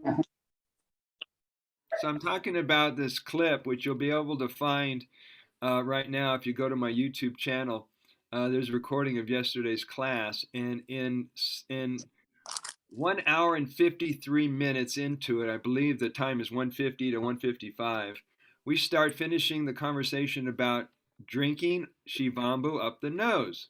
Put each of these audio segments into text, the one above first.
So I'm talking about this clip, which you'll be able to find right now if you go to my YouTube channel. There's a recording of yesterday's class, and in 1 hour and 53 minutes into it, I believe the time is 150 to 155. We start finishing the conversation about drinking Shivambu up the nose,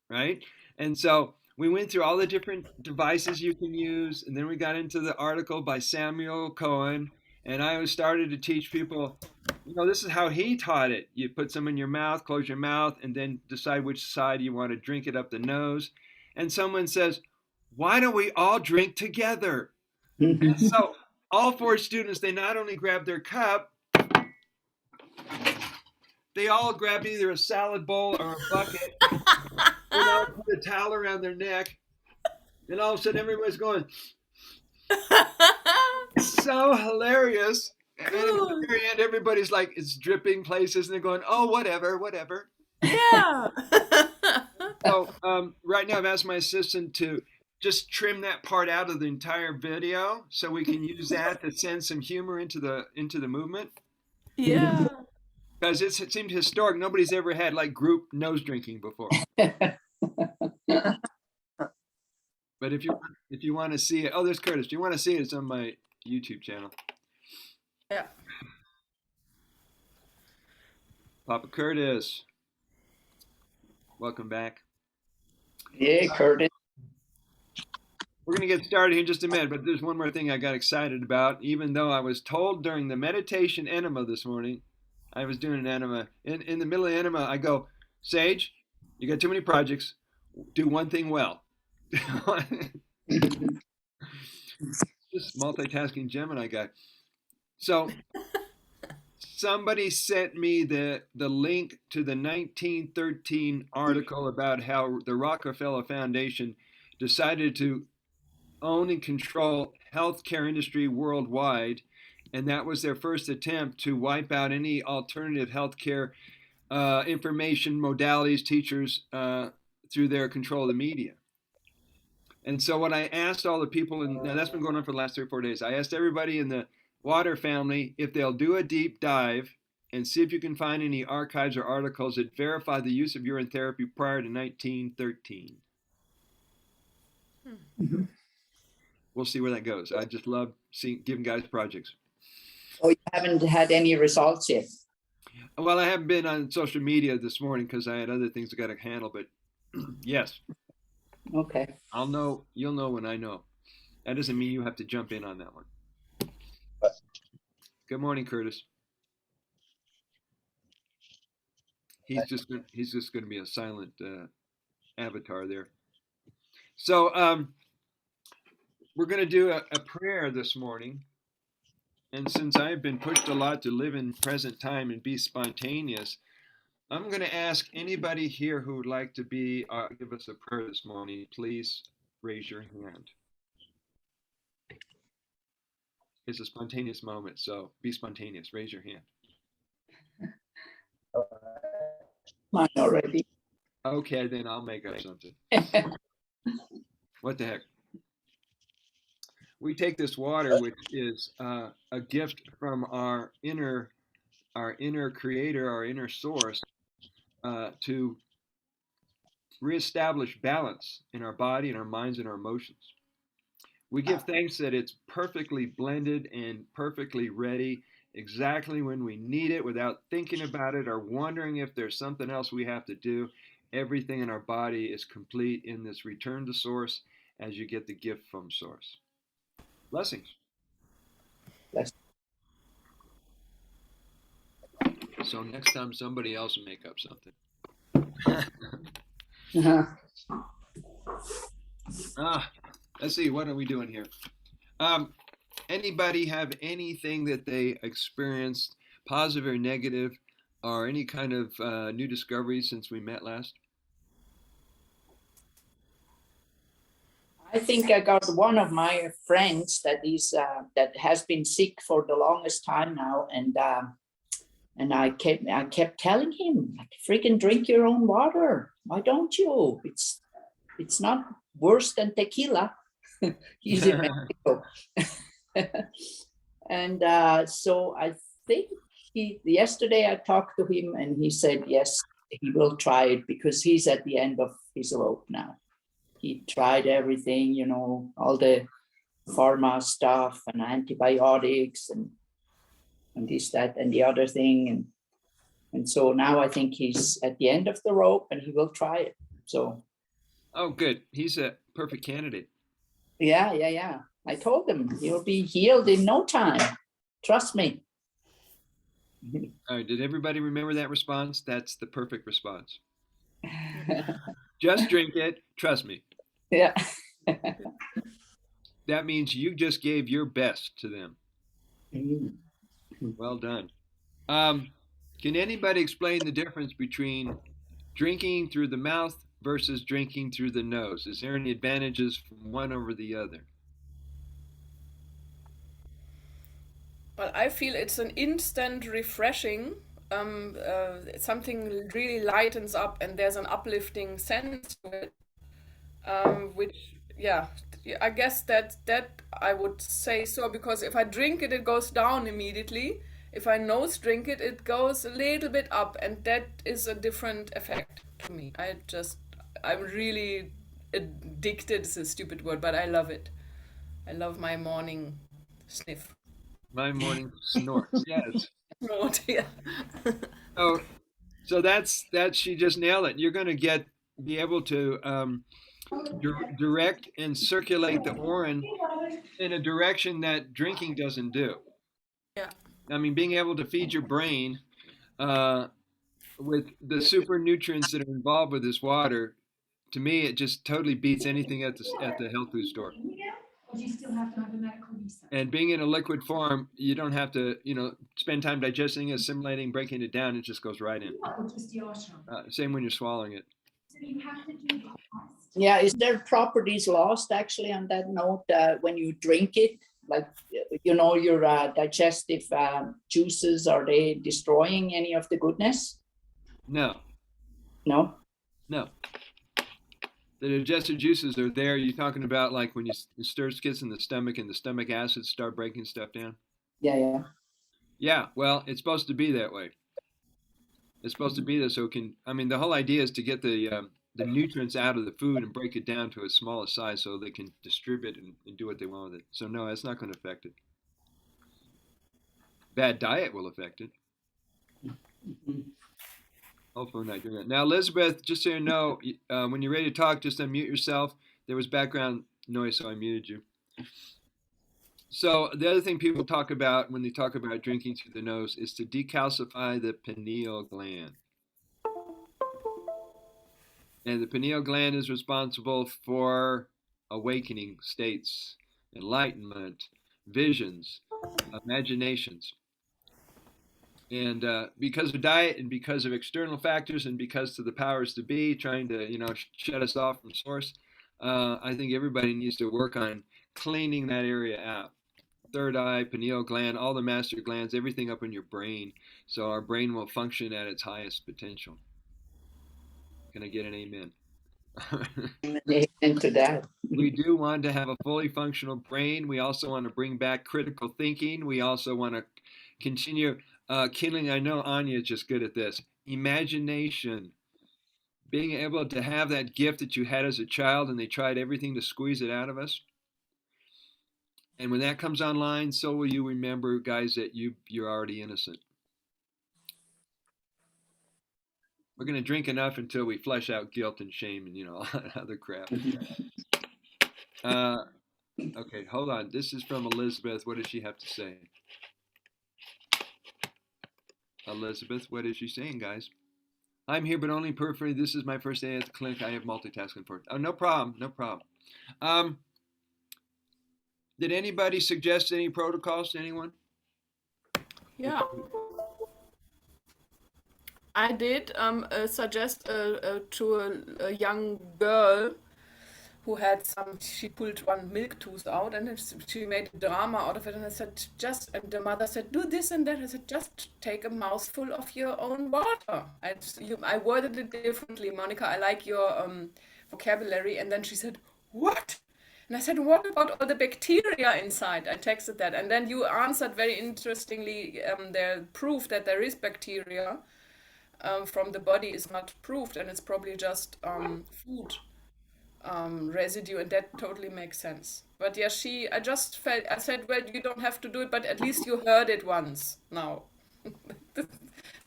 right? And so we went through all the different devices you can use, and then we got into the article by Samuel Cohen, and I started to teach people, this is how he taught it. You put some in your mouth, close your mouth, and then decide which side you want to drink it up the nose. And someone says, why don't we all drink together? And so all four students, they not only grabbed their cup, they all grabbed either a salad bowl or a bucket, put a towel around their neck, and all of a sudden everybody's going, so hilarious. And at the very end, everybody's like, it's dripping places, and they're going, oh, whatever. Yeah. So right now I've asked my assistant to just trim that part out of the entire video so we can use that to send some humor into the movement. Yeah. Because it seemed historic. Nobody's ever had like group nose drinking before. But if you want to see it, oh, there's Curtis. If you want to see it, it's on my YouTube channel. Yeah. Papa Curtis, welcome back. Yeah, Curtis. We're going to get started here in just a minute, but there's one more thing I got excited about. Even though I was told during the meditation enema this morning, I was doing an enema. In the middle of the enema, I go, Sage, you got too many projects. Do one thing well. This multitasking Gemini guy. So somebody sent me the link to the 1913 article about how the Rockefeller Foundation decided to own and control healthcare industry worldwide, and that was their first attempt to wipe out any alternative healthcare information modalities, teachers through their control of the media. And so what I asked all the people, and that's been going on for the last 3 or 4 days, I asked everybody in the Water family if they'll do a deep dive and see if you can find any archives or articles that verify the use of urine therapy prior to 1913. Mm-hmm. We'll see where that goes. I just love giving guys projects. Oh, you haven't had any results yet? Well, I haven't been on social media this morning because I had other things I got to handle, but yes. Okay. I'll know. You'll know when I know. That doesn't mean you have to jump in on that one. Good morning, Curtis. He's just going to be a silent avatar there. So we're going to do a prayer this morning. And since I've been pushed a lot to live in present time and be spontaneous, I'm going to ask anybody here who would like to give us a prayer this morning, please raise your hand. It's a spontaneous moment, so be spontaneous. Raise your hand. Mine already. Okay, then I'll make up something. What the heck? We take this water, which is a gift from our inner creator, our inner source, to reestablish balance in our body, in our minds, and our emotions. We give thanks that it's perfectly blended and perfectly ready exactly when we need it without thinking about it or wondering if there's something else we have to do. Everything in our body is complete in this return to source as you get the gift from source. Blessings. Blessings. So next time somebody else make up something. Let's see, what are we doing here? Anybody have anything that they experienced, positive or negative, or any kind of new discoveries since we met last? I think I got one of my friends that has been sick for the longest time now, and I kept telling him, like, freaking drink your own water. Why don't you? It's not worse than tequila. He's in Mexico. And so I think yesterday I talked to him and he said, yes, he will try it because he's at the end of his rope now. He tried everything, you know, all the pharma stuff and antibiotics and this, that, and the other thing. And so now I think he's at the end of the rope and he will try it. So. Oh, good. He's a perfect candidate. Yeah. I told him he'll be healed in no time. Trust me. All right. Did everybody remember that response? That's the perfect response. Just drink it. Trust me. Yeah. That means you just gave your best to them. Mhm. Well done. Can anybody explain the difference between drinking through the mouth versus drinking through the nose? Is there any advantages from one over the other? Well, I feel it's an instant refreshing. Something really lightens up, and there's an uplifting sense to it. Which, yeah, I guess that I would say so, because if I drink it, it goes down immediately. If I nose drink it, it goes a little bit up, and that is a different effect to me. I'm really addicted. It's a stupid word, but I love it. I love my morning sniff. My morning snort. Yes. Snort, yeah. Oh, so that's she just nailed it. You're going to be able to direct and circulate the Orin in a direction that drinking doesn't do. Yeah. I mean, being able to feed your brain with the super nutrients that are involved with this water, to me, it just totally beats anything at the health food store. And being in a liquid form, you don't have to, spend time digesting, assimilating, breaking it down. It just goes right in. Same when you're swallowing it. Yeah, is there properties lost actually on that note when you drink it? Like, your digestive juices, are they destroying any of the goodness? No. No? No. The digestive juices are there. You're talking about like when you stir skits in the stomach and the stomach acids start breaking stuff down? Yeah. Yeah, well, it's supposed to be that way. It's supposed to be there so the whole idea is to get the nutrients out of the food and break it down to a smaller size so they can distribute and do what they want with it. So no, that's not going to affect it. Bad diet will affect it. Mhm. Hopefully we're not doing that. Now, Elizabeth, just so you know, when you're ready to talk, just unmute yourself. There was background noise, so I muted you. So the other thing people talk about when they talk about drinking through the nose is to decalcify the pineal gland. And the pineal gland is responsible for awakening states, enlightenment, visions, imaginations. And because of diet and because of external factors and because of the powers to be trying to, shut us off from source, I think everybody needs to work on cleaning that area out. Third eye, pineal gland, all the master glands, everything up in your brain, so our brain will function at its highest potential. Can I get an amen? Into that. We do want to have a fully functional brain. We also want to bring back critical thinking. We also want to continue kindling. I know Anya is just good at this. Imagination. Being able to have that gift that you had as a child and they tried everything to squeeze it out of us. And when that comes online, so will you remember, guys, that you're already innocent. We're going to drink enough until we flush out guilt and shame and, all that other crap. Okay, hold on. This is from Elizabeth. What does she have to say? Elizabeth, what is she saying, guys? I'm here, but only peripherally. This is my first day at the clinic. I have multitasking for it. Oh, no problem. No problem. Did anybody suggest any protocols to anyone? Yeah. I did suggest to a young girl who had she pulled one milk tooth out and she made a drama out of it. And I said, and the mother said, do this and that. I said, just take a mouthful of your own water. I worded it differently, Monica. I like your vocabulary. And then she said, what? And I said, what about all the bacteria inside? I texted that. And then you answered very interestingly, the proof that there is bacteria from the body is not proved, and it's probably just food residue, and that totally makes sense. But yeah, I just felt, I said, well, you don't have to do it, but at least you heard it once now.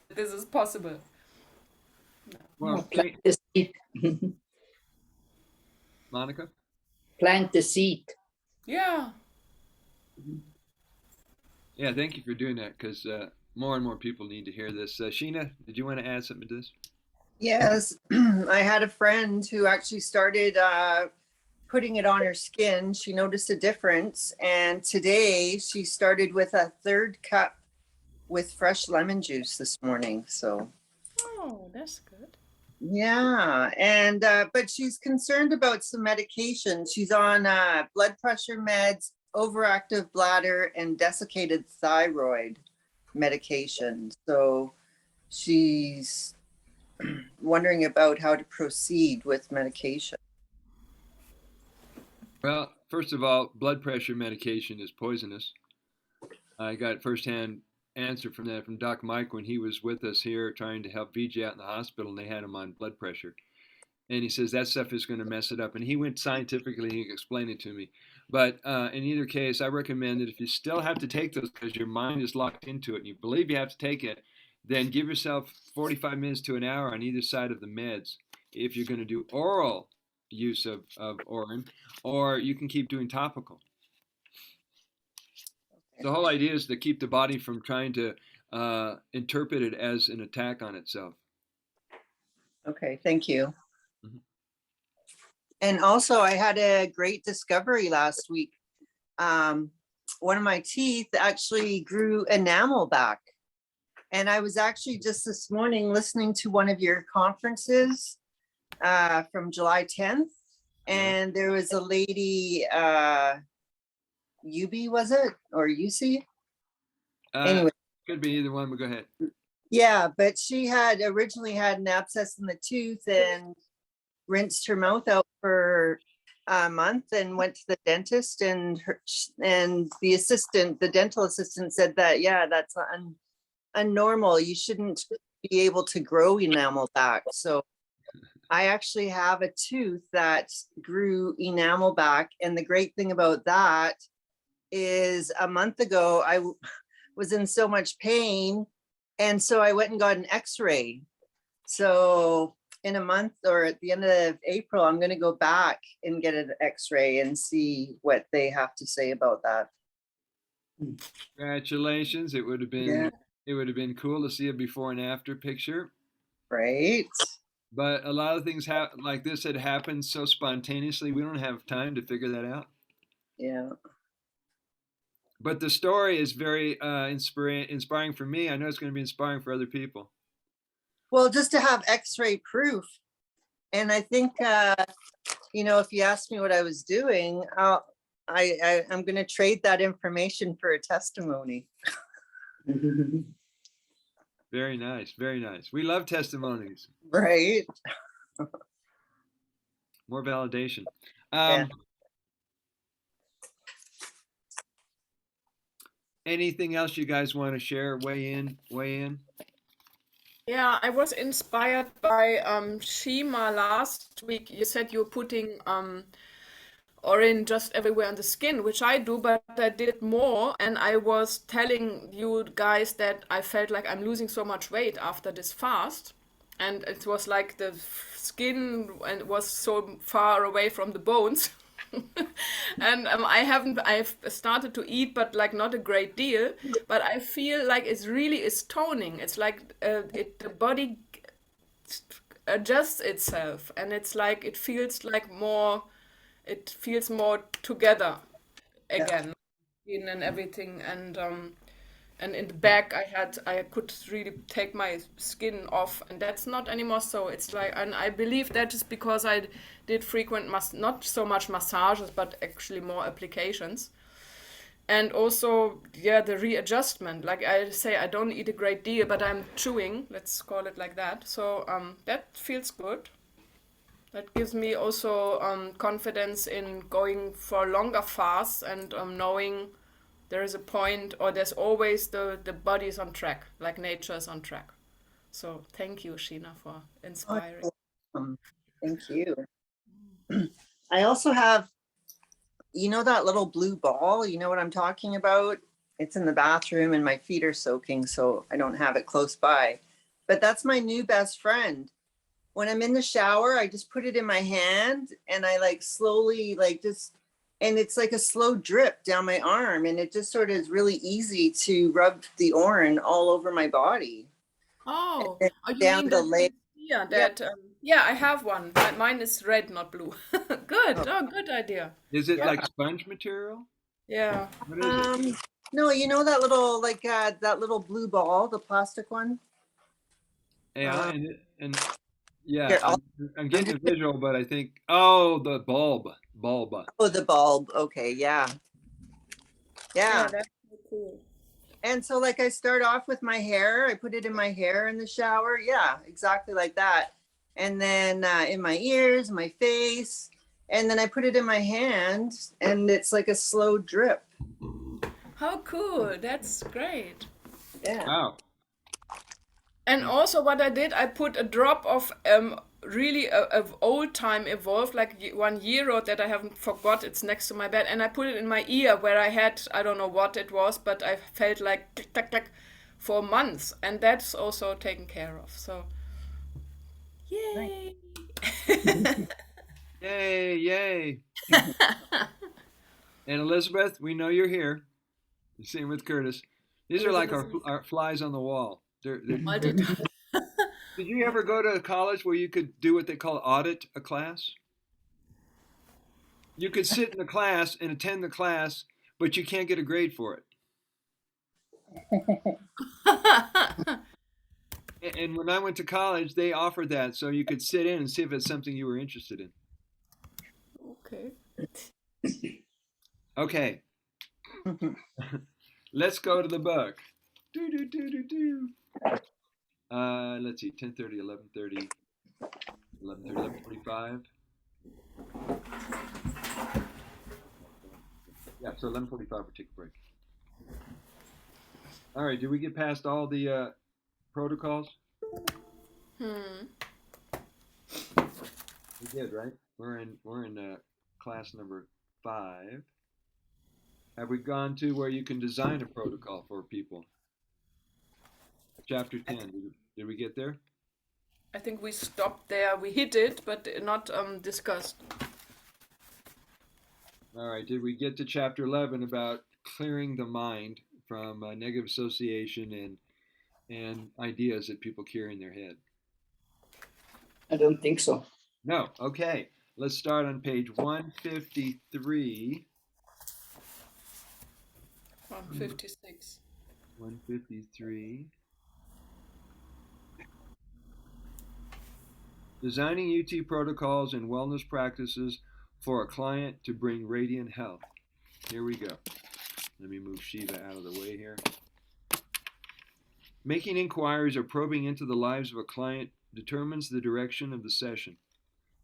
This is possible. Well, Plant the seed. Monica? Plant the seed. Yeah. Yeah, thank you for doing that because more and more people need to hear this. Sheena, did you want to add something to this? Yes, I had a friend who actually started putting it on her skin. She noticed a difference, and today she started with a 3rd cup with fresh lemon juice this morning. So, Oh, that's good. yeah, and but she's concerned about some medication. She's on blood pressure meds, overactive bladder, and desiccated thyroid medication. So she's wondering about how to proceed with medication. Well, first of all, blood pressure medication is poisonous. I got firsthand answer from that from Doc Mike when he was with us here trying to help VJ out in the hospital, and they had him on blood pressure. And he says that stuff is going to mess it up. And he went scientifically, he explained it to me. But in either case, I recommend that if you still have to take those because your mind is locked into it and you believe you have to take it, then give yourself 45 minutes to an hour on either side of the meds if you're going to do oral use of Orin, or you can keep doing topical. The whole idea is to keep the body from trying to interpret it as an attack on itself. Okay, thank you. Mhm. And also, I had a great discovery last week. One of my teeth actually grew enamel back. And I was actually just this morning listening to one of your conferences from July 10th. And there was a lady, Yubi, was it? Or Yusi? Anyway. Could be either one, but go ahead. Yeah, but she had originally had an abscess in the tooth and rinsed her mouth out for a month and went to the dentist, and the dental assistant said that, yeah, that's unnormal. You shouldn't be able to grow enamel back. So I actually have a tooth that grew enamel back. And the great thing about that is a month ago, I was in so much pain. And so I went and got an x-ray. So in a month or at the end of April, I'm going to go back and get an x-ray and see what they have to say about that. Congratulations. It would have been cool to see a before and after picture. Right. But a lot of things like this had happened so spontaneously, we don't have time to figure that out. Yeah. But the story is very inspiring for me. I know it's going to be inspiring for other people. Well, just to have x-ray proof. And I think, if you asked me what I was doing, I'm going to trade that information for a testimony. Very nice. Very nice. We love testimonies. Right. More validation. Yeah. Anything else you guys want to share? Weigh in. Yeah, I was inspired by Shima last week. You said you're putting Orin just everywhere on the skin, which I do, but I did more, and I was telling you guys that I felt like I'm losing so much weight after this fast, and it was like the skin and was so far away from the bones. And I've started to eat, but like not a great deal, but I feel like it really is toning. It's like the body adjusts itself, and it's like it feels more together again, skin and everything. And in the back I could really take my skin off, and that's not anymore. So it's like, and I believe that is because I did frequent not so much massages, but actually more applications. And also, yeah, the readjustment. Like I say, I don't eat a great deal, but I'm chewing, let's call it like that. So that feels good. That gives me also confidence in going for longer fasts and knowing there is a point, or there's always the body is on track, like nature is on track. So thank you, Sheena, for Oh, inspiring. thank you. I also have, you know, that little blue ball, you know what I'm talking about? It's in the bathroom and my feet are soaking, so I don't have it close by. But that's my new best friend. When I'm in the shower, I just put it in my hand and I like slowly, like just, and it's like a slow drip down my arm. And it just sort of is really easy to rub the Orin all over my body. Oh, And oh, you down mean the that? leg. Yeah, Yeah. that. Yeah, I have one. Mine is red, not blue. Good. Oh, Oh, good idea. is it Yeah. like sponge material? Yeah. What is it? No, you know that little, like that little blue ball, the plastic one? Yeah, Uh, and yeah, here, I'm I'm getting just, a visual, but I think, oh, the bulb. oh, the bulb. Okay. Yeah. Yeah, Yeah. that's so cool. And so like I start off with my hair, I put it in my hair in the shower. Yeah, exactly like that. And then in my ears, my face, and then I put it in my hand and it's like a slow drip. How cool. That's great. Yeah. Wow. And also what I did, I put a drop of really of old time evolved, like 1 year old that I haven't forgot. It's next to my bed, and I put it in my ear where I had, I don't know what it was, but I felt like tick tack tack for months, and that's also taken care of. So Nice. yay! Yay, yay. And Elizabeth, we know you're here. Same with Curtis. These are like Elizabeth is our flies on the wall. multitask. Did you ever go to college where you could do what they call audit a class? You could sit in the class and attend the class, but you can't get a grade for it. And when I went to college, they offered that so you could sit in and see if it's something you were interested in. Okay. Okay, let's go to the book. Do, do, do, do, do. Let's see, 10:30, 11:30, 11:30, 11:45. Yeah, so 11:45 we'll take a break. All right, did we get past all the protocols? Hmm. We did, right? We're in class number 5. Have we gone to where you can design a protocol for people? Chapter 10. Did we get there? I think we stopped there. We hit it, but not discussed. All right. Did we get to chapter 11 about clearing the mind from negative association and ideas that people carry in their head? I don't think so. No. Okay. Let's start on page 153. 56. 153. Designing UT protocols and wellness practices for a client to bring radiant health. Here we go. Let me move Shiva out of the way here. Making inquiries or probing into the lives of a client determines the direction of the session.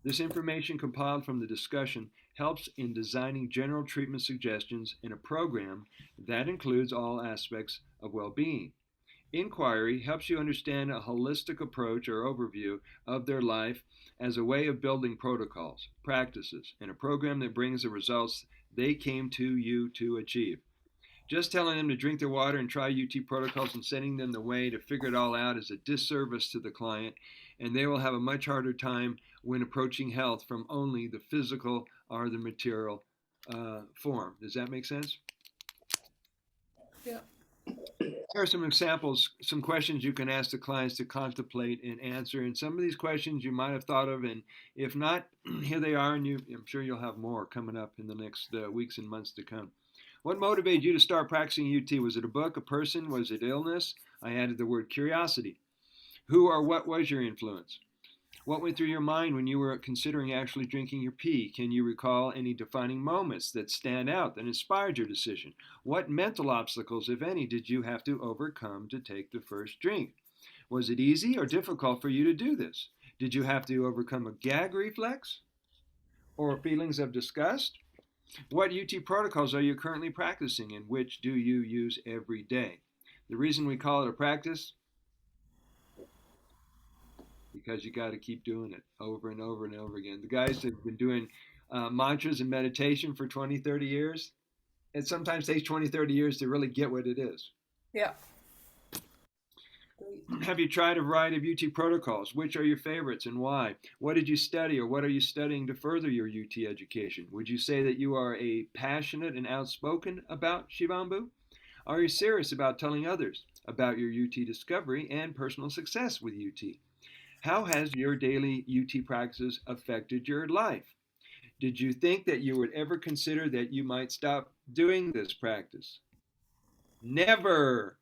This information compiled from the discussion helps in designing general treatment suggestions in a program that includes all aspects of well-being. Inquiry helps you understand a holistic approach or overview of their life as a way of building protocols, practices, and a program that brings the results they came to you to achieve. Just telling them to drink their water and try UT protocols and sending them the way to figure it all out is a disservice to the client, and they will have a much harder time when approaching health from only the physical or the material form. Does that make sense? Yeah. Here are some examples, some questions you can ask the clients to contemplate and answer. And some of these questions you might have thought of, and if not, here they are, and I'm sure you'll have more coming up in the next weeks and months to come. What motivated you to start practicing UT? Was it a book, a person? Was it illness? I added the word curiosity. Who or what was your influence? What went through your mind when you were considering actually drinking your pee? Can you recall any defining moments that stand out that inspired your decision? What mental obstacles, if any, did you have to overcome to take the first drink? Was it easy or difficult for you to do this? Did you have to overcome a gag reflex or feelings of disgust? What UT protocols are you currently practicing and which do you use every day? The reason we call it a practice, because you got to keep doing it over and over and over again. The guys that have been doing mantras and meditation for 20, 30 years, it sometimes takes 20, 30 years to really get what it is. Yeah. Have you tried a variety of UT protocols? Which are your favorites and why? What did you study or what are you studying to further your UT education? Would you say that you are a passionate and outspoken about Shivambu? Are you serious about telling others about your UT discovery and personal success with UT? How has your daily UT practices affected your life? Did you think that you would ever consider that you might stop doing this practice? Never.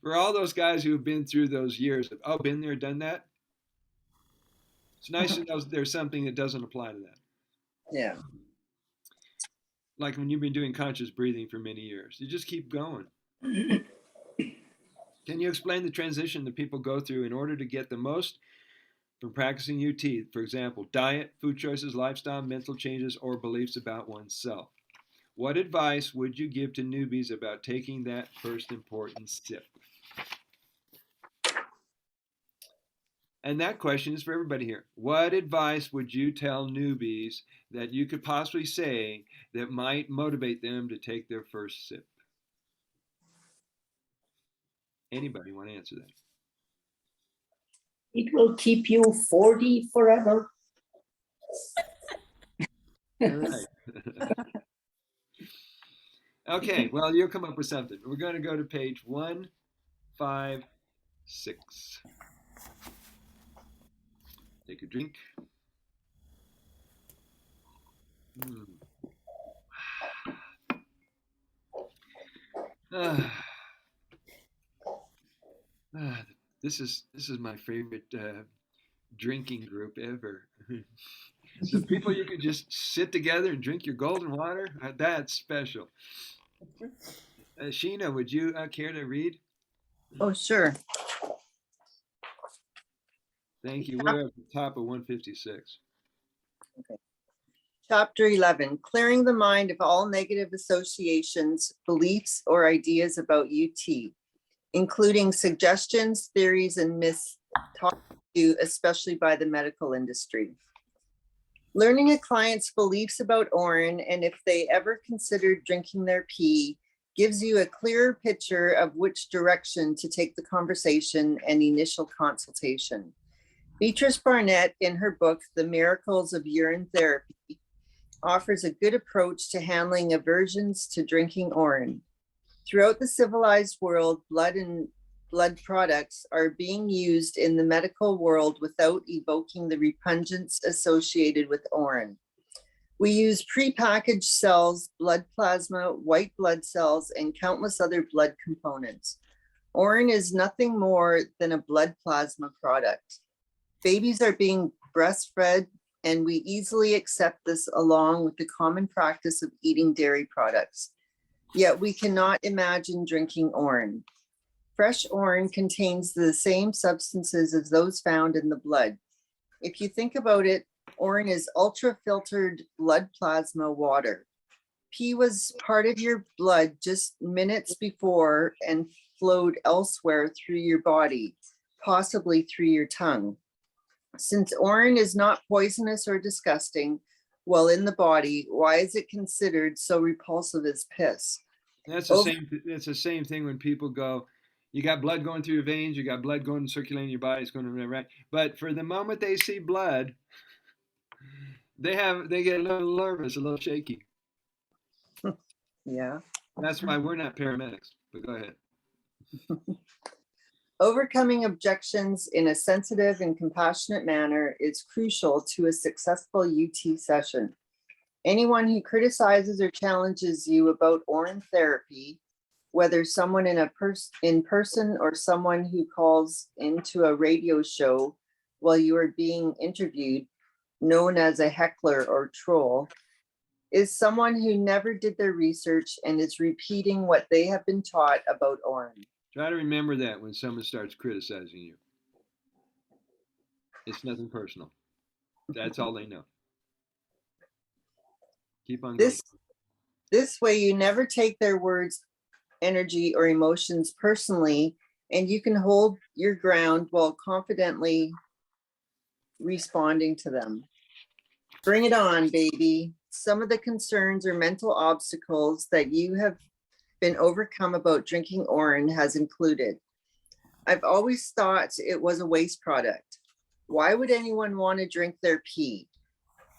For all those guys who have been through those years of, oh, been there, done that, it's nice to know there's something that doesn't apply to that. Yeah. Like when you've been doing conscious breathing for many years, you just keep going. Can you explain the transition that people go through in order to get the most from practicing UT? For example, diet, food choices, lifestyle, mental changes, or beliefs about oneself. What advice would you give to newbies about taking that first important sip? And that question is for everybody here. What advice would you tell newbies that you could possibly say that might motivate them to take their first sip? Anybody want to answer that? It will keep you 40 forever. All right. Okay, well, you'll come up with something. We're going to go to page 156. Take a drink. This is my favorite drinking group ever. The people you could just sit together and drink your golden water, that's special. Sheena, would you care to read? Oh, sure. Thank you. We're at the top of 156. Okay. Chapter 11, clearing the mind of all negative associations, beliefs, or ideas about UT, including suggestions, theories, and myths taught to you, especially by the medical industry. Learning a client's beliefs about Orin and if they ever considered drinking their pee gives you a clearer picture of which direction to take the conversation and initial consultation. Beatrice Barnett, in her book, The Miracles of Urine Therapy, offers a good approach to handling aversions to drinking Orin. Throughout the civilized world, blood and blood products are being used in the medical world without evoking the repugnance associated with Orin. We use prepackaged cells, blood plasma, white blood cells, and countless other blood components. Orin is nothing more than a blood plasma product. Babies are being breastfed, and we easily accept this along with the common practice of eating dairy products. Yet we cannot imagine drinking Orin. Fresh Orin contains the same substances as those found in the blood. If you think about it, Orin is ultra-filtered blood plasma water. Pee was part of your blood just minutes before and flowed elsewhere through your body, possibly through your tongue. Since Orin is not poisonous or disgusting while in the body, why is it considered so repulsive as piss? That's the same thing when people go, you got blood going through your veins, you got blood going circulating your body, it's going to right. But for the moment they see blood, they get a little nervous, a little shaky. Yeah. That's why we're not paramedics. But go ahead. Overcoming objections in a sensitive and compassionate manner is crucial to a successful UT session. Anyone who criticizes or challenges you about Orin therapy, whether someone in person or someone who calls into a radio show while you are being interviewed, known as a heckler or troll, is someone who never did their research and is repeating what they have been taught about Orin. Try to remember that when someone starts criticizing you. It's nothing personal. That's all they know. Keep on going. This way you never take their words, energy, or emotions personally, and you can hold your ground while confidently responding to them. Bring it on, baby. Some of the concerns or mental obstacles that you have been overcome about drinking Orin has included. I've always thought it was a waste product. Why would anyone want to drink their pee?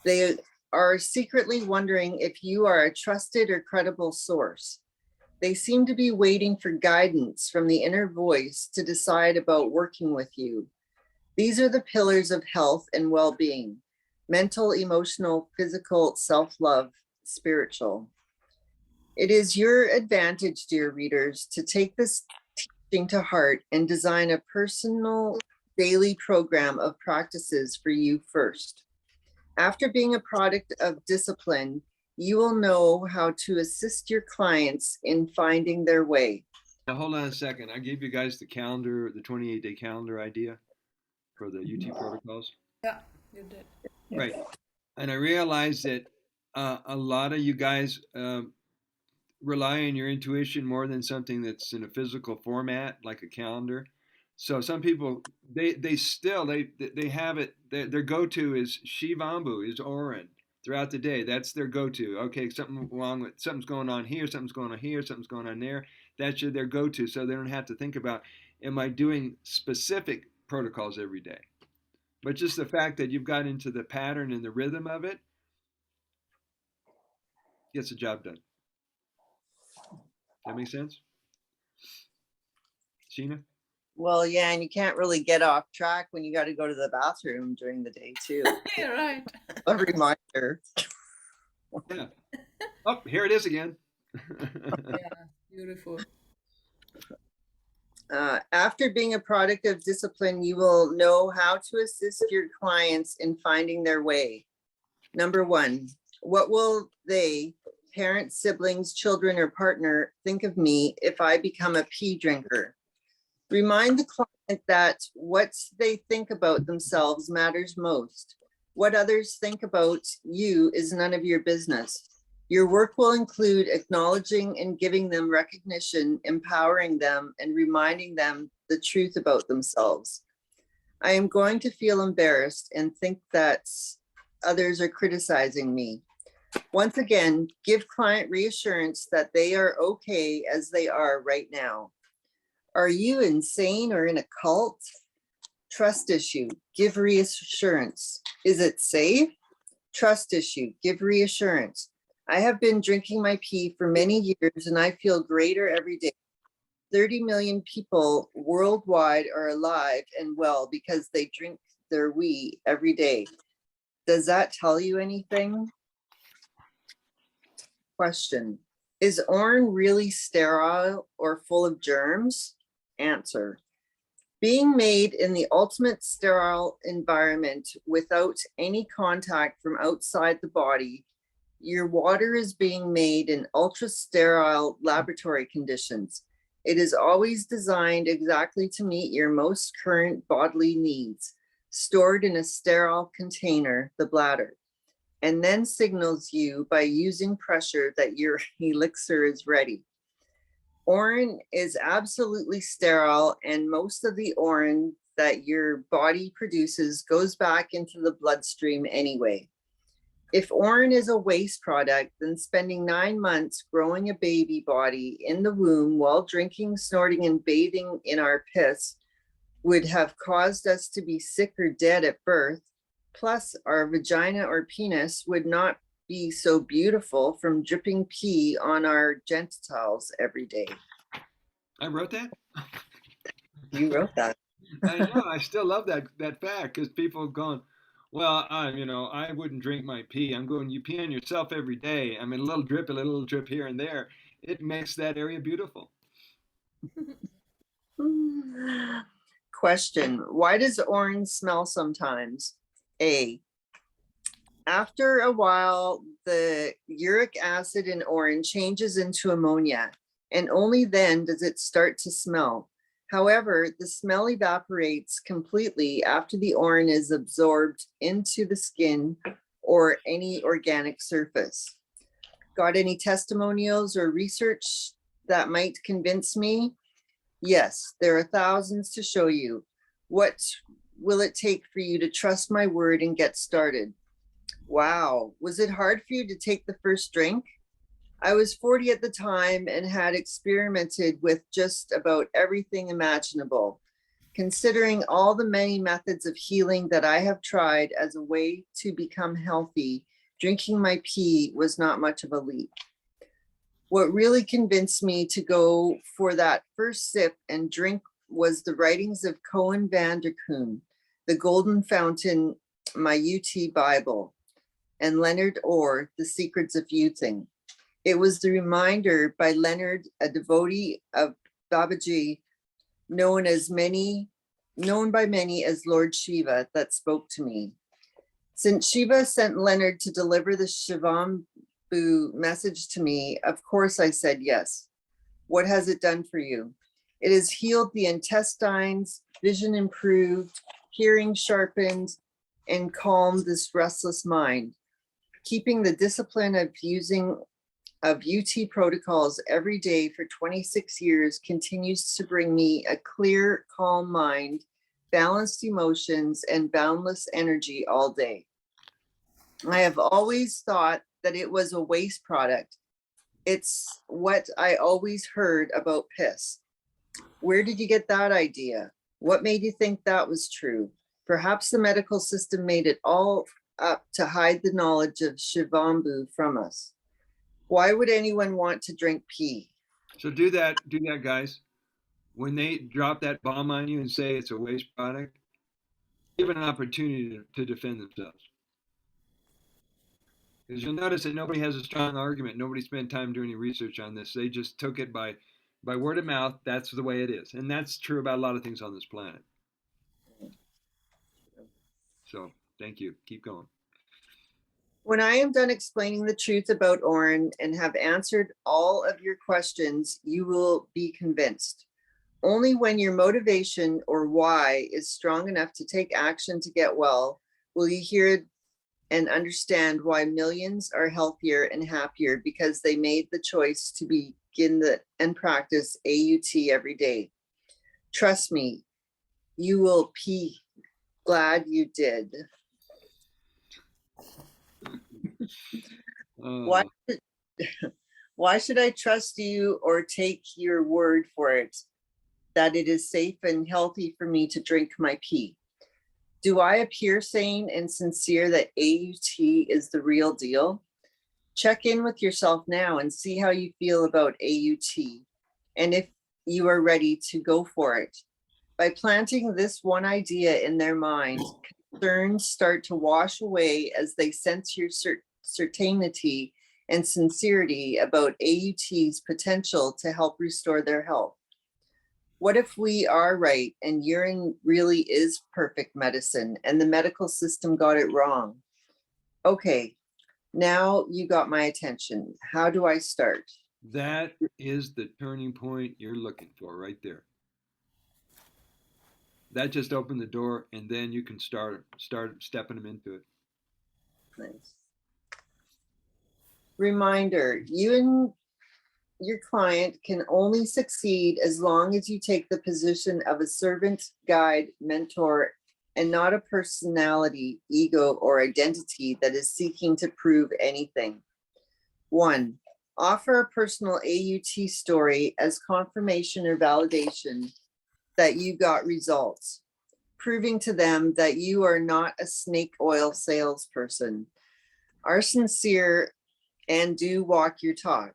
They are secretly wondering if you are a trusted or credible source. They seem to be waiting for guidance from the inner voice to decide about working with you. These are the pillars of health and well-being: mental, emotional, physical, self-love, spiritual. It is your advantage, dear readers, to take this teaching to heart and design a personal daily program of practices for you first. After being a product of discipline, you will know how to assist your clients in finding their way. Now, hold on a second. I gave you guys the calendar, the 28-day calendar idea for the UT protocols. Yeah, you did. Right. And I realized that a lot of you guys rely on your intuition more than something that's in a physical format, like a calendar. So some people, they have it, their go-to is Shivambu, is Orin throughout the day. That's their go-to. Okay, something's going on here, something's going on here, something's going on there. That's their go-to. So they don't have to think about, am I doing specific protocols every day? But just the fact that you've got into the pattern and the rhythm of it gets the job done. That makes sense? Sheena? Well, yeah, and you can't really get off track when you got to go to the bathroom during the day too. You're right. A reminder. Yeah. Oh, here it is again. Yeah, beautiful. After being a product of discipline, you will know how to assist your clients in finding their way. Number one, what will they, parents, siblings, children, or partner, think of me if I become a pee drinker? Remind the client that what they think about themselves matters most. What others think about you is none of your business. Your work will include acknowledging and giving them recognition, empowering them, and reminding them the truth about themselves. I am going to feel embarrassed and think that others are criticizing me. Once again, give client reassurance that they are okay as they are right now. Are you insane or in a cult? Trust issue, give reassurance. Is it safe? Trust issue, give reassurance. I have been drinking my pee for many years and I feel greater every day. 30 million people worldwide are alive and well because they drink their wee every day. Does that tell you anything? Question: is Orin really sterile or full of germs? Answer: being made in the ultimate sterile environment without any contact from outside the body, your water is being made in ultra sterile laboratory conditions. It is always designed exactly to meet your most current bodily needs, stored in a sterile container, the bladder, and then signals you by using pressure that your elixir is ready. Orin is absolutely sterile, and most of the Orin that your body produces goes back into the bloodstream anyway. If Orin is a waste product, then spending 9 months growing a baby body in the womb while drinking, snorting, and bathing in our piss would have caused us to be sick or dead at birth. Plus, our vagina or penis would not be so beautiful from dripping pee on our genitals every day. I wrote that? You wrote that. I know. I still love that fact because people going, well, I wouldn't drink my pee. I'm going, you pee on yourself every day. I mean, a little drip here and there. It makes that area beautiful. Question: why does orange smell sometimes? A: after a while, the uric acid in orange changes into ammonia, and only then does it start to smell. However, the smell evaporates completely after the Orin is absorbed into the skin or any organic surface. Got any testimonials or research that might convince me? Yes, there are thousands to show you. What will it take for you to trust my word and get started? Wow, was it hard for you to take the first drink? I was 40 at the time and had experimented with just about everything imaginable. Considering all the many methods of healing that I have tried as a way to become healthy, drinking my pee was not much of a leap. What really convinced me to go for that first sip and drink was the writings of Cohen van der Koen, The Golden Fountain, my UT Bible, and Leonard Orr, The Secrets of Youthing. It was the reminder by Leonard, a devotee of Babaji, known by many as Lord Shiva, that spoke to me. Since Shiva sent Leonard to deliver the Shivambu message to me, of course I said yes. What has it done for you? It has healed the intestines, vision improved, hearing sharpened, and calmed this restless mind. Keeping the discipline of UT protocols every day for 26 years continues to bring me a clear, calm mind, balanced emotions, and boundless energy all day. I have always thought that it was a waste product. It's what I always heard about piss. Where did you get that idea? What made you think that was true? Perhaps the medical system made it all up to hide the knowledge of Shivambu from us. Why would anyone want to drink pee? So do that, guys. When they drop that bomb on you and say it's a waste product, give an opportunity to defend themselves. Because you'll notice that nobody has a strong argument. Nobody spent time doing any research on this. They just took it by word of mouth. That's the way it is. And that's true about a lot of things on this planet. So thank you. Keep going. When I am done explaining the truth about Orin and have answered all of your questions, you will be convinced. Only when your motivation or why is strong enough to take action to get well, will you hear and understand why millions are healthier and happier because they made the choice to begin and practice AUT every day. Trust me, you will be glad you did. Why should I trust you or take your word for it that it is safe and healthy for me to drink my pee? Do I appear sane and sincere that AUT is the real deal? Check in with yourself now and see how you feel about AUT and if you are ready to go for it. By planting this one idea in their mind, concerns start to wash away as they sense your certainty and sincerity about AUT's potential to help restore their health. What if we are right and urine really is perfect medicine and the medical system got it wrong? Okay, now you got my attention. How do I start? That is the turning point you're looking for right there. That just opened the door, and then you can start stepping them into it. Nice. Reminder, you and your client can only succeed as long as you take the position of a servant, guide, mentor, and not a personality, ego, or identity that is seeking to prove anything. 1, offer a personal AUT story as confirmation or validation that you got results, proving to them that you are not a snake oil salesperson, are sincere, and do walk your talk.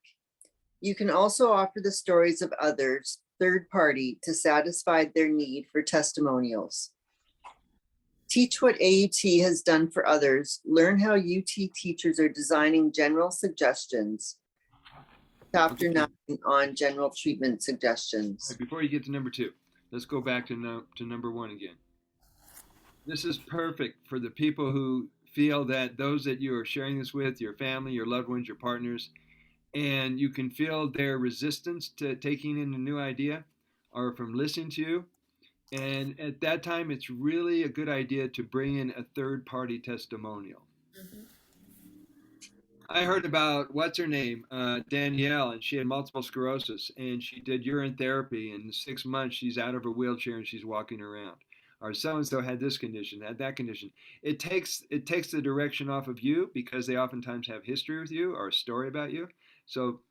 You can also offer the stories of others, third party, to satisfy their need for testimonials. Teach what AUT has done for others. Learn how UT teachers are designing general suggestions. Chapter 9 on general treatment suggestions. Right, before you get to number 2, let's go back to number 1 again. This is perfect for the people who feel that those that you are sharing this with, your family, your loved ones, your partners, and you can feel their resistance to taking in a new idea. or from listening to you. And at that time, it's really a good idea to bring in a third party testimonial. Mhm. I heard about what's her name, Danielle, and she had multiple sclerosis, and she did urine therapy. In 6 months, she's out of her wheelchair and she's walking around. Or so and so had this condition, had that condition. It takes the direction off of you because they oftentimes have history with you or a story about you. So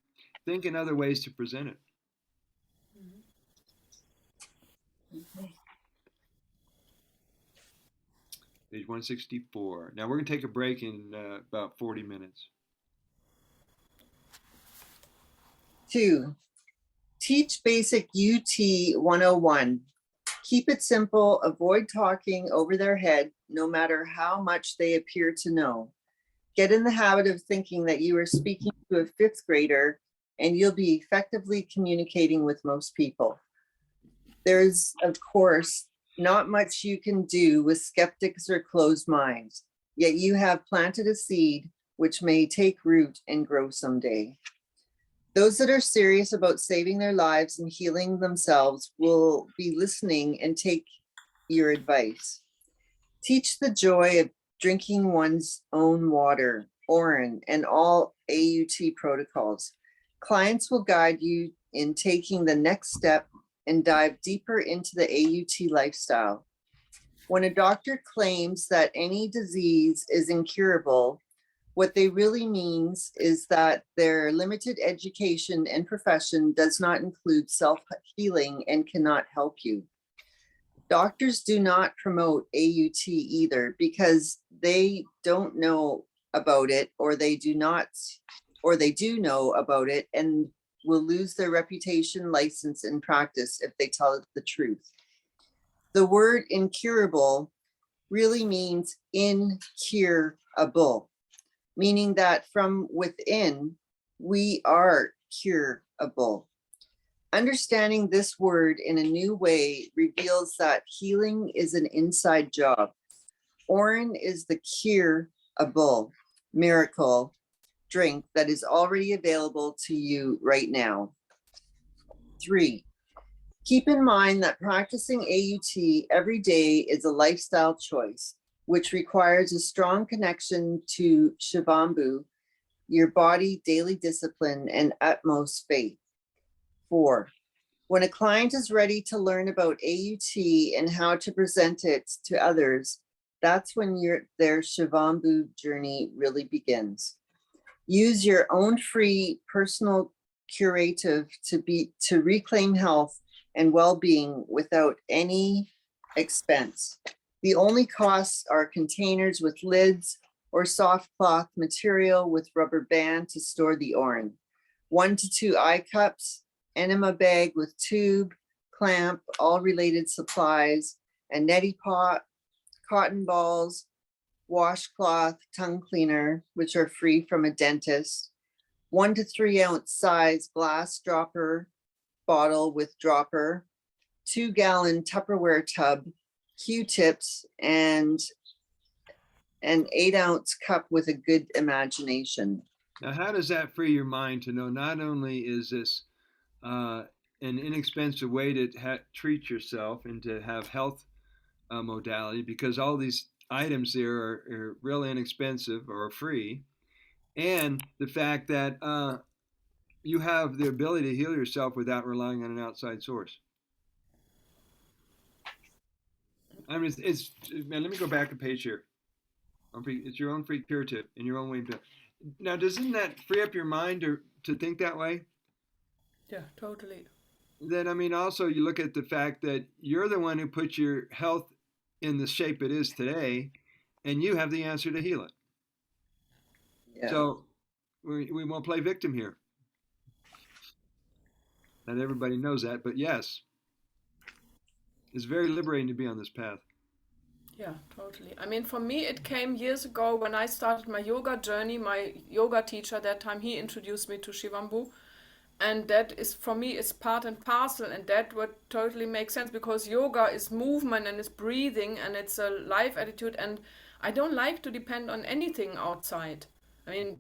think in other ways to present it. Page 164. Now we're going to take a break in about 40 minutes. 2. Teach basic UT 101. Keep it simple. Avoid talking over their head, no matter how much they appear to know. Get in the habit of thinking that you are speaking to a fifth grader and you'll be effectively communicating with most people. There's, of course, not much you can do with skeptics or closed minds, yet you have planted a seed which may take root and grow someday. Those that are serious about saving their lives and healing themselves will be listening and take your advice. Teach the joy of drinking one's own water, Orin, and all AUT protocols. Clients will guide you in taking the next step and dive deeper into the AUT lifestyle. When a doctor claims that any disease is incurable, what they really means is that their limited education and profession does not include self-healing and cannot help you. Doctors do not promote AUT either because they don't know about it, or they do know about it and will lose their reputation, license, and practice if they tell the truth. The word incurable really means incurable, meaning that from within, we are curable. Understanding this word in a new way reveals that healing is an inside job. Orin is the curable miracle drink that is already available to you right now. 3, keep in mind that practicing AUT every day is a lifestyle choice, which requires a strong connection to Shivambu, your body, daily discipline, and utmost faith. 4, when a client is ready to learn about AUT and how to present it to others, that's when their Shivambu journey really begins. Use your own free personal curative to reclaim health and well-being without any expense. The only costs are containers with lids or soft cloth material with rubber band to store the Orin, 1 to 2 eye cups, enema bag with tube, clamp, all related supplies, a neti pot, cotton balls, washcloth, tongue cleaner, which are free from a dentist, 1 to 3 ounce size glass dropper bottle with dropper, 2-gallon Tupperware tub, Q-tips, and an 8-ounce cup with a good imagination. Now, how does that free your mind to know not only is this an inexpensive way to treat yourself and to have health modality, because all these items there are really inexpensive or free, and the fact that you have the ability to heal yourself without relying on an outside source. I mean, man, let me go back a page here. It's your own free curative in your own way. Now, doesn't that free up your mind to think that way? Yeah, totally. Then, I mean, also you look at the fact that you're the one who put your health in the shape it is today, and you have the answer to heal it. Yeah. So we won't play victim here. Not everybody knows that, but yes, it's very liberating to be on this path. Yeah, totally. I mean, for me, it came years ago when I started my yoga journey. My yoga teacher at that time, he introduced me to Shivambu. And that is, for me, is part and parcel. And that would totally make sense because yoga is movement and it's breathing and it's a life attitude. And I don't like to depend on anything outside. I mean,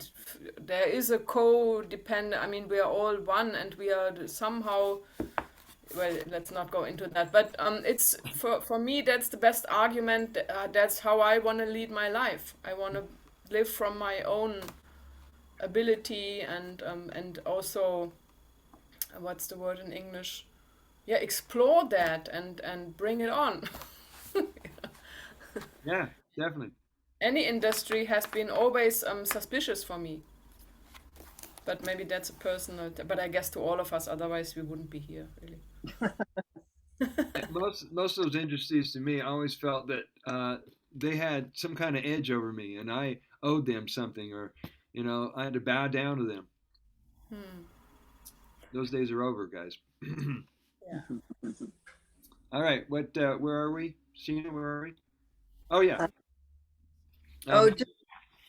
there is a codependent, I mean, we are all one and we are somehow well, let's not go into that. But it's for me, that's the best argument. That's how I want to lead my life. I want to live from my own ability and also, what's the word in English? Yeah, explore that and bring it on. Yeah, definitely. Any industry has been always suspicious for me. But maybe that's a personal, but I guess to all of us, otherwise we wouldn't be here, really. Most of those industries to me, I always felt that they had some kind of edge over me, and I owed them something, or I had to bow down to them. Hmm. Those days are over, guys. Yeah. All right, what? Where are we, Sheena? Where are we? Oh yeah. Uh, oh,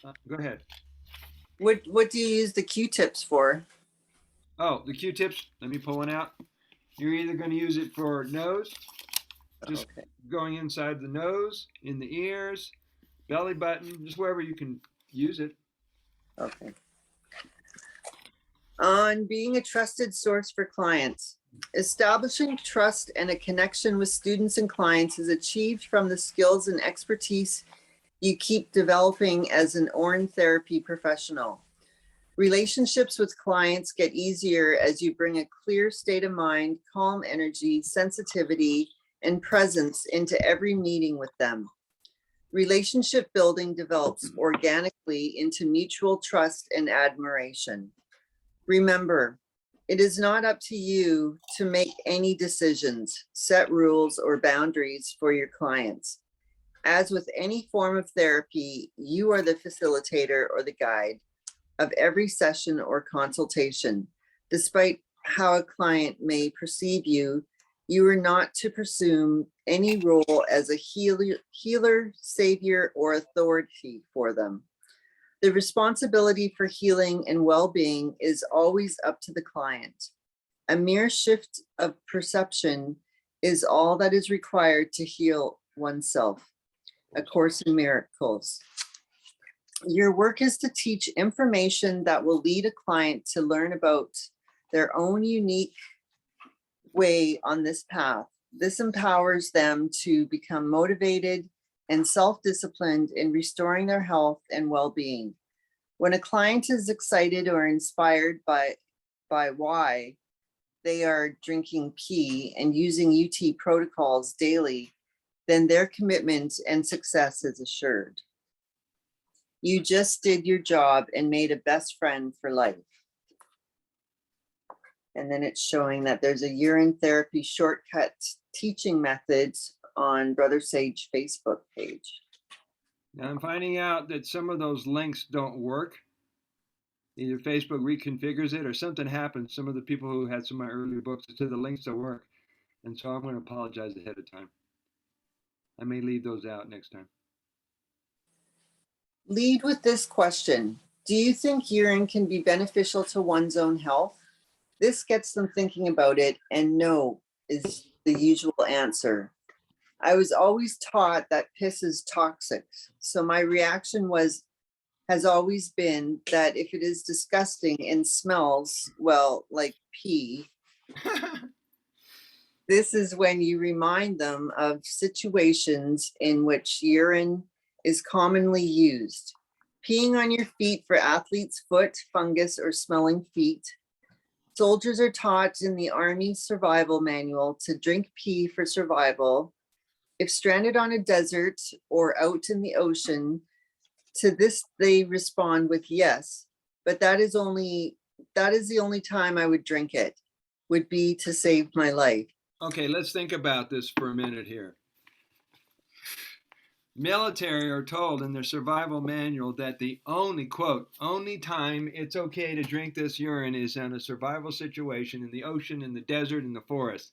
Um, Go ahead. what do you use the Q-tips for? Oh, the Q-tips. Let me pull one out. You're either going to use it for nose, just Okay. going inside the nose, in the ears, belly button, just wherever you can use it. Okay. On being a trusted source for clients. Establishing trust and a connection with students and clients is achieved from the skills and expertise you keep developing as an Orin therapy professional. Relationships with clients get easier as you bring a clear state of mind, calm energy, sensitivity, and presence into every meeting with them. Relationship building develops organically into mutual trust and admiration. Remember, it is not up to you to make any decisions, set rules, or boundaries for your clients. As with any form of therapy, you are the facilitator or the guide of every session or consultation. Despite how a client may perceive you, you are not to presume any role as a healer, savior, or authority for them. The responsibility for healing and well-being is always up to the client. A mere shift of perception is all that is required to heal oneself. A Course in Miracles. Your work is to teach information that will lead a client to learn about their own unique way on this path. This empowers them to become motivated and self-disciplined in restoring their health and well-being. When a client is excited or inspired by why they are drinking pee and using UT protocols daily, then their commitment and success is assured. You just did your job and made a best friend for life. And then it's showing that there's a urine therapy shortcut teaching methods on Brother Sage Facebook page. Now I'm finding out that some of those links don't work. Either Facebook reconfigures it or something happens. Some of the people who had some of my earlier books said the links don't work. And so I'm going to apologize ahead of time. I may leave those out next time. Lead with this question. Do you think urine can be beneficial to one's own health? This gets them thinking about it, and no is the usual answer. I was always taught that piss is toxic. So my reaction has always been that if it is disgusting and smells, well, like pee, this is when you remind them of situations in which urine is commonly used. Peeing on your feet for athlete's foot, fungus, or smelling feet. Soldiers are taught in the Army survival manual to drink pee for survival. If stranded on a desert or out in the ocean, to this they respond with yes, but that is the only time I would drink it, would be to save my life. Okay, let's think about this for a minute here. Military are told in their survival manual that the only, quote, only time it's okay to drink this urine is in a survival situation in the ocean, in the desert, in the forest.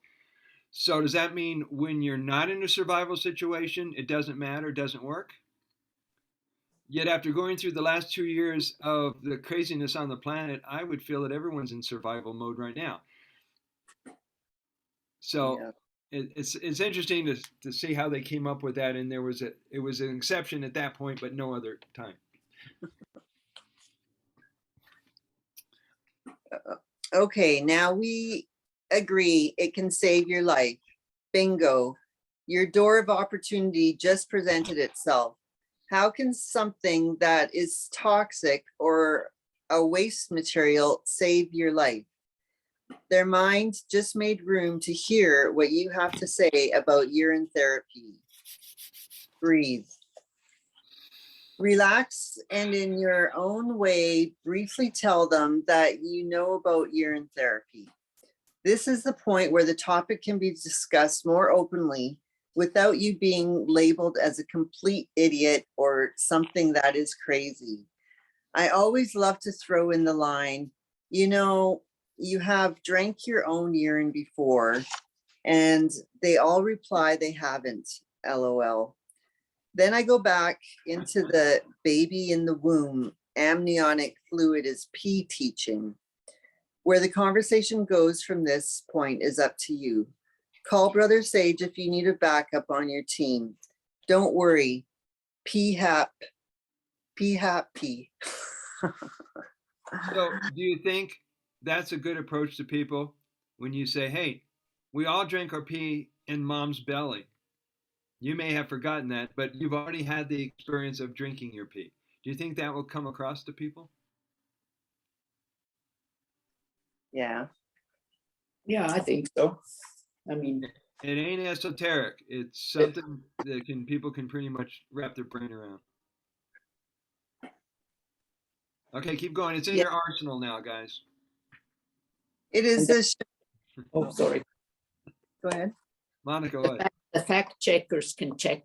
So does that mean when you're not in a survival situation, it doesn't matter, it doesn't work? Yet after going through the last 2 years of the craziness on the planet, I would feel that everyone's in survival mode right now. So Yeah. it's interesting to see how they came up with that, and it was an exception at that point, but no other time. Okay, now we agree it can save your life. Bingo. Your door of opportunity just presented itself. How can something that is toxic or a waste material save your life? Their mind just made room to hear what you have to say about urine therapy. Breathe. Relax and in your own way, briefly tell them that you know about urine therapy. This is the point where the topic can be discussed more openly without you being labeled as a complete idiot or something that is crazy. I always love to throw in the line, you know, you have drank your own urine before, and they all reply they haven't, LOL. Then I go back into the baby in the womb, amniotic fluid is pee teaching. Where the conversation goes from this point is up to you. Call Brother Sage if you need a backup on your team. Don't worry. P-hap. P-hap P. So do you think that's a good approach to people when you say, hey, we all drank our pee in mom's belly? You may have forgotten that, but you've already had the experience of drinking your pee. Do you think that will come across to people? Yeah. Yeah, I think so. I mean, It ain't esoteric. It's something that people can pretty much wrap their brain around. Okay, keep going. It's in Yeah. your arsenal now, guys. It is this. oh, sorry. Go ahead. Monica, what? The fact checkers can check.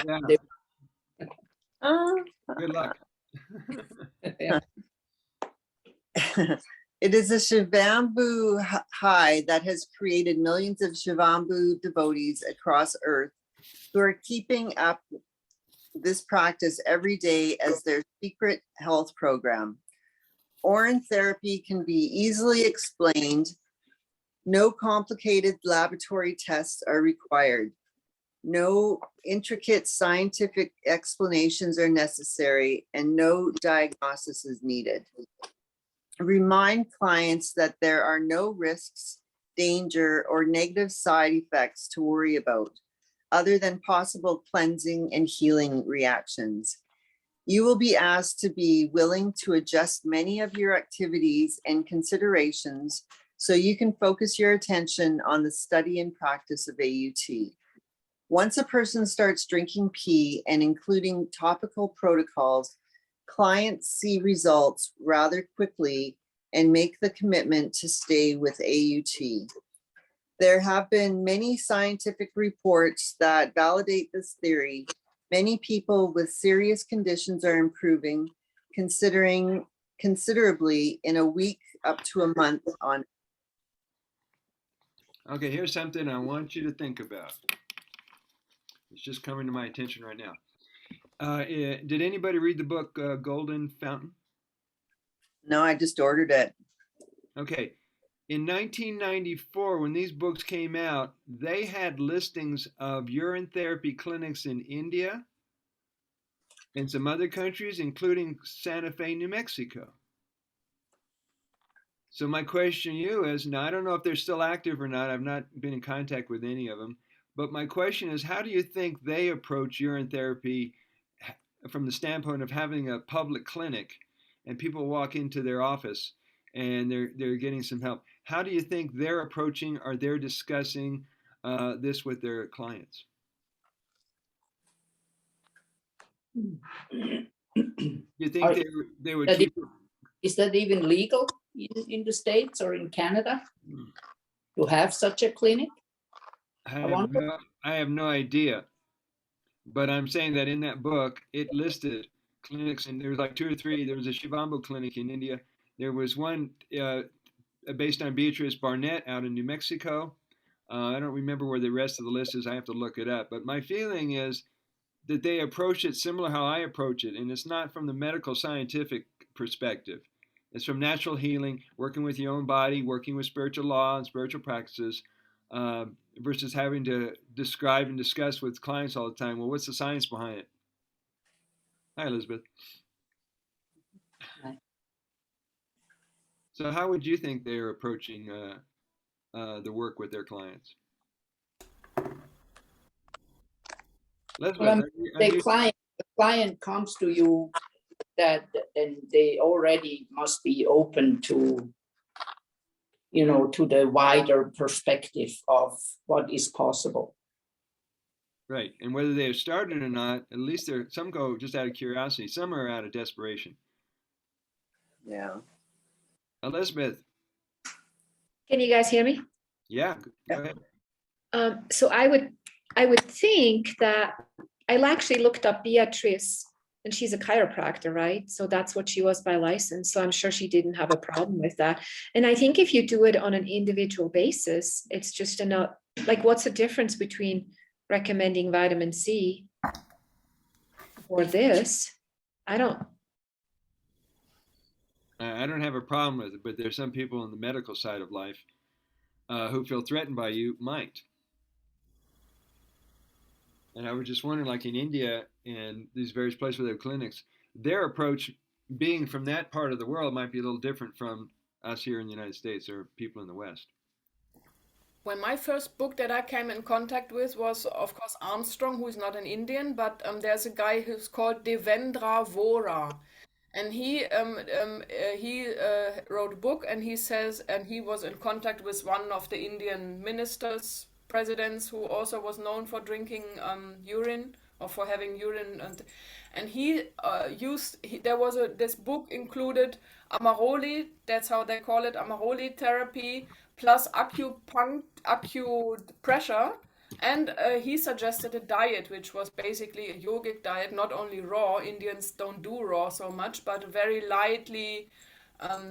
Yeah, Uh, good luck. Yeah. It is a Shivambu high that has created millions of Shivambu devotees across Earth who are keeping up this practice every day as their secret health program. Orin therapy can be easily explained. No complicated laboratory tests are required. No intricate scientific explanations are necessary, and no diagnosis is needed. Remind clients that there are no risks, danger, or negative side effects to worry about, other than possible cleansing and healing reactions. You will be asked to be willing to adjust many of your activities and considerations so you can focus your attention on the study and practice of AUT. Once a person starts drinking pee and including topical protocols, clients see results rather quickly and make the commitment to stay with AUT. There have been many scientific reports that validate this theory. Many people with serious conditions are improving, considerably in a week up to a month on. Okay, here's something I want you to think about. It's just coming to my attention right now. Did anybody read the book Golden Fountain? No, I just ordered it. Okay. In 1994, when these books came out, they had listings of urine therapy clinics in India and some other countries, including Santa Fe, New Mexico. So my question to you is, now I don't know if they're still active or not. I've not been in contact with any of them. But my question is, how do you think they approach urine therapy from the standpoint of having a public clinic and people walk into their office and they're getting some help? How do you think they're approaching or they're discussing this with their clients? Do you think they would keep it? Is that even legal in the States or in Canada to have such a clinic? I have no idea. But I'm saying that in that book, it listed clinics, and there was like two or three. There was a Shivambu clinic in India. There was one based on Beatrice Barnett out in New Mexico. I don't remember where the rest of the list is. I have to look it up. But my feeling is that they approach it similar how I approach it, and it's not from the medical scientific perspective. It's from natural healing, working with your own body, working with spiritual law and spiritual practices, versus having to describe and discuss with clients all the time. Well, what's the science behind it? Hi, Elizabeth. Hi. So, how would you think they're approaching the work with their clients. Well, Elizabeth, the client comes to you, that then they already must be open to, to the wider perspective of what is possible. right, and whether they have started or not, at least some go just out of curiosity, some are out of desperation. Yeah. Elizabeth. Can you guys hear me? Yeah, go ahead. So I would think that I actually looked up Beatrice, and she's a chiropractor, right? So that's what she was by license. So I'm sure she didn't have a problem with that. And I think if you do it on an individual basis, it's just enough. Like, what's the difference between recommending vitamin C or this? I don't have a problem with it, but there's some people on the medical side of life who feel threatened by you might. And I was just wondering, like in India and these various places where they have clinics, their approach, being from that part of the world, might be a little different from us here in the United States or people in the West. When my first book that I came in contact with was, of course, Armstrong, who is not an Indian, but there's a guy who's called Devendra Vora. And he wrote a book, and he says, and he was in contact with one of the Indian ministers, presidents, who also was known for drinking urine or for having urine, and he there was this book included Amaroli, that's how they call it, Amaroli therapy plus acupressure. And he suggested a diet, which was basically a yogic diet, not only raw. Indians don't do raw so much, but very lightly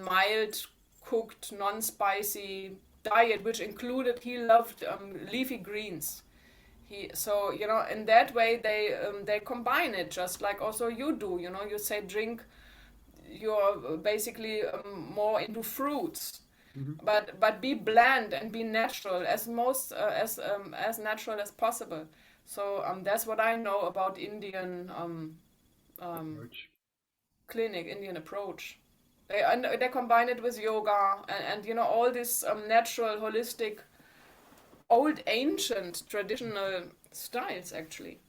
mild cooked, non-spicy diet, which included, he loved leafy greens. So in that way they combine it, just like also you do. You say drink. You're basically more into fruits. Mm-hmm. But be bland and be natural, as natural as possible. So that's what I know about Indian clinic, Indian approach. They combine it with yoga and all this natural, holistic, old, ancient, traditional styles actually.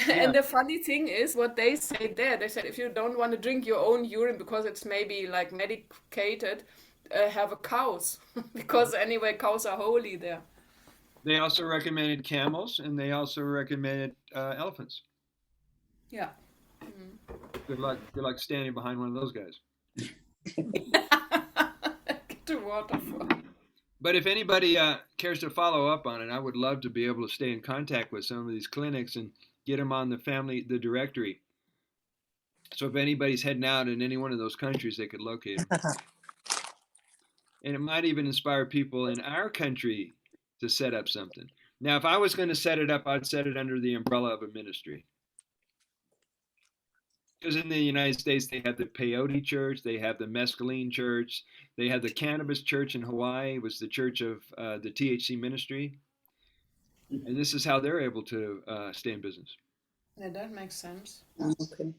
Yeah. And the funny thing is what they say there. They said if you don't want to drink your own urine because it's maybe like medicated, have a cows because anyway cows are holy there. They also recommended camels, and they also recommended elephants. Yeah. Mm-hmm. Good luck standing behind one of those guys. Get to waterfall. But if anybody cares to follow up on it, I would love to be able to stay in contact with some of these clinics and get them on the directory. So if anybody's heading out in any one of those countries, they could locate them. And it might even inspire people in our country to set up something. Now, if I was going to set it up, I'd set it under the umbrella of a ministry. Because in the United States, they have the peyote church, they have the mescaline church, they have the cannabis church in Hawaii, was the church of the THC ministry. And this is how they're able to stay in business. Yeah, that makes sense. Okay.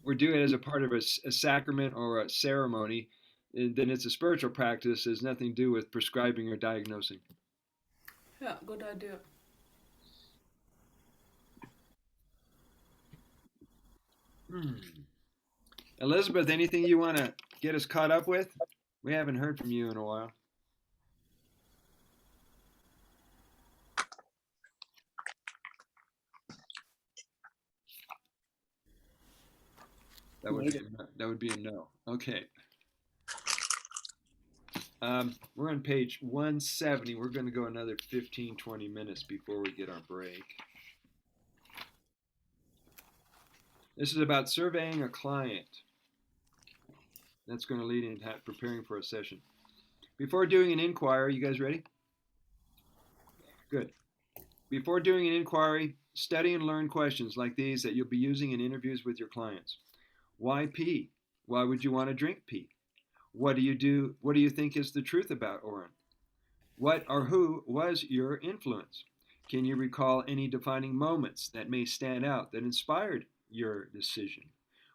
Or do it as a part of a sacrament or a ceremony, and then it's a spiritual practice. It has nothing to do with prescribing or diagnosing. Yeah, good idea. Elizabeth, anything you want to get us caught up with? We haven't heard from you in a while. That would be a no. Okay. We're on page 170. We're going to go another 15, 20 minutes before we get our break. This is about surveying a client. That's going to lead into preparing for a session. Before doing an inquiry, you guys ready? Good. Before doing an inquiry, study and learn questions like these that you'll be using in interviews with your clients. Why pee? Why would you want to drink pee? What do you think is the truth about Orin? What or who was your influence? Can you recall any defining moments that may stand out that inspired your decision?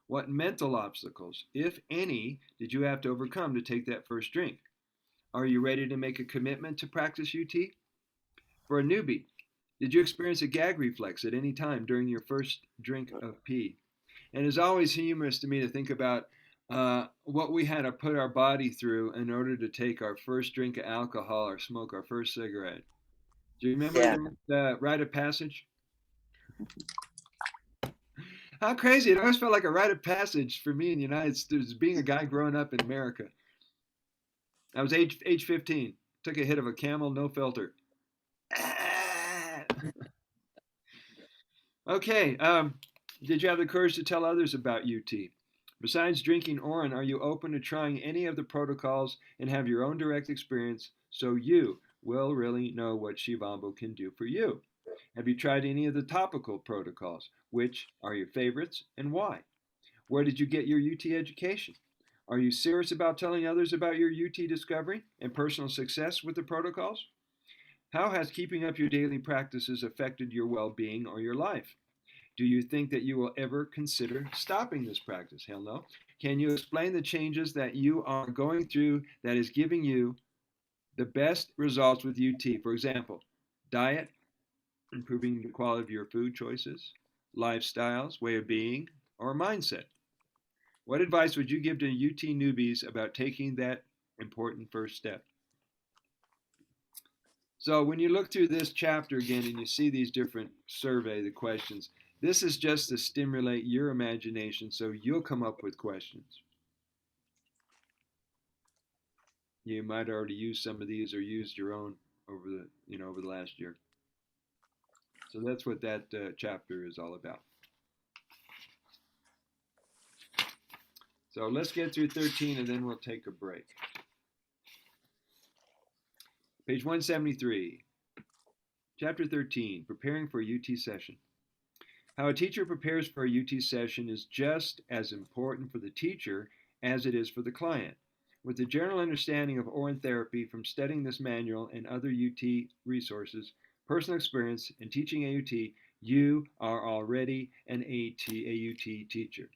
What mental obstacles, if any, did you have to overcome to take that first drink? Are you ready to make a commitment to practice UT? For a newbie, did you experience a gag reflex at any time during your first drink of pee? And it's always humorous to me to think about what we had to put our body through in order to take our first drink of alcohol or smoke our first cigarette. Do you remember Yeah. the rite of passage? How crazy! It always felt like a rite of passage for me in the United States, being a guy growing up in America. I was age 15. Took a hit of a Camel, no filter. Okay. Did you have the courage to tell others about UT? Besides drinking Orin, are you open to trying any of the protocols and have your own direct experience so you will really know what Shivambu can do for you? Have you tried any of the topical protocols? Which are your favorites and why? Where did you get your UT education? Are you serious about telling others about your UT discovery and personal success with the protocols? How has keeping up your daily practices affected your well being or your life? Do you think that you will ever consider stopping this practice? Hell no. Can you explain the changes that you are going through that is giving you the best results with UT? For example, diet, improving the quality of your food choices, lifestyles, way of being, or mindset. What advice would you give to UT newbies about taking that important first step? So when you look through this chapter again and you see these different the questions, this is just to stimulate your imagination so you'll come up with questions. You might already use some of these or used your own over the last year. So that's what that chapter is all about. So let's get through 13 and then we'll take a break. Page 173, Chapter 13, Preparing for a UT Session. How a teacher prepares for a UT session is just as important for the teacher as it is for the client. With the general understanding of Orin therapy from studying this manual and other UT resources, personal experience, and teaching AUT, you are already an AUT teacher.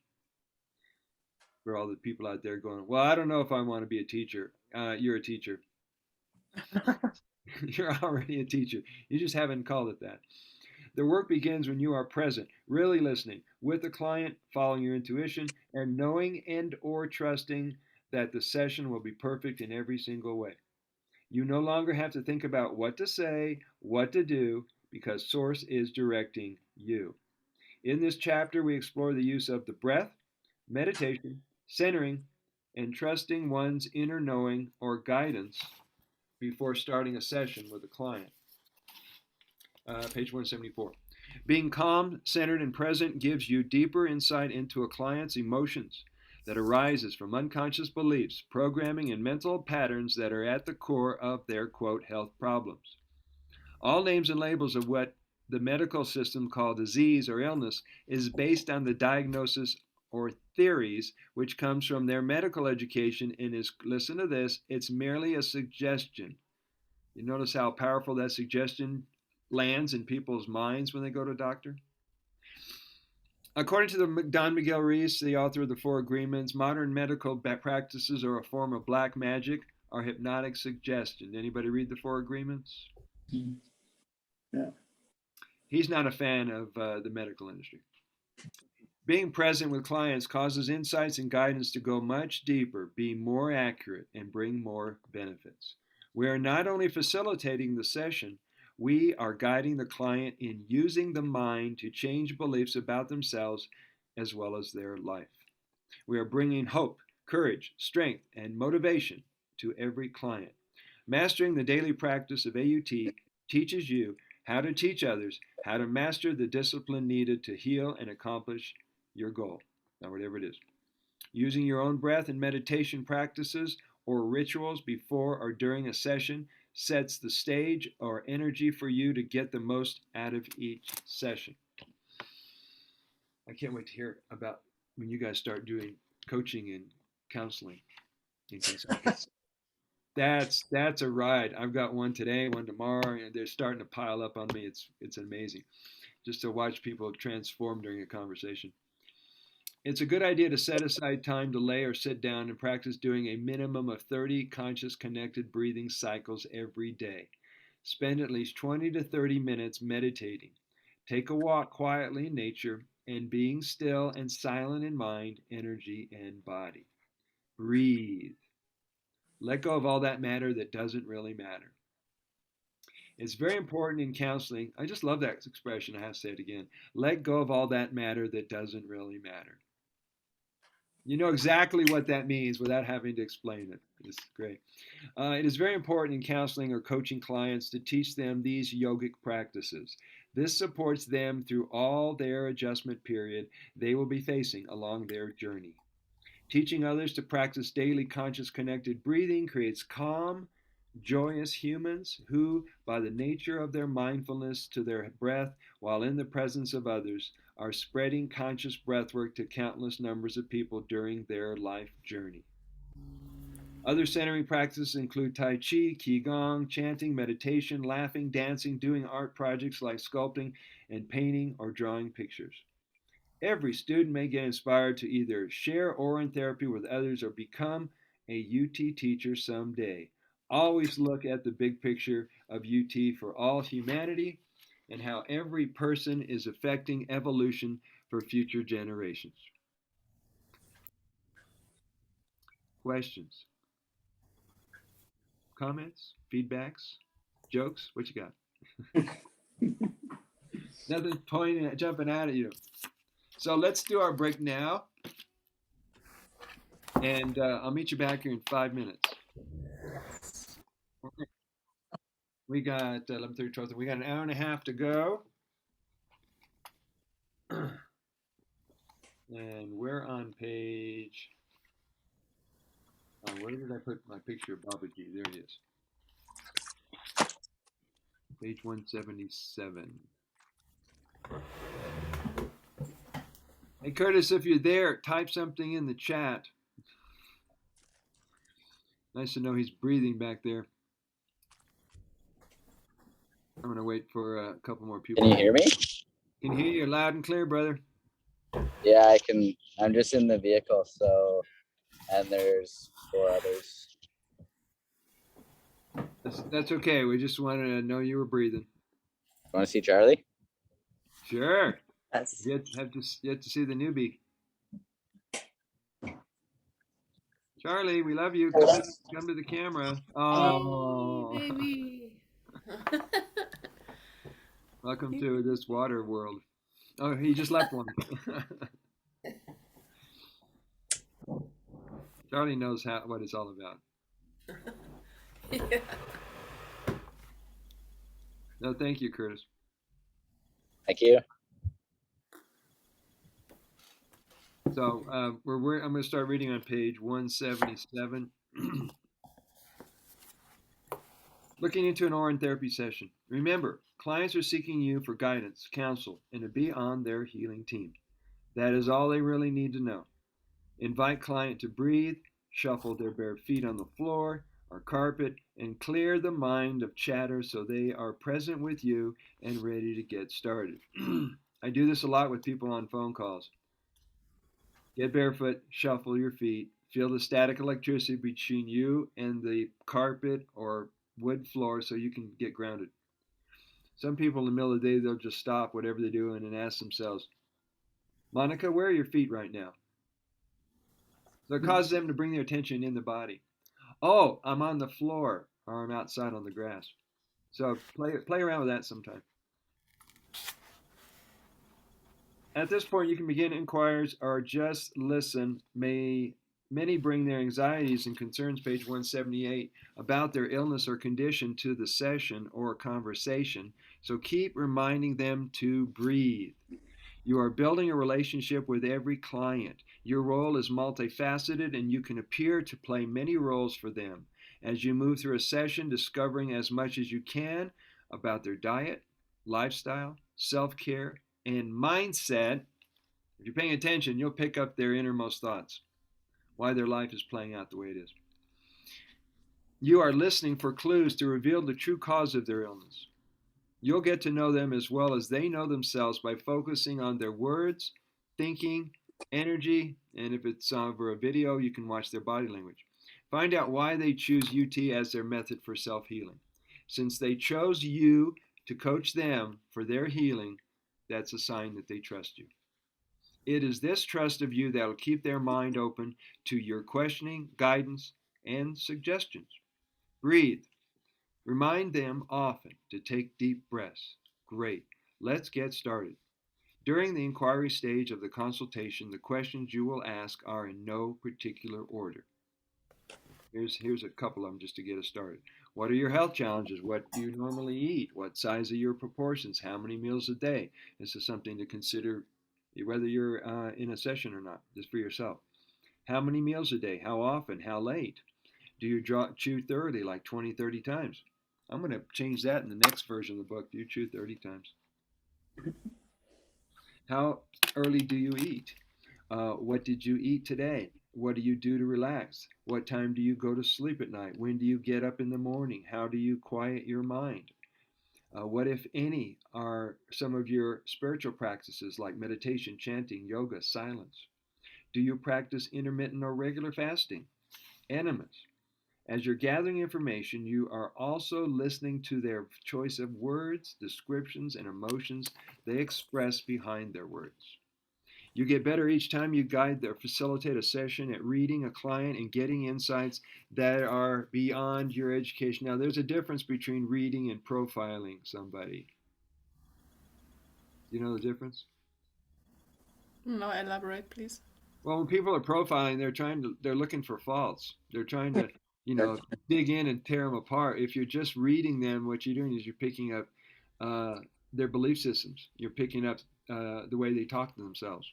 For all the people out there going, well, I don't know if I want to be a teacher. You're a teacher. You're already a teacher. You just haven't called it that. The work begins when you are present, really listening with the client, following your intuition, and knowing and or trusting that the session will be perfect in every single way. You no longer have to think about what to say, what to do, because Source is directing you. In this chapter, we explore the use of the breath, meditation, centering, and trusting one's inner knowing or guidance before starting a session with a client. Page 174. Being calm, centered, and present gives you deeper insight into a client's emotions that arises from unconscious beliefs, programming, and mental patterns that are at the core of their, quote, health problems. All names and labels of what the medical system call disease or illness is based on the diagnosis or theories which comes from their medical education and is, listen to this, it's merely a suggestion. You notice how powerful that suggestion lands in people's minds when they go to a doctor? According to Don Miguel Ruiz, the author of the Four Agreements, modern medical practices are a form of black magic or hypnotic suggestion. Anybody read the Four Agreements? Yeah. He's not a fan of the medical industry. Being present with clients causes insights and guidance to go much deeper, be more accurate, and bring more benefits. We are not only facilitating the session, we are guiding the client in using the mind to change beliefs about themselves as well as their life. We are bringing hope, courage, strength, and motivation to every client. Mastering the daily practice of AUT teaches you how to teach others how to master the discipline needed to heal and accomplish your goal, or whatever it is. Using your own breath and meditation practices or rituals before or during a session sets the stage or energy for you to get the most out of each session. I can't wait to hear about when you guys start doing coaching and counseling and consulting. That's a ride. I've got one today, one tomorrow, and they're starting to pile up on me. It's amazing just to watch people transform during a conversation. It's a good idea to set aside time to lay or sit down and practice doing a minimum of 30 conscious connected breathing cycles every day. Spend at least 20 to 30 minutes meditating. Take a walk quietly in nature and being still and silent in mind, energy, and body. Breathe. Let go of all that matter that doesn't really matter. It's very important in counseling. I just love that expression. I have to say it again. Let go of all that matter that doesn't really matter. You know exactly what that means without having to explain it. It's great. It is very important in counseling or coaching clients to teach them these yogic practices. This supports them through all their adjustment period they will be facing along their journey. Teaching others to practice daily conscious connected breathing creates calm, joyous humans who, by the nature of their mindfulness to their breath while in the presence of others, are spreading conscious breathwork to countless numbers of people during their life journey. Other centering practices include Tai Chi, Qigong, chanting, meditation, laughing, dancing, doing art projects like sculpting and painting or drawing pictures. Every student may get inspired to either share Orin therapy with others or become a UT teacher someday. Always look at the big picture of UT for all humanity and how every person is affecting evolution for future generations. Questions? Comments? Feedbacks? Jokes? What you got? Nothing pointing at jumping out at you. So let's do our break now. And I'll meet you back here in 5 minutes. We got 11:30, 12:30. We got an hour and a half to go. And we're on page. Where did I put my picture of Babaji? There it is. Page 177. Hey, Curtis, if you're there, type something in the chat. Nice to know he's breathing back there. I'm going to wait for a couple more people. Can you hear me? Can hear you loud and clear, brother. Yeah, I can. I'm just in the vehicle, so, and there's 4 others. That's okay. We just wanted to know you were breathing. Want to see Charlie? Sure. Yes. You have to see the newbie. Charlie, we love you. Come to the camera. Oh, Hey, baby. Welcome to this water world. Oh, he just left one. Charlie knows what it's all about. Yeah. No, thank you, Curtis. Thank you. So I'm going to start reading on page 177. Looking into an Orin therapy session. Remember, clients are seeking you for guidance, counsel, and to be on their healing team. That is all they really need to know. Invite client to breathe, shuffle their bare feet on the floor or carpet, and clear the mind of chatter so they are present with you and ready to get started. I do this a lot with people on phone calls. Get barefoot, shuffle your feet, feel the static electricity between you and the carpet or wood floor so you can get grounded. Some people in the middle of the day, they'll just stop whatever they're doing and ask themselves, Monica, where are your feet right now? So it causes them to bring their attention in the body. Oh, I'm on the floor or I'm outside on the grass. So play around with that sometime. At this point, you can begin inquiries or just listen. Many bring their anxieties and concerns, page 178, about their illness or condition to the session or conversation. So keep reminding them to breathe. You are building a relationship with every client. Your role is multifaceted and you can appear to play many roles for them. As you move through a session, discovering as much as you can about their diet, lifestyle, self-care, and mindset. If you're paying attention, you'll pick up their innermost thoughts, why their life is playing out the way it is. You are listening for clues to reveal the true cause of their illness. You'll get to know them as well as they know themselves by focusing on their words, thinking, energy, and if it's over a video, you can watch their body language. Find out why they choose UT as their method for self healing. Since they chose you to coach them for their healing, that's a sign that they trust you. It is this trust of you that will keep their mind open to your questioning, guidance, and suggestions. Breathe. Remind them often to take deep breaths. Great. Let's get started. During the inquiry stage of the consultation, the questions you will ask are in no particular order. Here's a couple of them just to get us started. What are your health challenges? What do you normally eat? What size are your proportions? How many meals a day? This is something to consider whether you're in a session or not, just for yourself. How many meals a day? How often? How late? Do you chew thoroughly, like 20, 30 times? I'm going to change that in the next version of the book. Do you chew 30 times? How early do you eat? What did you eat today? What do you do to relax? What time do you go to sleep at night? When do you get up in the morning? How do you quiet your mind? What, if any, are some of your spiritual practices like meditation, chanting, yoga, silence? Do you practice intermittent or regular fasting? Enemas. As you're gathering information, you are also listening to their choice of words, descriptions, and emotions they express behind their words. You get better each time you guide or facilitate a session at reading a client and getting insights that are beyond your education. Now, there's a difference between reading and profiling somebody. You know the difference? No, elaborate, please. Well, when people are profiling, they're looking for faults. They're trying to, you know, dig in and tear them apart. If you're just reading them, what you're doing is you're picking up uh, their belief systems. You're picking up the way they talk to themselves.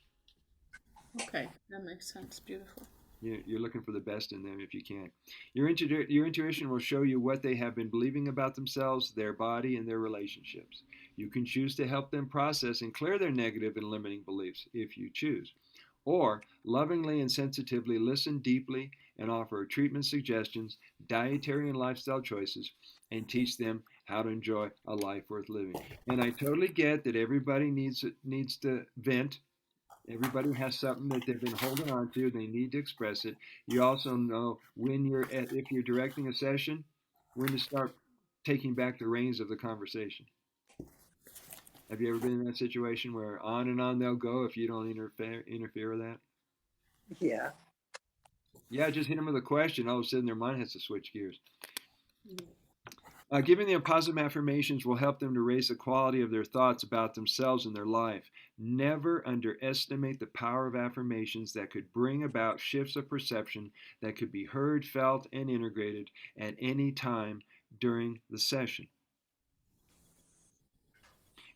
Okay, that makes sense. Beautiful. You're looking for the best in them if you can. Your intuition will show you what they have been believing about themselves, their body, and their relationships. You can choose to help them process and clear their negative and limiting beliefs if you choose. Or lovingly and sensitively listen deeply and offer treatment suggestions, dietary and lifestyle choices, and teach them how to enjoy a life worth living. And I totally get that everybody needs to vent. Everybody has something that they've been holding on to. They need to express it. You also know if you're directing a session, when to start taking back the reins of the conversation. Have you ever been in that situation where on and on they'll go if you don't interfere with that? Yeah. Yeah, just hit them with a question. All of a sudden, their mind has to switch gears. Giving them positive affirmations will help them to raise the quality of their thoughts about themselves and their life. Never underestimate the power of affirmations that could bring about shifts of perception that could be heard, felt, and integrated at any time during the session.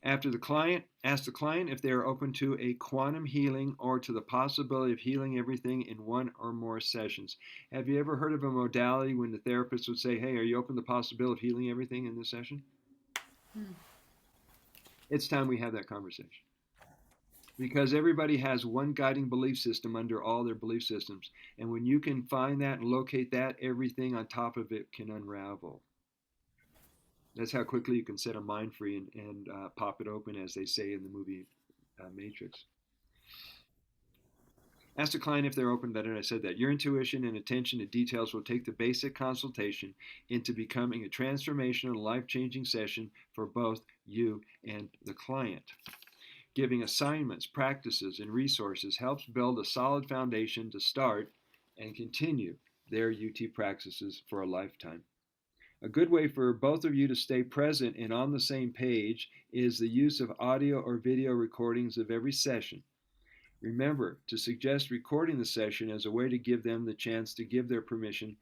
Ask the client if they are open to a quantum healing or to the possibility of healing everything in one or more sessions. Have you ever heard of a modality when the therapist would say, "Hey, are you open to the possibility of healing everything in this session?" It's time we have that conversation. Because everybody has one guiding belief system under all their belief systems. And when you can find that and locate that, everything on top of it can unravel. That's how quickly you can set a mind free and pop it open, as they say in the movie Matrix. Ask the client if they're open. Better, I said that. Your intuition and attention to details will take the basic consultation into becoming a transformational, life-changing session for both you and the client. Giving assignments, practices, and resources helps build a solid foundation to start and continue their UT practices for a lifetime. A good way for both of you to stay present and on the same page is the use of audio or video recordings of every session. Remember to suggest recording the session as a way to give them the chance to give their permission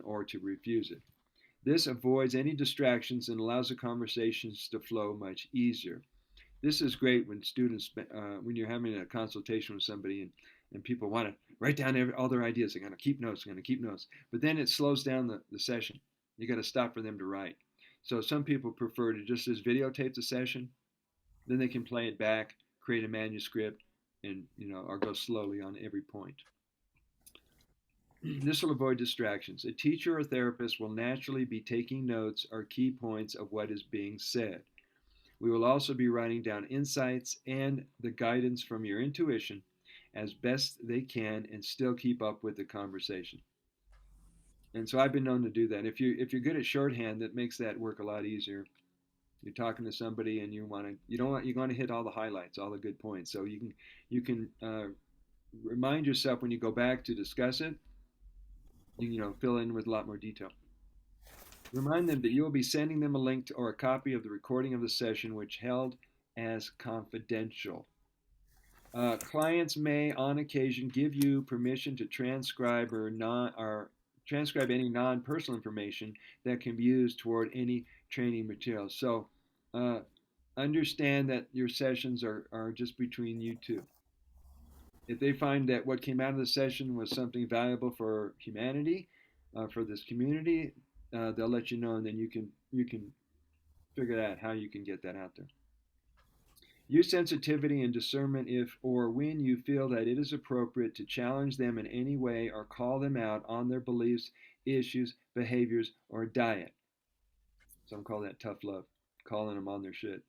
or to refuse it. This avoids any distractions and allows the conversations to flow much easier. This is great when when you're having a consultation with somebody and people want to write down all their ideas. They're going to keep notes, But then it slows down the session. You got to stop for them to write. So some people prefer to just videotape the session. Then they can play it back, create a manuscript, and or go slowly on every point. This will avoid distractions. A teacher or therapist will naturally be taking notes or key points of what is being said. We will also be writing down insights and the guidance from your intuition as best they can and still keep up with the conversation. And so I've been known to do that. If you're good at shorthand, that makes that work a lot easier. You're talking to somebody and you want to hit all the highlights, all the good points. So you can remind yourself when you go back to discuss it. Fill in with a lot more detail. Remind them that you will be sending them a link to, or a copy of the recording of the session, which held as confidential. Clients may, on occasion, give you permission to transcribe or transcribe any non-personal information that can be used toward any training material. So understand that your sessions are just between you two. If they find that what came out of the session was something valuable for humanity, for this community, they'll let you know, and then you can figure out how you can get that out there. Use sensitivity and discernment if or when you feel that it is appropriate to challenge them in any way or call them out on their beliefs, issues, behaviors, or diet. Some call that tough love, calling them on their shit.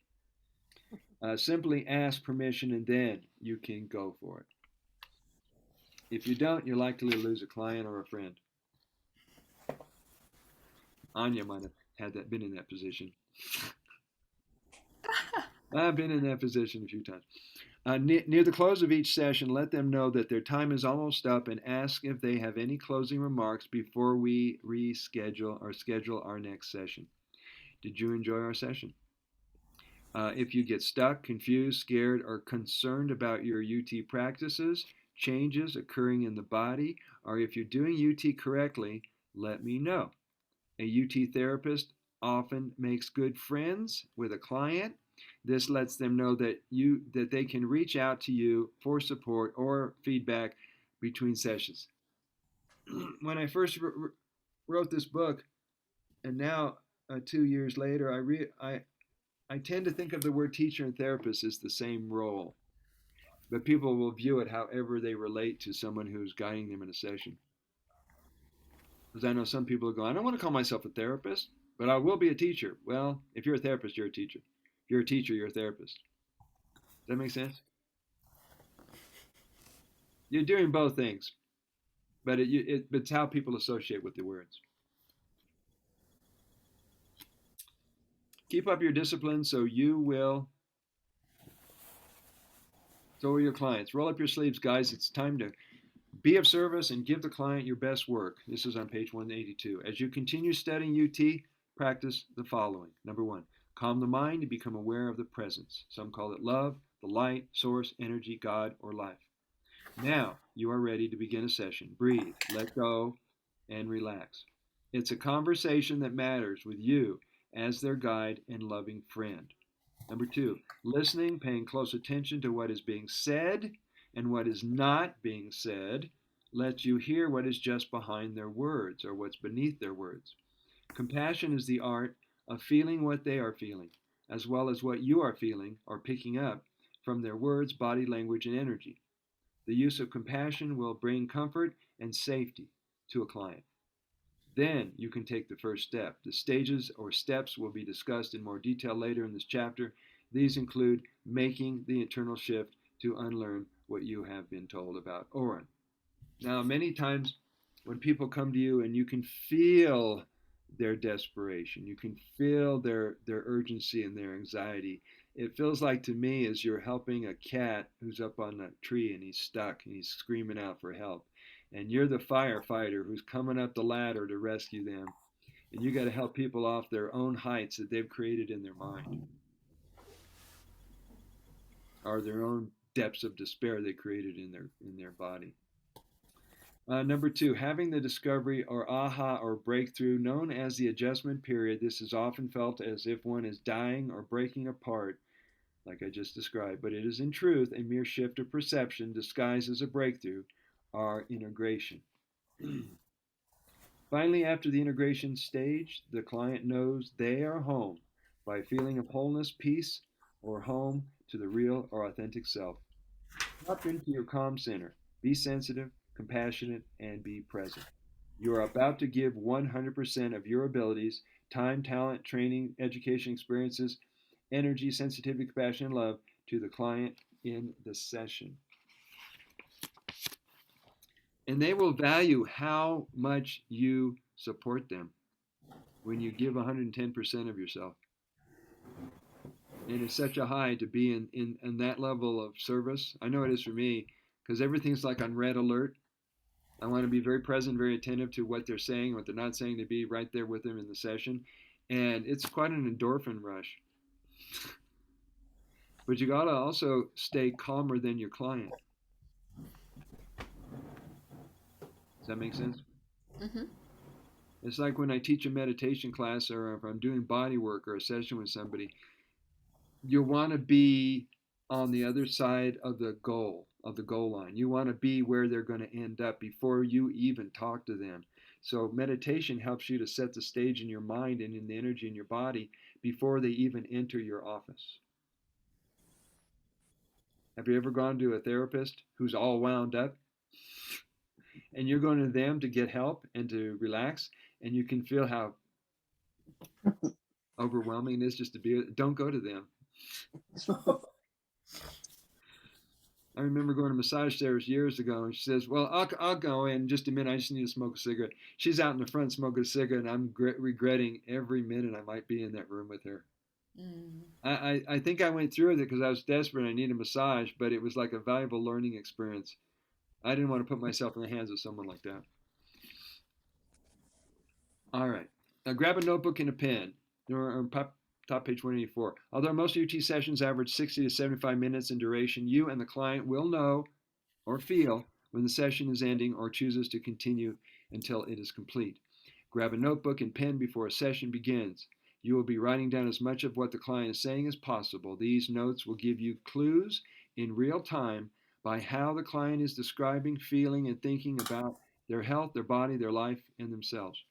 Simply ask permission and then you can go for it. If you don't, you're likely to lose a client or a friend. Anya might have been in that position. I've been in that position a few times. Near the close of each session, let them know that their time is almost up and ask if they have any closing remarks before we reschedule or schedule our next session. Did you enjoy our session? If you get stuck, confused, scared, or concerned about your UT practices, changes occurring in the body, or if you're doing UT correctly, let me know. A UT therapist often makes good friends with a client. This lets them know that they can reach out to you for support or feedback between sessions. When I first wrote this book, and now 2 years later, I tend to think of the word teacher and therapist as the same role, but people will view it however they relate to someone who's guiding them in a session. Because I know some people go, I don't want to call myself a therapist, but I will be a teacher. Well, if you're a therapist, you're a teacher. If you're a teacher, you're a therapist. Does that make sense? You're doing both things, but it's how people associate with the words. Keep up your discipline so will your clients. Roll up your sleeves, guys. It's time to be of service and give the client your best work. This is on page 182. As you continue studying UT, practice the following. Number 1, calm the mind and become aware of the presence. Some call it love, the light, source, energy, God, or life. Now you are ready to begin a session. Breathe, let go, and relax. It's a conversation that matters with you as their guide and loving friend. Number 2, listening, paying close attention to what is being said and what is not being said lets you hear what is just behind their words or what's beneath their words. Compassion is the art of feeling what they are feeling, as well as what you are feeling or picking up from their words, body language, and energy. The use of compassion will bring comfort and safety to a client. Then you can take the first step. The stages or steps will be discussed in more detail later in this chapter. These include making the internal shift to unlearn what you have been told about Orin. Now, many times when people come to you and you can feel their desperation, you can feel their urgency and their anxiety, it feels like to me as you're helping a cat who's up on a tree and he's stuck and he's screaming out for help. And you're the firefighter who's coming up the ladder to rescue them. And you got to help people off their own heights that they've created in their mind, or their own depths of despair they created in their body. Number 2, having the discovery or aha or breakthrough known as the adjustment period. This is often felt as if one is dying or breaking apart, like I just described, but it is in truth a mere shift of perception disguised as a breakthrough or integration. Finally, after the integration stage, the client knows they are home by feeling of wholeness, peace, or home to the real or authentic self. Drop into your calm center. Be sensitive, compassionate, and be present. You are about to give 100% of your abilities, time, talent, training, education, experiences, energy, sensitivity, compassion, and love to the client in the session. And they will value how much you support them when you give 110% of yourself. And it's such a high to be in that level of service. I know it is for me, because everything's like on red alert. I want to be very present, very attentive to what they're saying, what they're not saying, to be right there with them in the session. And it's quite an endorphin rush. But you got to also stay calmer than your client. Does that make sense? Mm-hmm. It's like when I teach a meditation class, or if I'm doing body work or a session with somebody, you want to be on the other side of the goal line. You want to be where they're going to end up before you even talk to them. So meditation helps you to set the stage in your mind and in the energy in your body before they even enter your office. Have you ever gone to a therapist who's all wound up, and you're going to them to get help and to relax, and you can feel how overwhelming it is just to be? Don't go to them. I remember going to massage therapist years ago, and she says, "Well, I'll go in just a minute. I just need to smoke a cigarette." She's out in the front smoking a cigarette, and I'm regretting every minute I might be in that room with her. I think I went through with it because I was desperate. I needed a massage, but it was like a valuable learning experience. I didn't want to put myself in the hands of someone like that. All right. Now grab a notebook and a pen. Top page 184. Although most UT sessions average 60 to 75 minutes in duration, you and the client will know or feel when the session is ending or chooses to continue until it is complete. Grab a notebook and pen before a session begins. You will be writing down as much of what the client is saying as possible. These notes will give you clues in real time by how the client is describing, feeling, and thinking about their health, their body, their life, and themselves.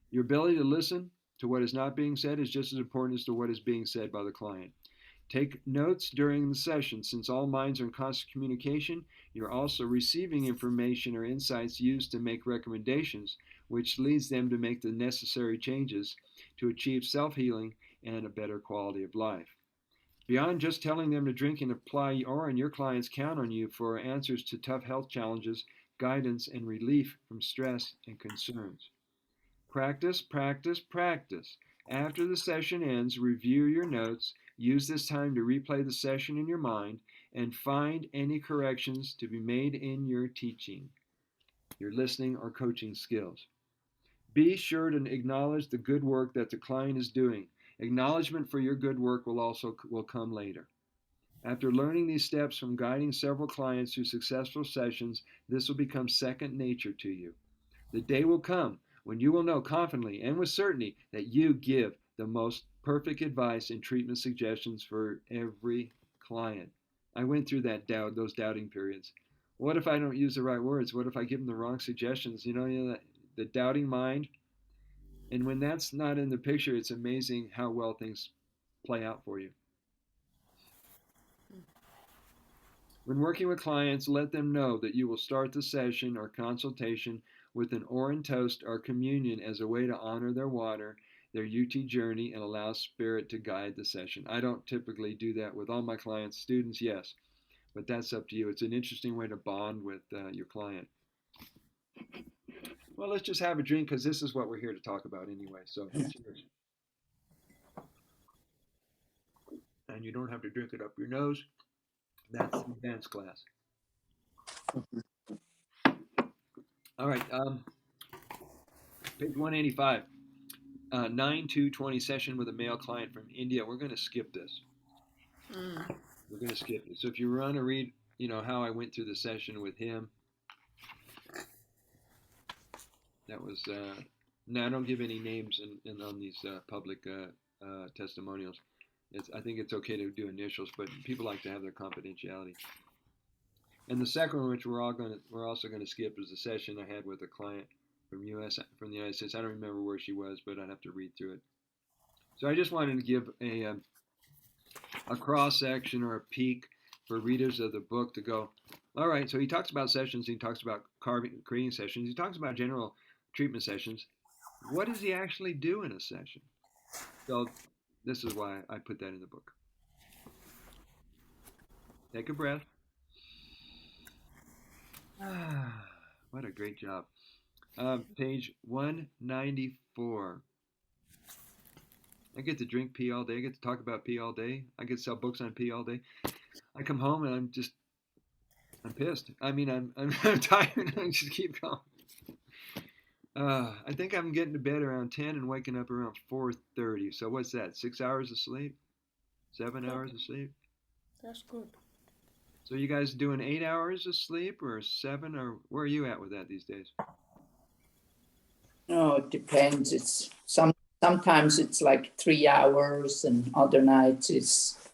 Your ability to listen to what is not being said is just as important as to what is being said by the client. Take notes during the session. Since all minds are in constant communication, you're also receiving information or insights used to make recommendations, which leads them to make the necessary changes to achieve self-healing and a better quality of life. Beyond just telling them to drink and apply Orin, your clients count on you for answers to tough health challenges, guidance, and relief from stress and concerns. Practice, practice, practice. After the session ends, review your notes. Use this time to replay the session in your mind and find any corrections to be made in your teaching, your listening or coaching skills. Be sure to acknowledge the good work that the client is doing. Acknowledgement for your good work will come later. After learning these steps from guiding several clients through successful sessions, this will become second nature to you. The day will come when you will know confidently and with certainty that you give the most perfect advice and treatment suggestions for every client. I went through those doubting periods. What if I don't use the right words? What if I give them the wrong suggestions? The doubting mind. And when that's not in the picture, it's amazing how well things play out for you. When working with clients, let them know that you will start the session or consultation with an Orin toast or communion as a way to honor their water, their UT journey, and allow spirit to guide the session. I don't typically do that with all my clients. Students, yes, but that's up to you. It's an interesting way to bond with your client. Well, let's just have a drink because this is what we're here to talk about anyway. So cheers. And you don't have to drink it up your nose. That's the advanced class. All right, page 185. 9/2/20 session with a male client from India. We're going to skip this. We're going to skip it. So if you want to read, how I went through the session with him, that was. Now I don't give any names on these public testimonials. I think it's okay to do initials, but people like to have their confidentiality. And the second one, which we're also going to skip, is the session I had with a client from the United States. I don't remember where she was, but I'd have to read through it. So I just wanted to give a cross section or a peek for readers of the book to go, all right. So he talks about sessions. He talks about creating sessions. He talks about general treatment sessions. What does he actually do in a session? So This is why I put that in the book. Take a breath. Ah, what a great job. Page 194. I get to drink pee all day. I get to talk about pee all day. I get to sell books on pee all day. I come home and I'm pissed. I mean, I'm tired. I just keep going. I think I'm getting to bed around 10 and waking up around 4:30. So what's that? 6 hours of sleep? 7 Yeah, hours of sleep? that's good. So you guys doing 8 hours of sleep or 7, or where are you at with that these days? No, it depends. It's sometimes it's like 3 hours, and other nights it's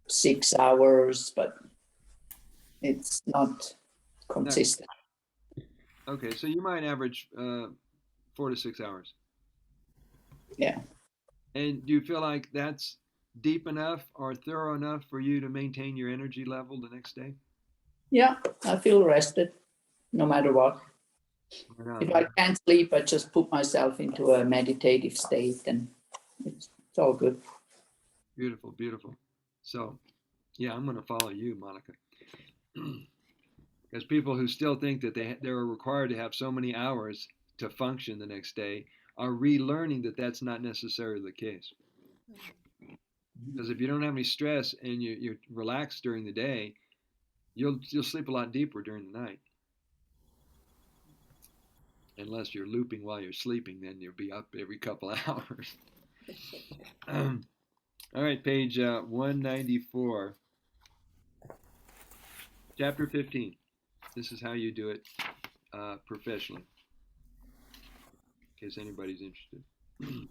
6 hours, but it's not consistent. Okay, so you might average 4 to 6 hours. Yeah. And do you feel like that's deep enough or thorough enough for you to maintain your energy level the next day? Yeah, I feel rested no matter what. Or not? If I can't sleep, I just put myself into a meditative state, and it's all good. Beautiful, beautiful. So, yeah, I'm going to follow you, Monica. Because people who still think that they're required to have so many hours to function the next day are relearning that that's not necessarily the case. Because if you don't have any stress and you're relaxed during the day, you'll sleep a lot deeper during the night. Unless you're looping while you're sleeping, then you'll be up every couple of hours. All right, page 194, chapter 15. This is how you do it professionally, in case anybody's interested.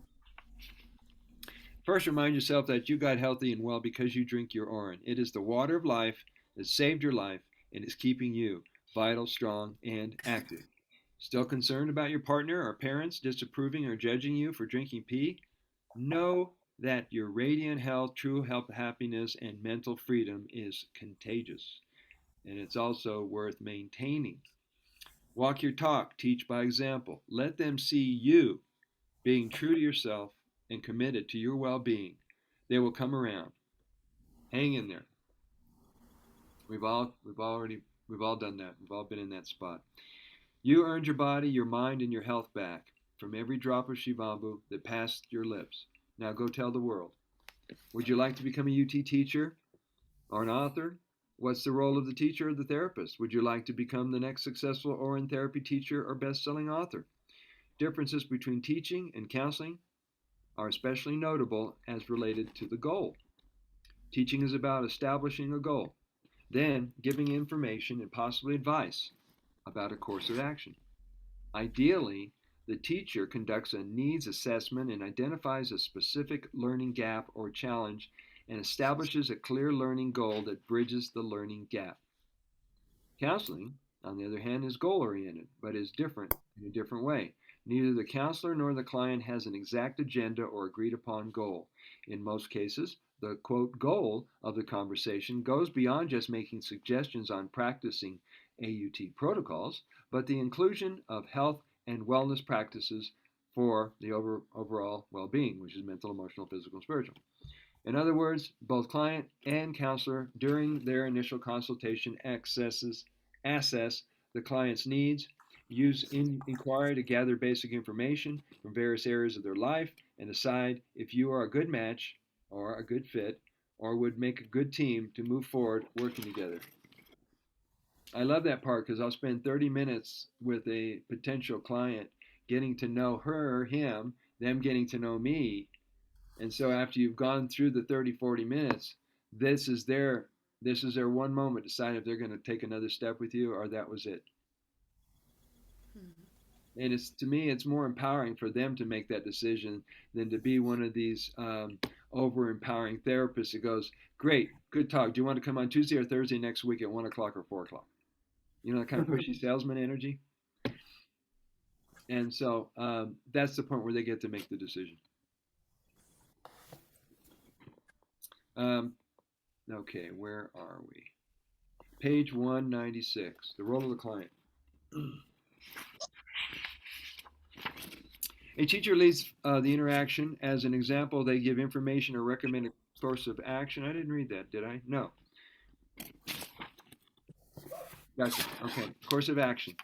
First, remind yourself that you got healthy and well because you drink your Orin. It is the water of life that saved your life and is keeping you vital, strong, and active. Still concerned about your partner or parents disapproving or judging you for drinking pee? Know that your radiant health, true health, happiness, and mental freedom is contagious. And it's also worth maintaining. Walk your talk, teach by example. Let them see you being true to yourself and committed to your well being. They will come around. Hang in there. We've all done that. We've all been in that spot. You earned your body, your mind, and your health back from every drop of Shivambu that passed your lips. Now go tell the world. Would you like to become a UT teacher or an author? What's the role of the teacher or the therapist? Would you like to become the next successful Orin therapy teacher or best-selling author? Differences between teaching and counseling are especially notable as related to the goal. Teaching is about establishing a goal, then giving information and possibly advice about a course of action. Ideally, the teacher conducts a needs assessment and identifies a specific learning gap or challenge and establishes a clear learning goal that bridges the learning gap. Counseling, on the other hand, is goal oriented, but is different in a different way. Neither the counselor nor the client has an exact agenda or agreed upon goal. In most cases, the quote goal of the conversation goes beyond just making suggestions on practicing AUT protocols, but the inclusion of health and wellness practices for the overall well being, which is mental, emotional, physical, and spiritual. In other words, both client and counselor during their initial consultation assess the client's needs, use inquiry to gather basic information from various areas of their life, and decide if you are a good match or a good fit or would make a good team to move forward working together. I love that part because I'll spend 30 minutes with a potential client getting to know her, him, them getting to know me. And so after you've gone through the 30, 40 minutes, this is their one moment to decide if they're going to take another step with you or that was it. And it's, to me, it's more empowering for them to make that decision than to be one of these over empowering therapists that goes, great, good talk. Do you want to come on Tuesday or Thursday next week at 1 o'clock or 4 o'clock? You know, that kind of pushy salesman energy. And so that's the point where they get to make the decision. Okay, where are we? Page 196, the role of the client. A teacher leads the interaction. As an example, they give information or recommend a course of action. I didn't read that, did I? No. Gotcha. Okay. Course of action.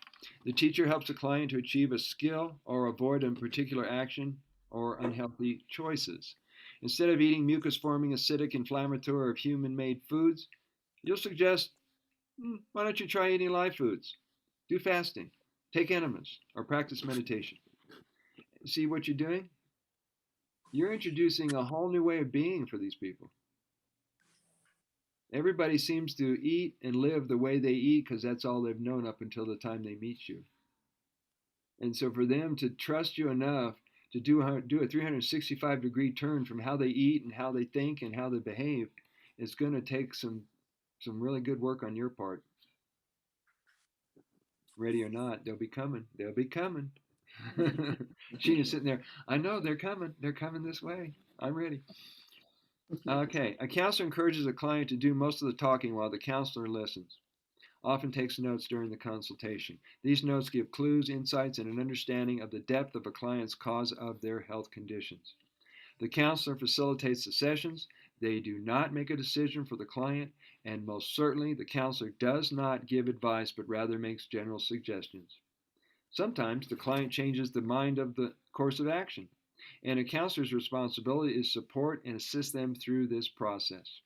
The teacher helps the client to achieve a skill or avoid a particular action or unhealthy choices. Instead of eating mucus forming, acidic, inflammatory, or human made foods, you'll suggest, why don't you try eating live foods? Do fasting, take enemas, or practice meditation. See what you're doing? You're introducing a whole new way of being for these people. Everybody seems to eat and live the way they eat because that's all they've known up until the time they meet you. And so for them to trust you enough to do a 365-degree turn from how they eat and how they think and how they behave, it's going to take some really good work on your part. Ready or not, they'll be coming. They'll be coming. Sheena's sitting there. I know they're coming. They're coming this way. I'm ready. Okay. A counselor encourages a client to do most of the talking while the counselor listens. Often takes notes during the consultation. These notes give clues, insights, and an understanding of the depth of a client's cause of their health conditions. The counselor facilitates the sessions. They do not make a decision for the client, and most certainly the counselor does not give advice but rather makes general suggestions. Sometimes the client changes the mind of the course of action, and a counselor's responsibility is to support and assist them through this process.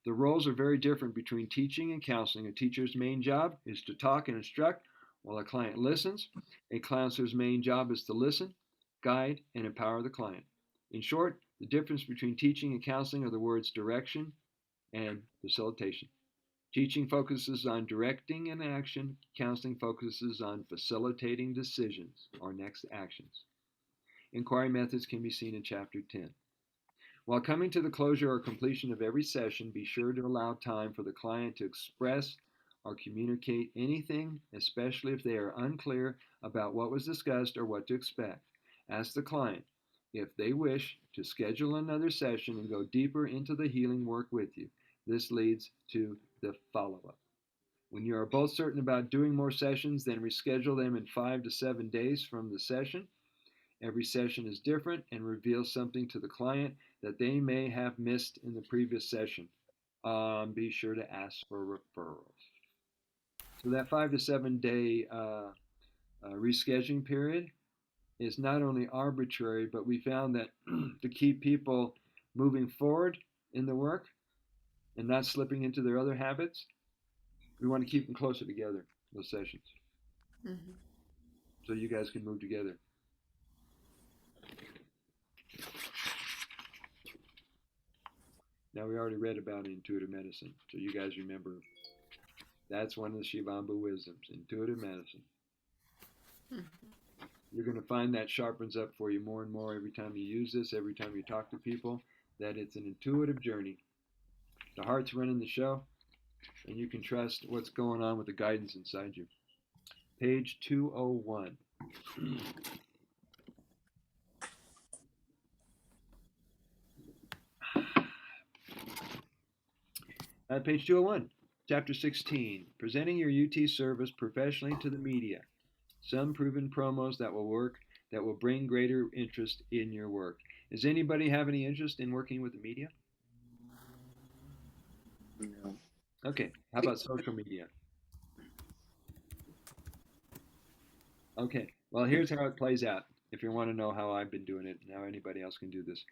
The roles are very different between teaching and counseling. A teacher's main job is to talk and instruct while a client listens. A counselor's main job is to listen, guide, and empower the client. In short, the difference between teaching and counseling are the words direction and facilitation. Teaching focuses on directing an action. Counseling focuses on facilitating decisions or next actions. Inquiry methods can be seen in Chapter 10. While coming to the closure or completion of every session, be sure to allow time for the client to express or communicate anything, especially if they are unclear about what was discussed or what to expect. Ask the client if they wish to schedule another session and go deeper into the healing work with you. This leads to the follow-up. When you are both certain about doing more sessions, then reschedule them in 5 to 7 days from the session. Every session is different and reveals something to the client that they may have missed in the previous session. Be sure to ask for referrals. So that 5 to 7 day rescheduling period is not only arbitrary, but we found that to keep people moving forward in the work and not slipping into their other habits, we want to keep them closer together, those sessions. Mm-hmm. So you guys can move together. Now, we already read about intuitive medicine, so you guys remember that's one of the Shivambu wisdoms, intuitive medicine. You're going to find that sharpens up for you more and more every time you use this, every time you talk to people, that it's an intuitive journey. The heart's running the show, and you can trust what's going on with the guidance inside you. Page 201. Page 201, Chapter 16, presenting your UT service professionally to the media. Some proven promos that will work, that will bring greater interest in your work. Does anybody have any interest in working with the media? No. Okay, how about social media? Okay, well, here's how it plays out if you want to know how I've been doing it and how anybody else can do this.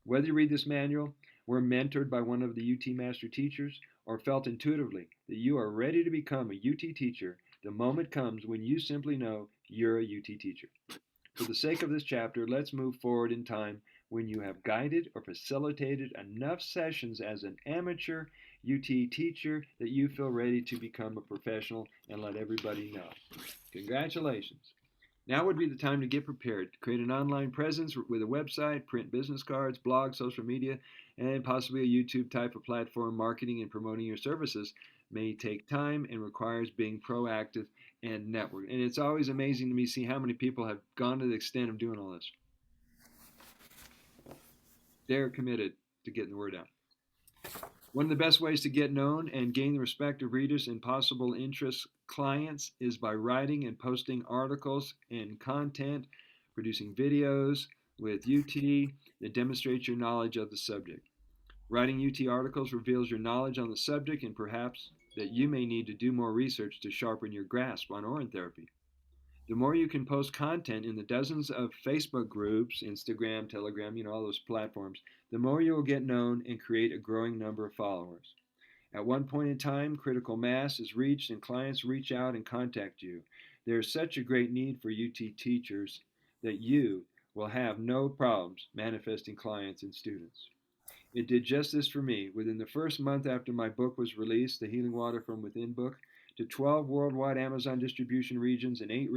Whether you read this manual, were mentored by one of the UT master teachers, or felt intuitively that you are ready to become a UT teacher, the moment comes when you simply know you're a UT teacher. For the sake of this chapter, let's move forward in time when you have guided or facilitated enough sessions as an amateur UT teacher that you feel ready to become a professional and let everybody know. Congratulations. Now would be the time to get prepared. Create an online presence with a website, print business cards, blog, social media, and possibly a YouTube type of platform. Marketing and promoting your services may take time and requires being proactive and network. And it's always amazing to me see how many people have gone to the extent of doing all this. They're committed to getting the word out. One of the best ways to get known and gain the respect of readers and possible interest clients is by writing and posting articles and content producing videos with UT that demonstrates your knowledge of the subject. Writing UT articles reveals your knowledge on the subject and perhaps that you may need to do more research to sharpen your grasp on Orin therapy. The more you can post content in the dozens of Facebook groups, Instagram, Telegram, all those platforms, the more you will get known and create a growing number of followers. At one point in time, critical mass is reached and clients reach out and contact you. There is such a great need for UT teachers that you will have no problems manifesting clients and students. It did just this for me. Within the first month after my book was released, the Healing Water from Within book, to 12 worldwide Amazon distribution regions and 8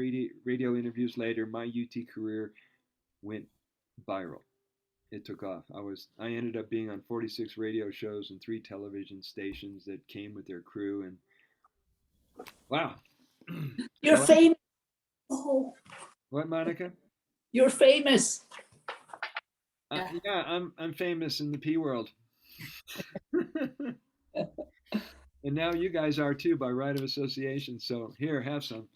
radio interviews later, my UT career went viral. It took off. I ended up being on 46 radio shows and 3 television stations that came with their crew, and wow. You're famous. Oh, What, Monica? you're famous. Yeah, I'm famous in the P world. And now you guys are too by right of association. So here, have some.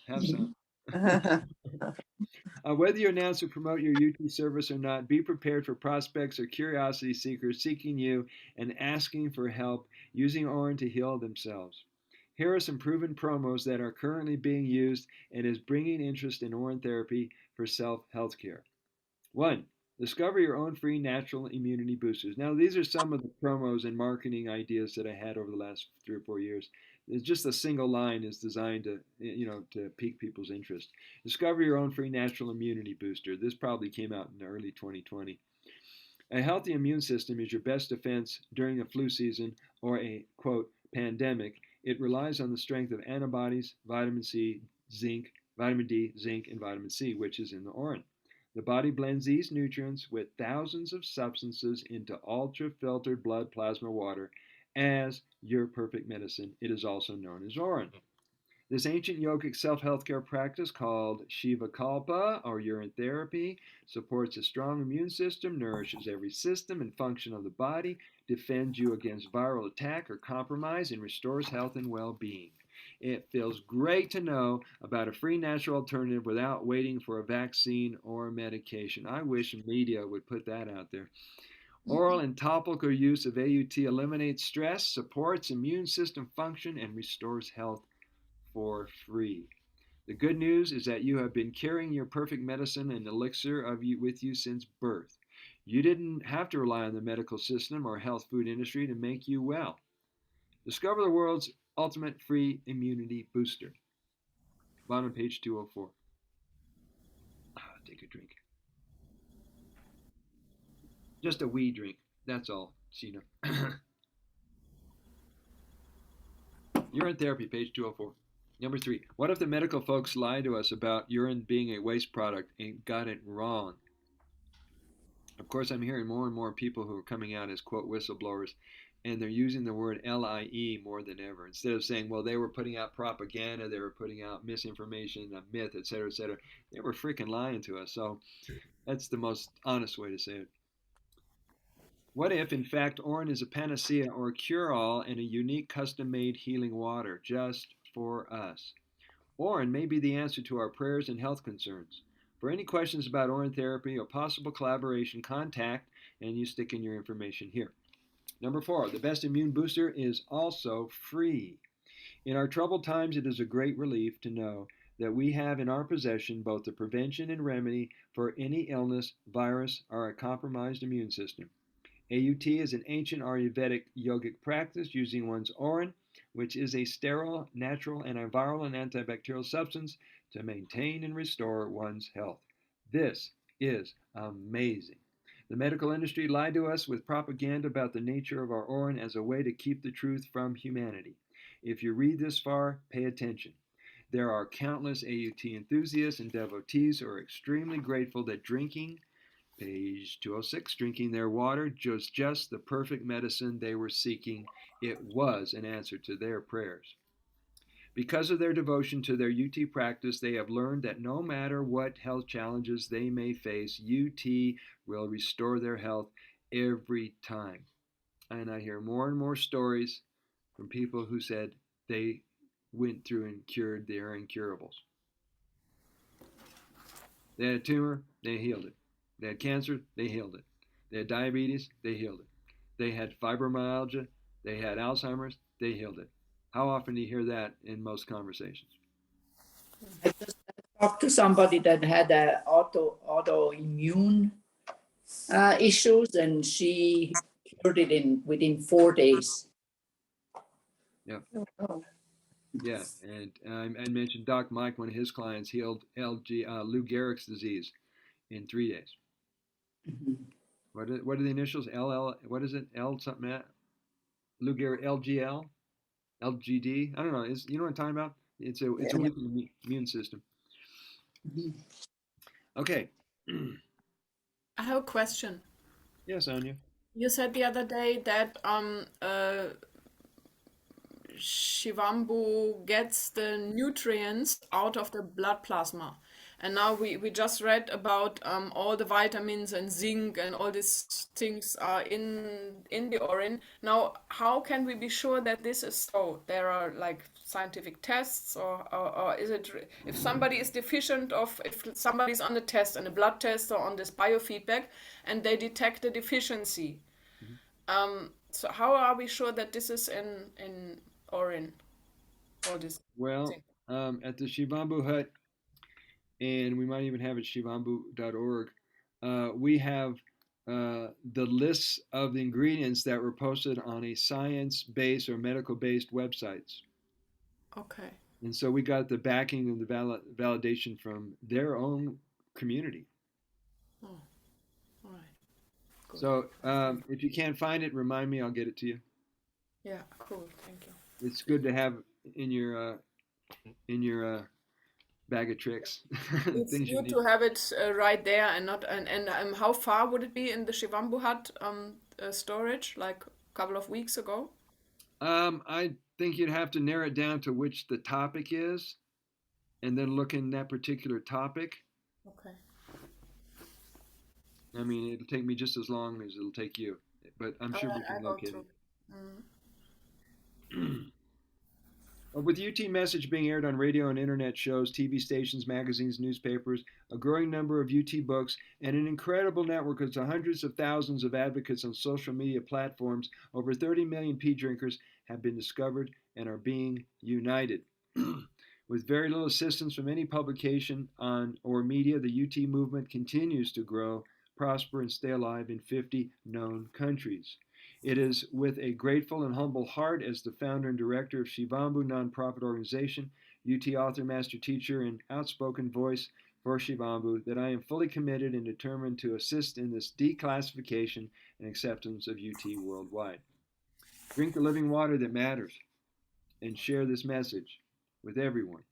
Whether you announce or promote your UT service or not, be prepared for prospects or curiosity seekers seeking you and asking for help using Orin to heal themselves. Here are some proven promos that are currently being used and is bringing interest in Orin therapy for self-health care. 1. Discover your own free natural immunity boosters. Now, these are some of the promos and marketing ideas that I had over the last 3 or 4 years. It's just a single line is designed to, to pique people's interest. Discover your own free natural immunity booster. This probably came out in early 2020. A healthy immune system is your best defense during a flu season or a, quote, pandemic. It relies on the strength of antibodies, vitamin C, zinc, vitamin D, zinc, and vitamin C, which is in the Orin. The body blends these nutrients with thousands of substances into ultra-filtered blood plasma water as your perfect medicine. It is also known as Orin. This ancient yogic self-health care practice called Shivambu Kalpa, or urine therapy, supports a strong immune system, nourishes every system and function of the body, defends you against viral attack or compromise, and restores health and well-being. It feels great to know about a free natural alternative without waiting for a vaccine or medication. I wish media would put that out there. Oral and topical use of AUT eliminates stress, supports immune system function, and restores health for free. The good news is that you have been carrying your perfect medicine and elixir of you with you since birth. You didn't have to rely on the medical system or health food industry to make you well. Discover the world's ultimate free immunity booster. Bottom page 204. Take a drink. Just a wee drink. That's all, Sheena. Urine therapy, page 204. Number 3. What if the medical folks lie to us about urine being a waste product and got it wrong? Of course, I'm hearing more and more people who are coming out as, quote, whistleblowers, and they're using the word LIE more than ever. Instead of saying, well, they were putting out propaganda, they were putting out misinformation, a myth, etc., they were freaking lying to us. So that's the most honest way to say it. What if, in fact, Orin is a panacea or a cure-all and a unique custom-made healing water just for us? Orin may be the answer to our prayers and health concerns. For any questions about Orin therapy or possible collaboration, contact, and you stick in your information here. Number 4, the best immune booster is also free. In our troubled times, it is a great relief to know that we have in our possession both the prevention and remedy for any illness, virus, or a compromised immune system. AUT is an ancient Ayurvedic yogic practice using one's Orin, which is a sterile, natural, antiviral and antibacterial substance to maintain and restore one's health. This is amazing. The medical industry lied to us with propaganda about the nature of our Orin as a way to keep the truth from humanity. If you read this far, pay attention. There are countless AUT enthusiasts and devotees who are extremely grateful that drinking, page 206, drinking their water was just the perfect medicine they were seeking. It was an answer to their prayers. Because of their devotion to their UT practice, they have learned that no matter what health challenges they may face, UT will restore their health every time. And I hear more and more stories from people who said they went through and cured their incurables. They had a tumor, they healed it. They had cancer, they healed it. They had diabetes, they healed it. They had fibromyalgia, they had Alzheimer's, they healed it. How often do you hear that in most conversations? I just talked to somebody that had autoimmune issues, and she cured it within 4 days. Yeah. Yeah, and I mentioned Doc Mike, one of his clients, healed Lou Gehrig's disease in 3 days. Mhm. What are the initials? LL. What is it? L something at Lou Gehrig LGL, LGD. I don't know. You know what I'm talking about? It's a weakened immune system. Mhm. Okay. I have a question. Yes, Anya. You said the other day that Shivambu gets the nutrients out of the blood plasma. And now we just read about all the vitamins and zinc and all these things are in the urine. Now, how can we be sure that this is so? There are like scientific tests, or is it if somebody is deficient of if somebody's on the test and a blood test or on this biofeedback and they detect a deficiency. So how are we sure that this is in Orin or this Well, thing? at the Shivambu Hut, and we might even have it shivambu.org, we have the lists of the ingredients that were posted on a science-based or medical-based websites. Okay. And so we got the backing and the validation from their own community. Oh, all right. Good. So if you can't find it, remind me. I'll get it to you. Yeah, cool. Thank you. It's good to have in your bag of tricks, It's things you good need. to have it right there and not and how far would it be in the Shivambu hut storage? Like a couple of weeks ago? I think you'd have to narrow it down to which the topic is, and then look in that particular topic. Okay. I mean, it'll take me just as long as it'll take you, but I'm All sure we right, I can go locate through. it. With UT Message being aired on radio and internet shows, TV stations, magazines, newspapers, a growing number of UT books, and an incredible network of hundreds of thousands of advocates on social media platforms, over 30 million pee drinkers have been discovered and are being united. With very little assistance from any publication on or media, the UT movement continues to grow, prosper, and stay alive in 50 known countries. It is with a grateful and humble heart as the founder and director of Shivambu nonprofit organization, UT author, master teacher, and outspoken voice for Shivambu that I am fully committed and determined to assist in this declassification and acceptance of UT worldwide. Drink the living water that matters and share this message with everyone.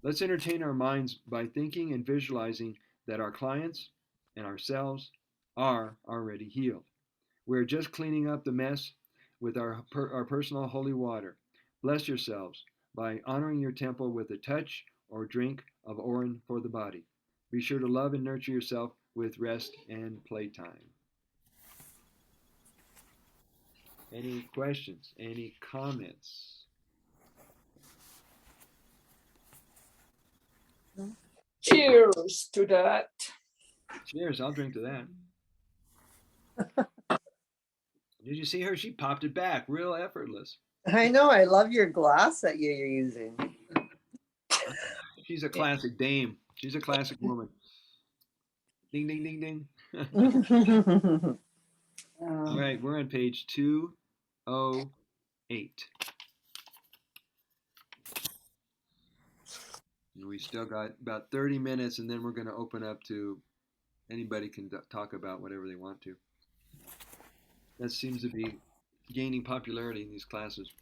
Let's entertain our minds by thinking and visualizing that our clients and ourselves are already healed. We're just cleaning up the mess with our personal holy water. Bless yourselves by honoring your temple with a touch or drink of Orin for the body. Be sure to love and nurture yourself with rest and playtime. Any questions? Any comments? Cheers to that. Cheers, I'll drink to that. Did you see her? She popped it back, real effortless. I know. I love your glass that you're using. She's a classic dame. She's a classic woman. Ding, ding, ding, ding. All right, we're on page 208. And we still got about 30 minutes, and then we're going to open up to anybody can talk about whatever they want to. That seems to be gaining popularity in these classes.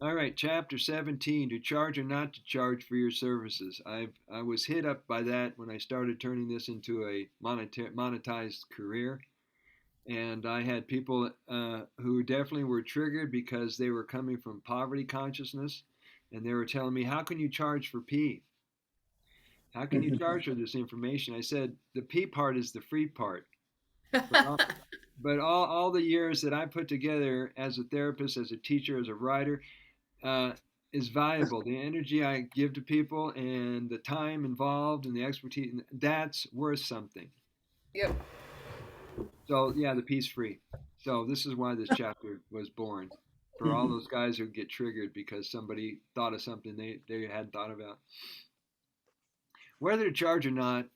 All right, chapter 17, to charge or not to charge for your services. I was hit up by that when I started turning this into a monetized career. And I had people who definitely were triggered because they were coming from poverty consciousness. And they were telling me, how can you charge for pee? How can you charge for this information? I said, the pee part is the free part. But all the years that I put together as a therapist, as a teacher, as a writer, is valuable. The energy I give to people and the time involved and the expertise, that's worth something. Yep. So yeah, the peace free. So this is why this chapter was born. For all those guys who get triggered because somebody thought of something they hadn't thought about. Whether to charge or not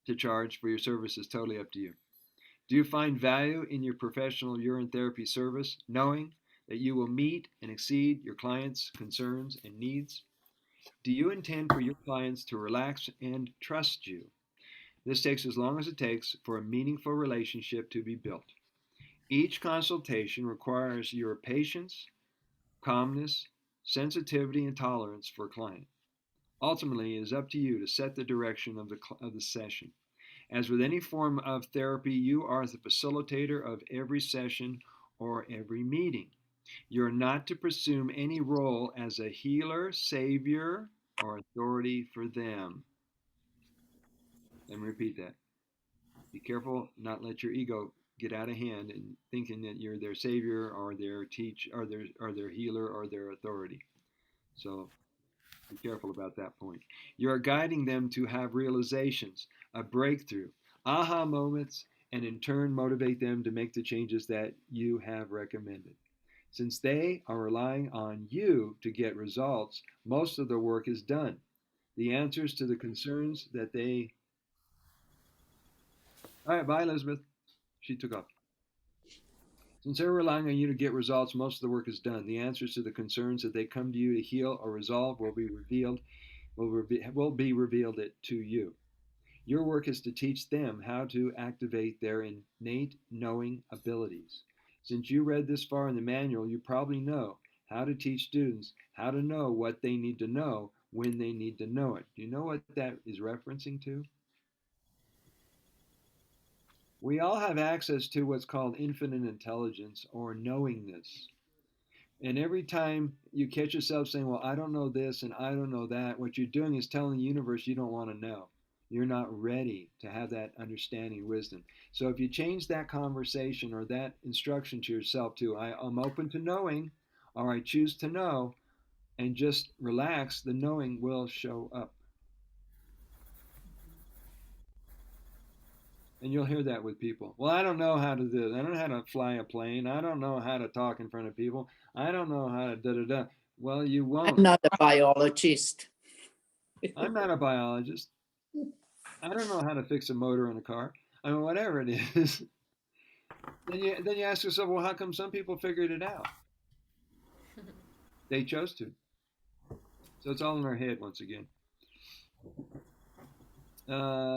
to charge for your service is totally up to you. Do you find value in your professional urine therapy service, knowing that you will meet and exceed your clients' concerns and needs? Do you intend for your clients to relax and trust you? This takes as long as it takes for a meaningful relationship to be built. Each consultation requires your patience, calmness, sensitivity, and tolerance for a client. Ultimately, it is up to you to set the direction of the session. As with any form of therapy, you are the facilitator of every session or every meeting. You're not to presume any role as a healer, savior, or authority for them. Let me repeat that. Be careful not let your ego get out of hand in thinking that you're their savior or their their healer or their authority. So be careful about that point. You are guiding them to have realizations, a breakthrough, aha moments, and in turn motivate them to make the changes that you have recommended. Since they are relying on you to get results, most of the work is done. The answers to the concerns that they. All right, bye, Elizabeth. She took off. Since they're relying on you to get results, most of the work is done. The answers to the concerns that they come to you to heal or resolve will be revealed to you. Your work is to teach them how to activate their innate knowing abilities. Since you read this far in the manual, you probably know how to teach students how to know what they need to know when they need to know it. Do you know what that is referencing to? We all have access to what's called infinite intelligence or knowingness. And every time you catch yourself saying, well, I don't know this and I don't know that, what you're doing is telling the universe you don't want to know. You're not ready to have that understanding wisdom. So if you change that conversation or that instruction to yourself to, I'm open to knowing, or I choose to know, and just relax, the knowing will show up. And you'll hear that with people. Well, I don't know how to do it. I don't know how to fly a plane. I don't know how to talk in front of people. I don't know how to da da da. Well, you I'm won't. not a biologist. I'm not a biologist. I don't know how to fix a motor in a car. I mean, whatever it is. Then you ask yourself, well, how come some people figured it out? They chose to. So it's all in our head once again.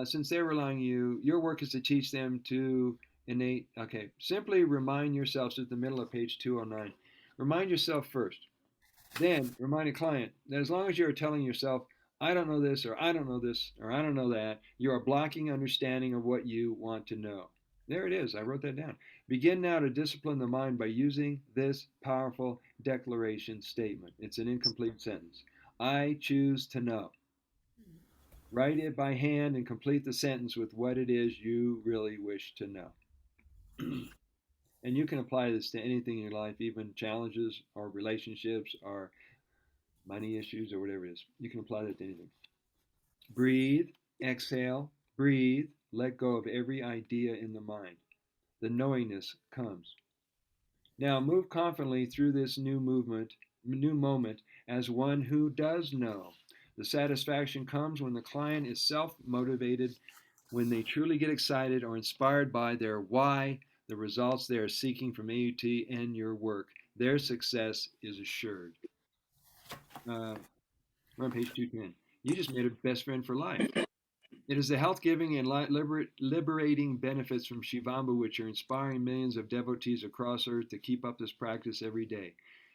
Since they're relying on you, your work is to teach them to innate. Okay, simply remind yourselves at the middle of page 209. Remind yourself first. Then remind a client that as long as you're telling yourself, I don't know this, or I don't know this, or I don't know that, you are blocking understanding of what you want to know. There it is. I wrote that down. Begin now to discipline the mind by using this powerful declaration statement. It's an incomplete sentence. I choose to know. Write it by hand and complete the sentence with what it is you really wish to know. And you can apply this to anything in your life, even challenges or relationships or money issues or whatever it is. You can apply that to anything. Breathe, exhale, breathe, let go of every idea in the mind. The knowingness comes. Now move confidently through this new moment as one who does know. The satisfaction comes when the client is self-motivated, when they truly get excited or inspired by their why, the results they are seeking from AUT and your work. Their success is assured. We're on page 210. You just made a best friend for life. It is the health-giving and liberating benefits from Shivambu which are inspiring millions of devotees across earth to keep up this practice every day.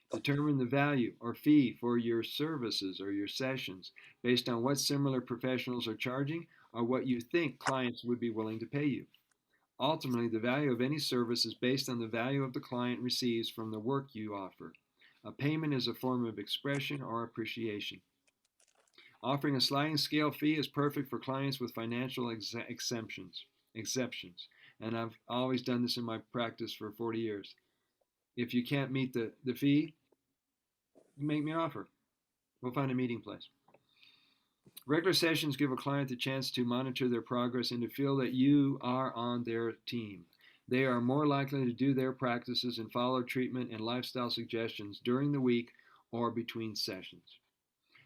Determine the value or fee for your services or your sessions based on what similar professionals are charging or what you think clients would be willing to pay you. Ultimately, the value of any service is based on the value of the client receives from the work you offer. A payment is a form of expression or appreciation. Offering a sliding scale fee is perfect for clients with financial exceptions. And I've always done this in my practice for 40 years. If you can't meet the fee, make me an offer. We'll find a meeting place. Regular sessions give a client the chance to monitor their progress and to feel that you are on their team. They are more likely to do their practices and follow treatment and lifestyle suggestions during the week or between sessions.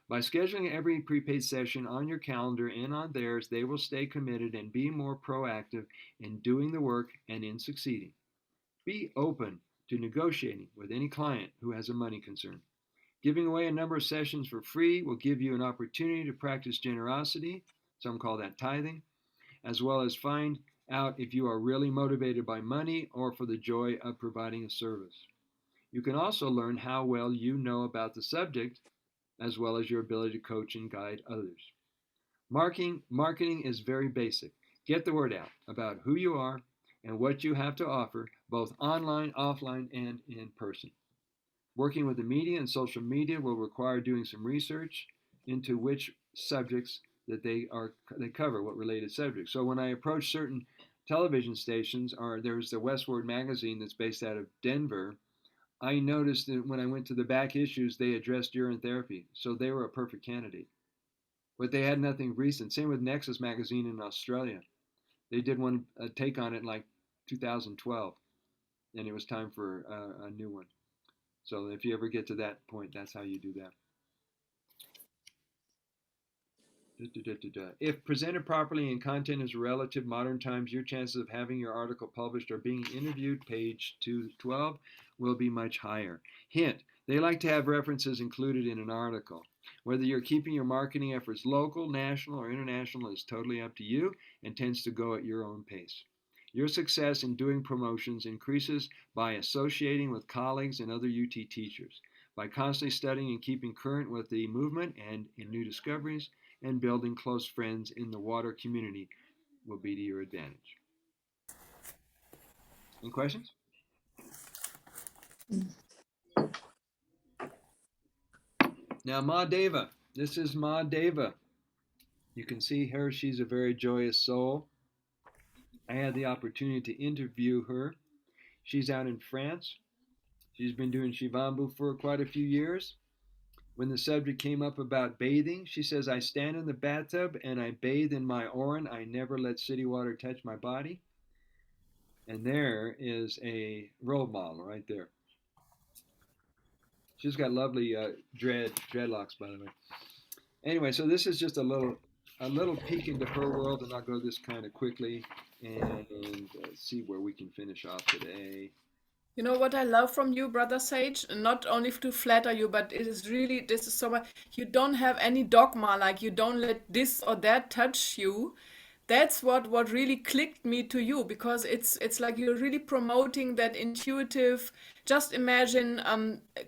By scheduling every prepaid session on your calendar and on theirs, they will stay committed and be more proactive in doing the work and in succeeding. Be open to negotiating with any client who has a money concern. Giving away a number of sessions for free will give you an opportunity to practice generosity, some call that tithing, as well as find out if you are really motivated by money or for the joy of providing a service. You can also learn how well you know about the subject, as well as your ability to coach and guide others. Marketing is very basic. Get the word out about who you are and what you have to offer, both online, offline, and in person. Working with the media and social media will require doing some research into which subjects that they cover, what related subjects. So when I approach certain television stations, or there's the Westward magazine that's based out of Denver, I noticed that when I went to the back issues, they addressed urine therapy, so they were a perfect candidate. But they had nothing recent. Same with Nexus magazine in Australia. They did a take on it in like 2012, and it was time for a new one. So if you ever get to that point, that's how you do that. If presented properly and content is relative modern times, your chances of having your article published or being interviewed, page 212, will be much higher. Hint, they like to have references included in an article. Whether you're keeping your marketing efforts local, national, or international is totally up to you and tends to go at your own pace. Your success in doing promotions increases by associating with colleagues and other UT teachers, by constantly studying and keeping current with the movement and in new discoveries, and building close friends in the water community will be to your advantage. Any questions? Now, Ma Deva. This is Ma Deva. You can see her. She's a very joyous soul. I had the opportunity to interview her. She's out in France. She's been doing Shivambu for quite a few years. When the subject came up about bathing, she says, I stand in the bathtub and I bathe in my Orin. I never let city water touch my body. And there is a role model right there. She's got lovely dreadlocks, by the way. Anyway, so this is just a little peek into her world, and I'll go this kind of quickly and see where we can finish off today. You know what I love from you, Brother Sage? Not only to flatter you, but it is really, this is so much, you don't have any dogma, like you don't let this or that touch you. That's what really clicked me to you, because it's like you're really promoting that intuitive. Just imagine,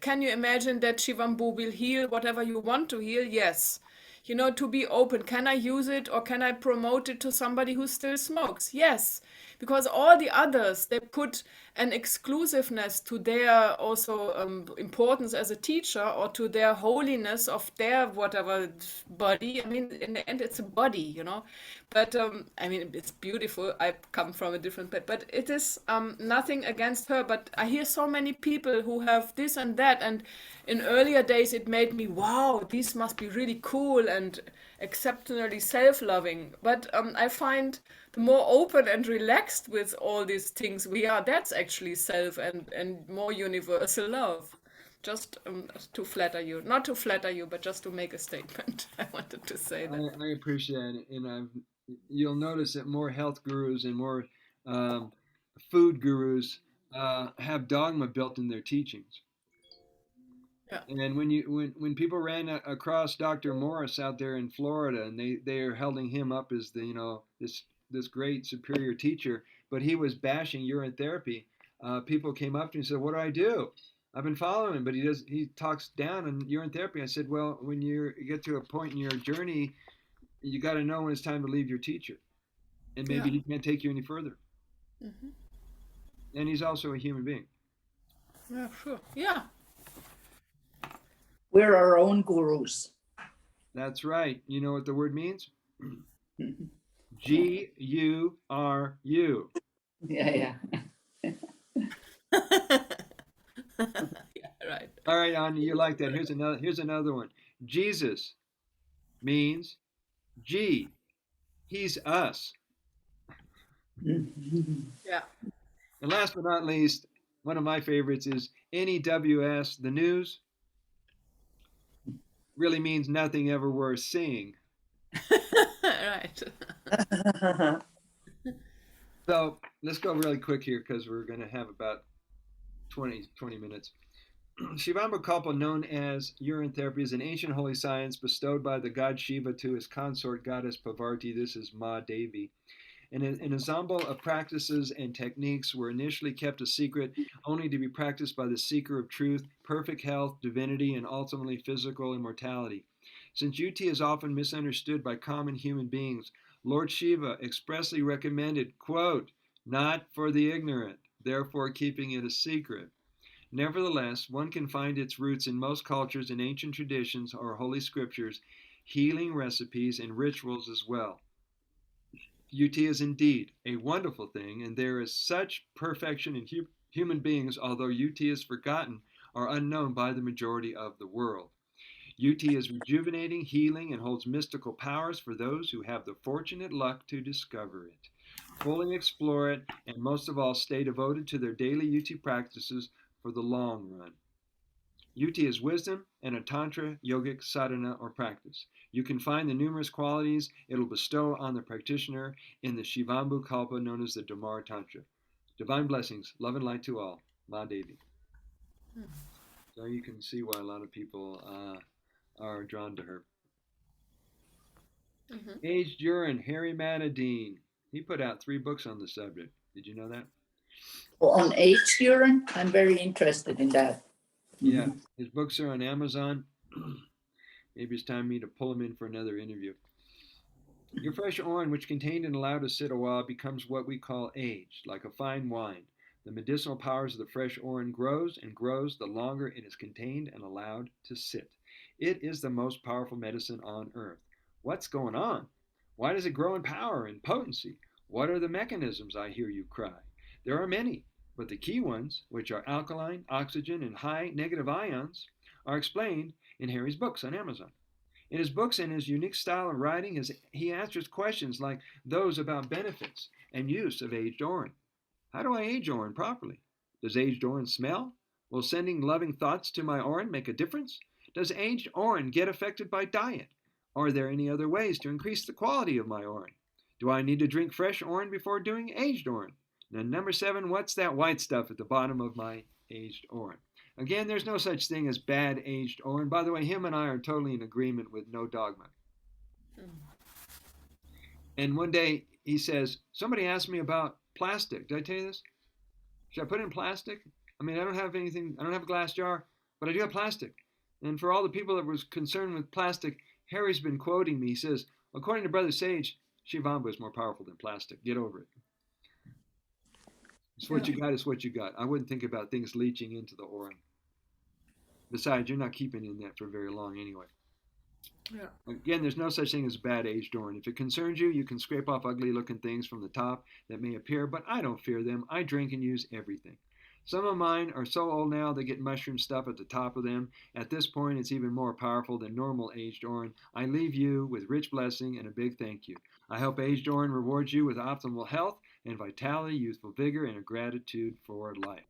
can you imagine that Shivambu will heal whatever you want to heal? Yes. You know, to be open. Can I use it or can I promote it to somebody who still smokes? Yes. Because all the others, they put an exclusiveness to their also importance as a teacher, or to their holiness of their whatever body. I mean, in the end, it's a body, you know. But I mean, it's beautiful. I come from a different place, but it is nothing against her. But I hear so many people who have this and that, and in earlier days, it made me, wow, these must be really cool and exceptionally self-loving. But I find the more open and relaxed with all these things we are, that's actually self and more universal love. Just to flatter you, not to flatter you, but just to make a statement. I wanted to say that. I appreciate it, and you'll notice that more health gurus and more food gurus have dogma built in their teachings. Yeah. And when people ran across Dr. Morris out there in Florida, and they are holding him up as the this great superior teacher, but he was bashing urine therapy. People came up to me and said, "What do I do? I've been following him, but he talks down on urine therapy." I said, "Well, when you get to a point in your journey, you got to know when it's time to leave your teacher, and maybe Yeah. he can't take you any further." Hmm. And he's also a human being. Yeah, sure. Yeah. We're our own gurus. That's right. You know what the word means? Guru. Yeah. Yeah, right. All right, Anya, you like that. Here's another one. Jesus means G. He's us. Yeah. And last but not least, one of my favorites is NEWS, the news really means nothing ever worth seeing. Right. So let's go really quick here because we're going to have about 20 minutes. Shivambu Kalpa, known as urine therapy, is an ancient holy science bestowed by the god Shiva to his consort goddess Parvati. This is Ma Devi. And an ensemble of practices and techniques were initially kept a secret, only to be practiced by the seeker of truth, perfect health, divinity, and ultimately physical immortality. Since UT is often misunderstood by common human beings, Lord Shiva expressly recommended, quote, not for the ignorant, therefore keeping it a secret. Nevertheless, one can find its roots in most cultures and ancient traditions or holy scriptures, healing recipes, and rituals as well. UT is indeed a wonderful thing, and there is such perfection in human beings, although UT is forgotten or unknown by the majority of the world. UT is rejuvenating, healing, and holds mystical powers for those who have the fortunate luck to discover it, fully explore it, and most of all, stay devoted to their daily UT practices for the long run. UT is wisdom and a tantra, yogic, sadhana, or practice. You can find the numerous qualities it will bestow on the practitioner in the Shivambu Kalpa known as the Dhamara Tantra. Divine blessings, love and light to all. Ma Devi. So you can see why a lot of people are drawn to her. Mhm. Aged urine, Harry Matadine. He put out 3 books on the subject. Did you know that? On aged urine, I'm very interested in that. Yeah, his books are on Amazon. Maybe it's time for me to pull him in for another interview. Your fresh orange, which contained and allowed to sit a while, becomes what we call aged, like a fine wine. The medicinal powers of the fresh orange grows and grows the longer it is contained and allowed to sit. It is the most powerful medicine on earth. What's going on? Why does it grow in power and potency? What are the mechanisms, I hear you cry? There are many, but the key ones, which are alkaline, oxygen, and high negative ions, are explained in Harry's books on Amazon. In his books and his unique style of writing, he answers questions like those about benefits and use of aged orange. How do I age orange properly? Does aged orange smell? Will sending loving thoughts to my orange make a difference? Does aged orange get affected by diet? Are there any other ways to increase the quality of my orange? Do I need to drink fresh orange before doing aged orange? And number 7, what's that white stuff at the bottom of my aged orange? Again, there's no such thing as bad aged orange. By the way, him and I are totally in agreement with no dogma. And one day he says, somebody asked me about plastic. Did I tell you this? Should I put it in plastic? I mean, I don't have anything, I don't have a glass jar, but I do have plastic. And for all the people that was concerned with plastic, Harry's been quoting me. He says, according to Brother Sage, Shivambu is more powerful than plastic. Get over it. It's what you got is what you got. I wouldn't think about things leaching into the aura. Besides, you're not keeping in that for very long anyway. Yeah. Again, there's no such thing as bad aged orange. If it concerns you, you can scrape off ugly looking things from the top that may appear, but I don't fear them. I drink and use everything. Some of mine are so old now they get mushroom stuff at the top of them. At this point, it's even more powerful than normal aged orange. I leave you with rich blessing and a big thank you. I hope aged orange rewards you with optimal health and vitality, youthful vigor, and a gratitude for life.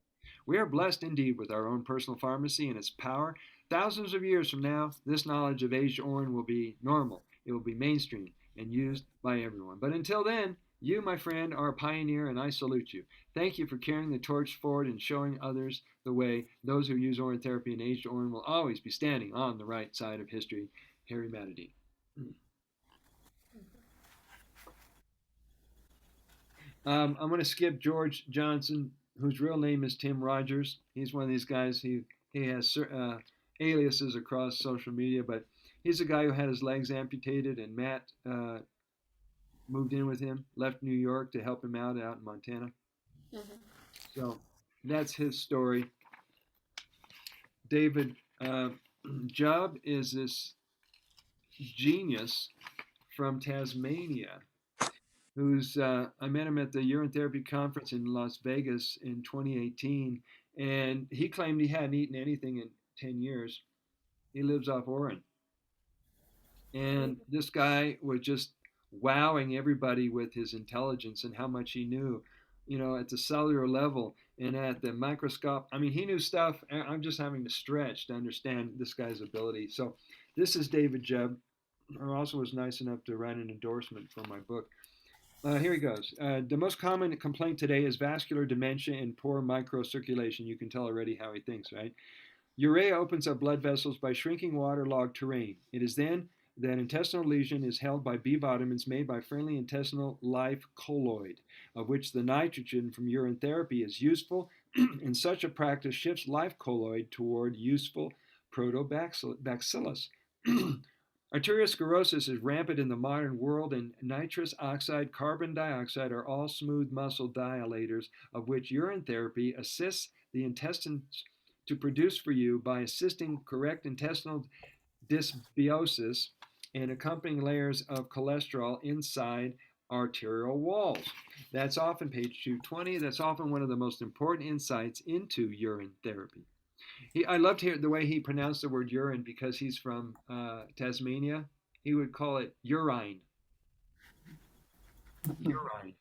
We are blessed indeed with our own personal pharmacy and its power. Thousands of years from now, this knowledge of aged orange will be normal. It will be mainstream and used by everyone. But until then, you, my friend, are a pioneer, and I salute you. Thank you for carrying the torch forward and showing others the way. Those who use orange therapy and aged orange will always be standing on the right side of history. Harry Matadine. I'm going to skip George Johnson, whose real name is Tim Rogers. He's one of these guys. He has aliases across social media, but he's a guy who had his legs amputated, and Matt moved in with him, left New York to help him out in Montana. So that's his story. David Jubb is this genius from Tasmania who's I met him at the urine therapy conference in Las Vegas in 2018, and he claimed he hadn't eaten anything in 10 years. He lives off Orin. And this guy was just wowing everybody with his intelligence and how much he knew, at the cellular level and at the microscope. I mean, he knew stuff. I'm just having to stretch to understand this guy's ability. So, this is David Jebb, who also was nice enough to write an endorsement for my book. Here he goes. The most common complaint today is vascular dementia and poor microcirculation. You can tell already how he thinks, right? Urea opens up blood vessels by shrinking waterlogged terrain. It is then that intestinal lesion is held by B vitamins made by friendly intestinal life colloid, of which the nitrogen from urine therapy is useful, and such a practice shifts life colloid toward useful protobacillus. Arteriosclerosis is rampant in the modern world, and nitrous oxide, carbon dioxide are all smooth muscle dilators, of which urine therapy assists the intestines to produce for you by assisting correct intestinal dysbiosis and accompanying layers of cholesterol inside arterial walls. That's often page 220. That's often one of the most important insights into urine therapy. I loved the way he pronounced the word urine because he's from Tasmania. He would call it urine. Urine.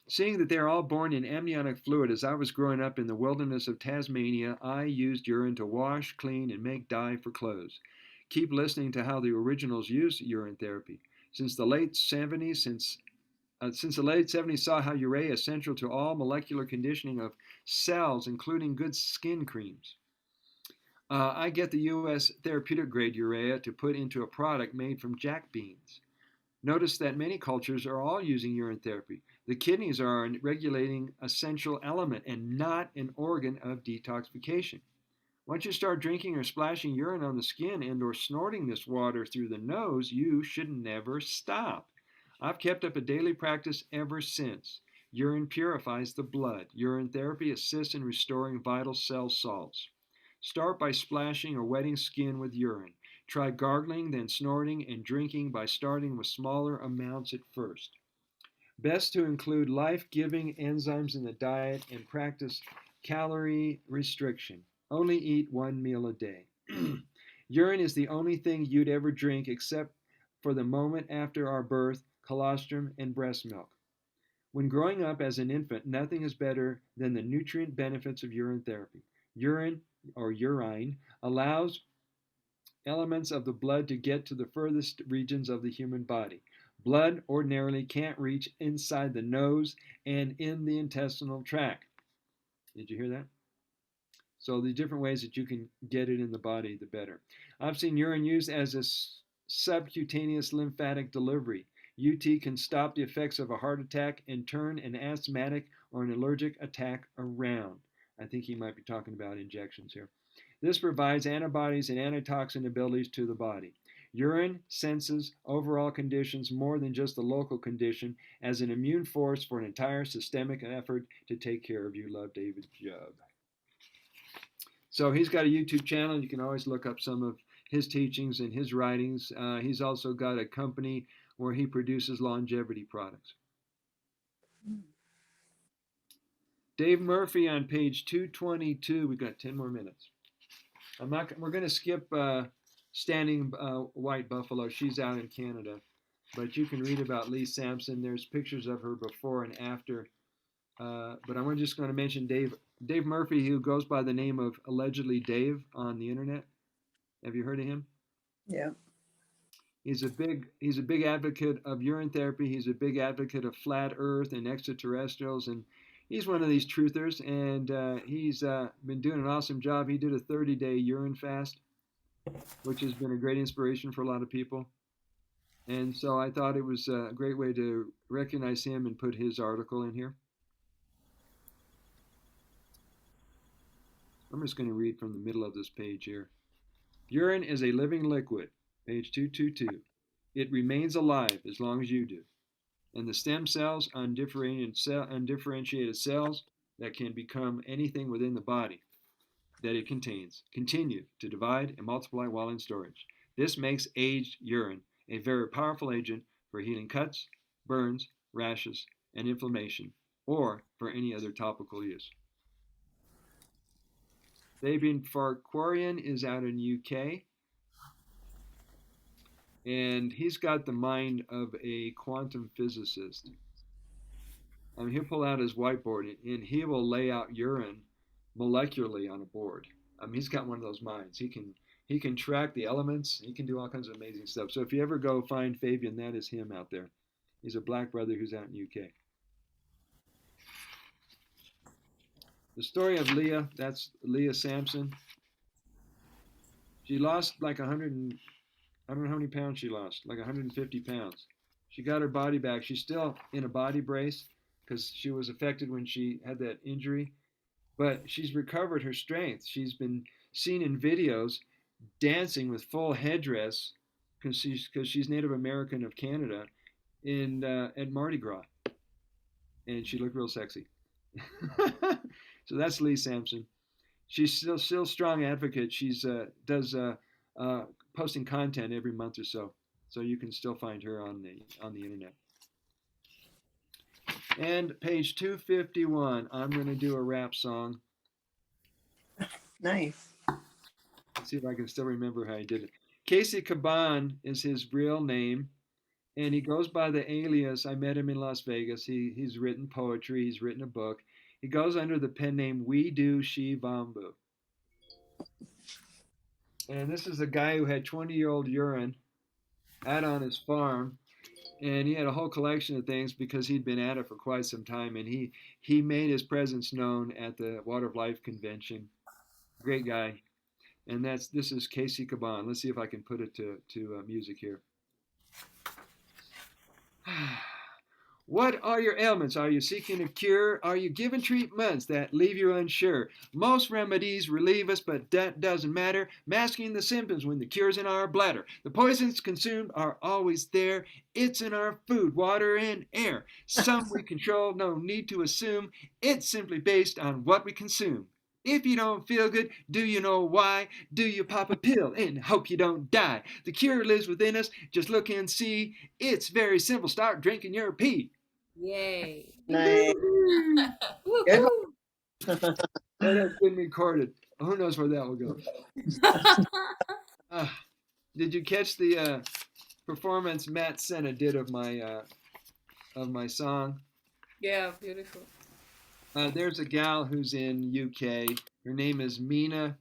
Seeing that they're all born in amniotic fluid, as I was growing up in the wilderness of Tasmania, I used urine to wash, clean, and make dye for clothes. Keep listening to how the originals used urine therapy. Since the late 70s saw how urea is central to all molecular conditioning of cells, including good skin creams. I get the U.S. therapeutic grade urea to put into a product made from jack beans. Notice that many cultures are all using urine therapy. The kidneys are a regulating essential element and not an organ of detoxification. Once you start drinking or splashing urine on the skin and or snorting this water through the nose, you should never stop. I've kept up a daily practice ever since. Urine purifies the blood. Urine therapy assists in restoring vital cell salts. Start by splashing or wetting skin with urine. Try gargling, then snorting and drinking by starting with smaller amounts at first. Best to include life-giving enzymes in the diet and practice calorie restriction. Only eat one meal a day. Urine is the only thing you'd ever drink except for the moment after our birth, colostrum, and breast milk. When growing up as an infant, nothing is better than the nutrient benefits of urine therapy. Urine or urine allows elements of the blood to get to the furthest regions of the human body. Blood ordinarily can't reach inside the nose and in the intestinal tract. Did you hear that? So the different ways that you can get it in the body, the better. I've seen urine used as a subcutaneous lymphatic delivery. UT can stop the effects of a heart attack and turn an asthmatic or an allergic attack around. I think he might be talking about injections here. This provides antibodies and antitoxin abilities to the body. Urine senses overall conditions more than just the local condition as an immune force for an entire systemic effort to take care of you. Love, David Jebb. So he's got a YouTube channel. You can always look up some of his teachings and his writings. He's also got a company where he produces longevity products. Dave Murphy on page 222. We've got 10 more minutes. We're going to skip Standing White Buffalo. She's out in Canada. But you can read about Lee Sampson. There's pictures of her before and after. But I'm just going to mention Dave Murphy, who goes by the name of allegedly Dave on the internet. Have you heard of him? Yeah. He's a big advocate of urine therapy. He's a big advocate of flat Earth and extraterrestrials, and he's one of these truthers. And he's been doing an awesome job. He did a 30-day urine fast, which has been a great inspiration for a lot of people. And so I thought it was a great way to recognize him and put his article in here. I'm just going to read from the middle of this page here. Urine is a living liquid, page 222. It remains alive as long as you do. And the stem cells, undifferentiated cells that can become anything within the body that it contains, continue to divide and multiply while in storage. This makes aged urine a very powerful agent for healing cuts, burns, rashes, and inflammation, or for any other topical use. Fabian Farquharian is out in UK, and he's got the mind of a quantum physicist. I mean, he'll pull out his whiteboard and he will lay out urine molecularly on a board. I mean, he's got one of those minds. He can track the elements. He can do all kinds of amazing stuff. So if you ever go find Fabian, that is him out there. He's a black brother who's out in UK. The story of Leah, that's Leah Sampson. She lost like 100 and, I don't know how many pounds she lost, like 150 pounds. She got her body back. She's still in a body brace because she was affected when she had that injury, but she's recovered her strength. She's been seen in videos dancing with full headdress because she's Native American of Canada in at Mardi Gras, and she looked real sexy. So that's Lee Sampson. She's still strong advocate. She's does posting content every month or so, so you can still find her on the internet. And page 251, I'm going to do a rap song. Nice. Let's see if I can still remember how he did it. Casey Caban is his real name, and he goes by the alias. I met him in Las Vegas. He's written poetry. He's written a book. He goes under the pen name We Do Shivambu. And this is a guy who had 20-year-old urine out on his farm, and he had a whole collection of things because he'd been at it for quite some time, and he made his presence known at the Water of Life convention. Great guy. And this is Casey Caban. Let's see if I can put it to music here. What are your ailments? Are you seeking a cure? Are you given treatments that leave you unsure? Most remedies relieve us, but that doesn't matter. Masking the symptoms when the cure's in our bladder. The poisons consumed are always there. It's in our food, water, and air. Some we control, no need to assume. It's simply based on what we consume. If you don't feel good, do you know why? Do you pop a pill and hope you don't die? The cure lives within us. Just look and see. It's very simple. Start drinking your pee. Yay. Nice. Good one. Oh, that's been recorded. Who knows where that will go? Did you catch the performance Matt Senna did of my song? Yeah, beautiful. There's a gal who's in UK. Her name is Mina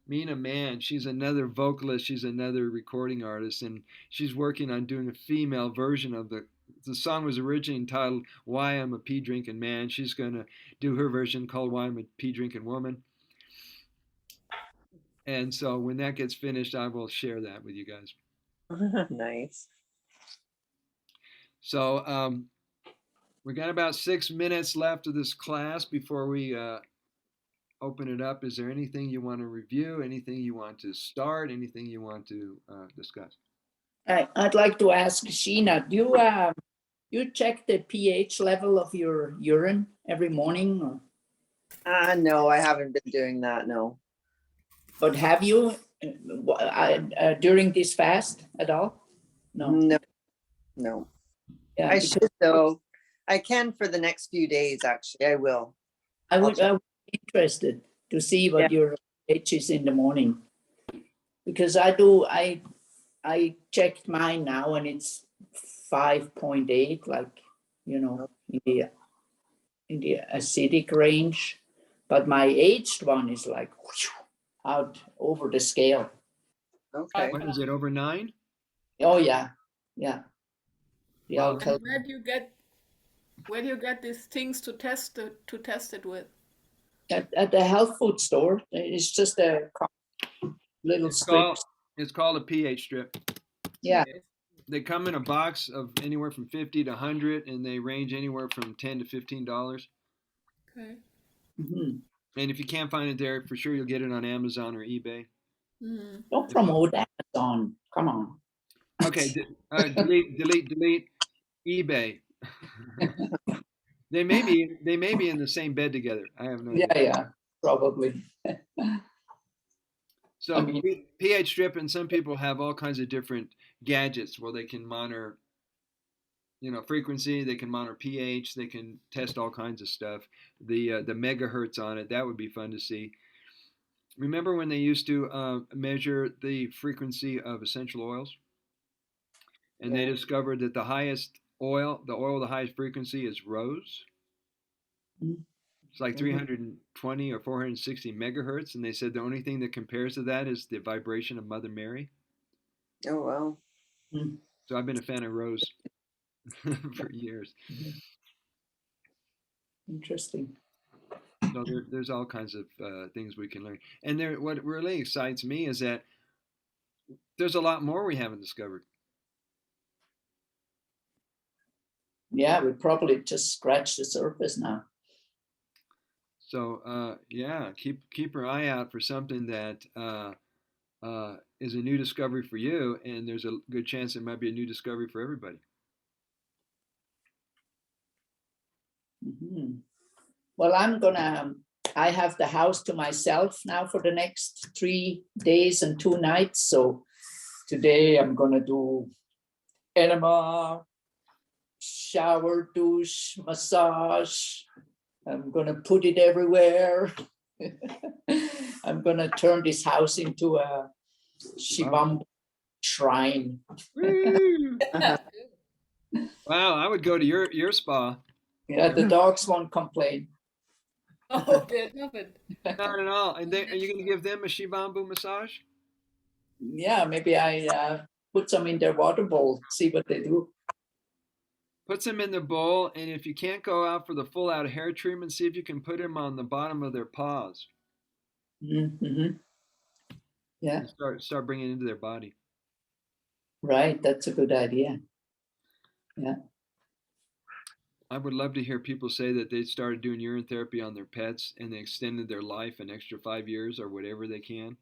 Mann. She's another vocalist. She's another recording artist, and she's working on doing a female version of the song. Was originally entitled "Why I'm a Pee Drinking Man." She's gonna do her version called "Why I'm a Pee Drinking Woman." And so when that gets finished, I will share that with you guys. Nice. So we got about 6 minutes left of this class before we open it up. Is there anything you want to review? Anything you want to start? Anything you want to discuss? I'd like to ask Sheena, do you check the pH level of your urine every morning? Or? No, I haven't been doing that. No. But have you during this fast at all? No. No. Yeah, I should though. I can for the next few days. Actually, I will. I would be interested to see what your pH is in the morning, because I checked mine now and it's 5.8, like in the acidic range, but my aged one is like out over the scale. Okay. What is it, over 9? Oh yeah. The Wow. alkali. Where do you get these things to test it with? At the health food store. It's just a little strip. It's called a pH strip. Yeah. They come in a box of anywhere from 50 to 100, and they range anywhere from $10 to $15. Okay. Mm-hmm. And if you can't find it there, for sure you'll get it on Amazon or eBay. Mm-hmm. Don't promote Amazon. Come on. Okay, delete eBay. They may be in the same bed together. I have no idea. Yeah, probably. So pH strip, and some people have all kinds of different gadgets where they can monitor, frequency. They can monitor pH. They can test all kinds of stuff. The megahertz on it, that would be fun to see. remember when they used to measure the frequency of essential oils? And they Yeah. discovered that the oil with the highest frequency is rose. Mm. It's like 320 or 460 megahertz. And they said the only thing that compares to that is the vibration of Mother Mary. Oh, wow. Mm. So I've been a fan of rose for years. Interesting. So there's all kinds of things we can learn. And what really excites me is that there's a lot more we haven't discovered. Yeah, we probably just scratched the surface now. So yeah, keep your eye out for something that is a new discovery for you, and there's a good chance it might be a new discovery for everybody. Mm-hmm. Well, I have the house to myself now for the next 3 days and 2 nights. So today I'm gonna do enema, shower, douche, massage. I'm gonna put it everywhere. I'm gonna turn this house into a Shivambu shrine. Uh-huh. Wow, I would go to your spa. Yeah, the dogs won't complain. Oh, they love it. Not at all. And are you going to give them a Shivambu massage? Yeah, maybe I put some in their water bowl, see what they do. Put some in the bowl, and if you can't go out for the full out hair treatment, see if you can put them on the bottom of their paws. Mm-hmm. Yeah, And start bringing it into their body. right. That's a good idea. Yeah. I would love to hear people say that they started doing urine therapy on their pets and they extended their life an extra 5 years or whatever they can.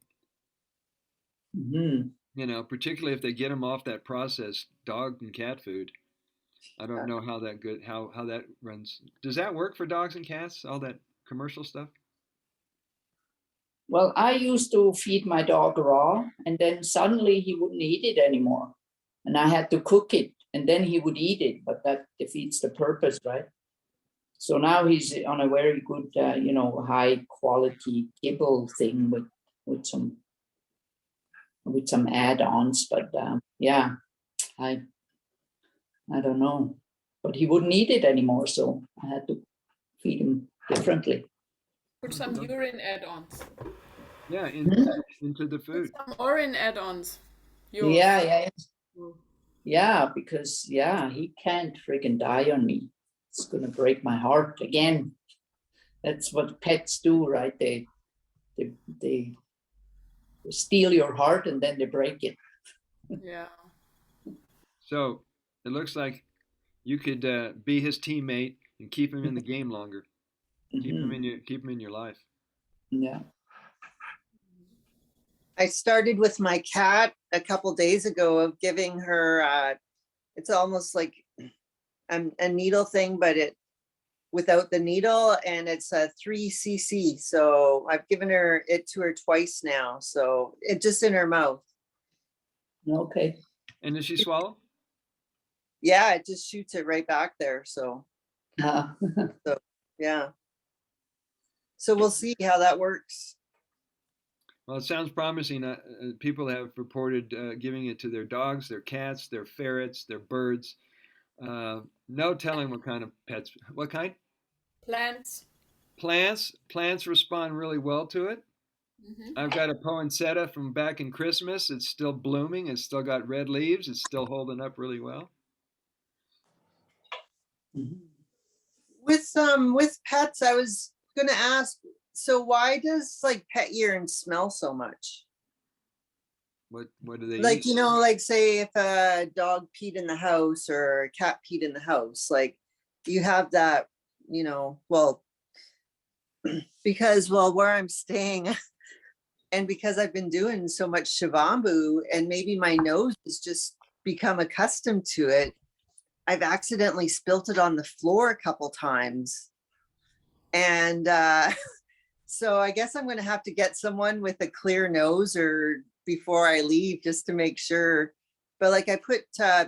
Mm-hmm. You know, particularly if they get them off that processed dog and cat food. I don't know how that runs. Does that work for dogs and cats? All that commercial stuff? Well, I used to feed my dog raw, and then suddenly he wouldn't eat it anymore. And I had to cook it, and then he would eat it, but that defeats the purpose, right? So now he's on a very good, high quality kibble thing with some add-ons. But yeah, I don't know. But he wouldn't eat it anymore, so I had to feed him differently. Put some urine add-ons. Yeah, into the food. Put some Orin add-ons. Yeah, because he can't freaking die on me. It's gonna break my heart again. That's what pets do, right? They steal your heart and then they break it. Yeah. So it looks like you could be his teammate and keep him in the game longer. Keep him in your life. Yeah. I started with my cat a couple days ago of giving her, it's almost like a needle thing, but it without the needle, and it's a 3 cc. So I've given it to her twice now. So it just in her mouth. Okay. And does she swallow? Yeah, it just shoots it right back there. So yeah. So we'll see how that works. Well, it sounds promising. People have reported giving it to their dogs, their cats, their ferrets, their birds. No telling what kind of pets. What kind? Plants. Plants respond really well to it. Mm-hmm. I've got a poinsettia from back in Christmas. It's still blooming. It's still got red leaves. It's still holding up really well. With pets, I was gonna ask, so why does like pet urine smell so much? What do they like eat? like say if a dog peed in the house or a cat peed in the house, like you have that, well, because where I'm staying and because I've been doing so much Shivambu and maybe my nose has just become accustomed to it, I've accidentally spilt it on the floor a couple times. And so I guess I'm going to have to get someone with a clear nose or before I leave just to make sure. But like I put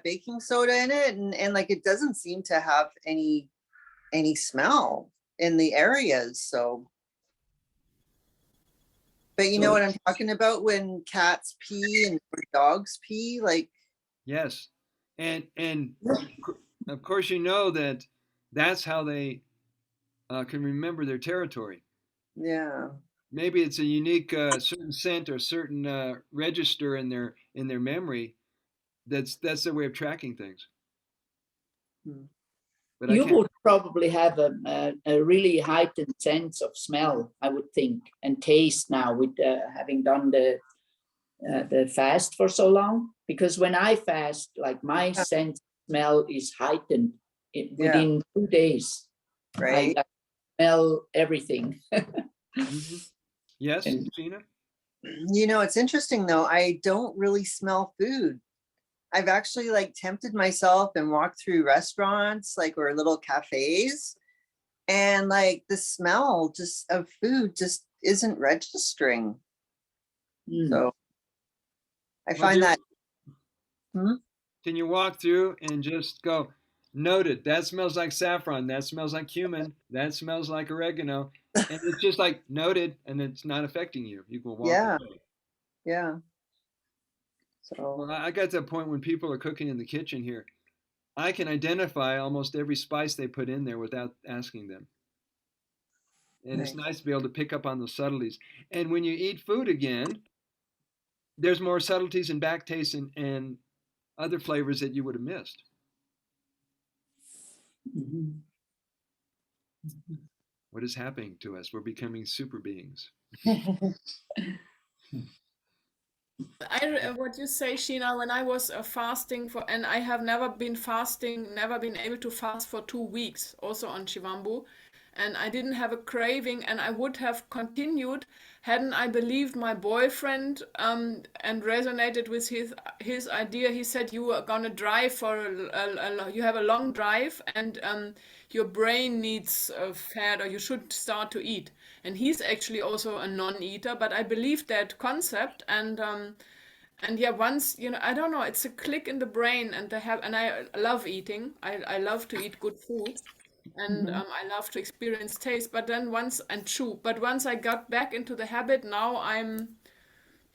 baking soda in it and like it doesn't seem to have any smell in the areas. So But you know what I'm talking about when cats pee and dogs pee, like Yes, and of course you know that that's how they can remember their territory. yeah. Maybe it's a unique certain scent or certain register in their memory. That's their way of tracking things. Hmm. But I You can't. would probably have a really heightened sense of smell, I would think, and taste now with having done the fast for so long. Because when I fast, like my sense of smell is heightened within 2 days. Right. I smell everything. Mhm. Yes, And Gina? You know, it's interesting though. I don't really smell food. I've actually like tempted myself and walked through restaurants, like or little cafes, and like the smell just of food just isn't registering. So I Well, find that. can you walk through and just go, noted, that smells like saffron, that smells like cumin, that smells like oregano, and it's just like noted, and it's not affecting you. You can walk Yeah, away. yeah. So Well, I got to a point when people are cooking in the kitchen here, I can identify almost every spice they put in there without asking them. And it's nice. nice to be able to pick up on those subtleties. And when you eat food again, there's more subtleties and back tastes and other flavors that you would have missed. What is happening to us? We're becoming super beings. What you say, Sheena, when I was fasting for, and I have never been fasting, never been able to fast for 2 weeks, also on Shivambu, and I didn't have a craving, and I would have continued hadn't I believed my boyfriend and resonated with his idea. He said you are gonna drive for you have a long drive, and your brain needs fat, or you should start to eat. And he's actually also a non-eater, but I believe that concept, and yeah, once I don't know, it's a click in the brain, and I love eating. I love to eat good food, and I love to experience taste. But then once and chew. But once I got back into the habit, now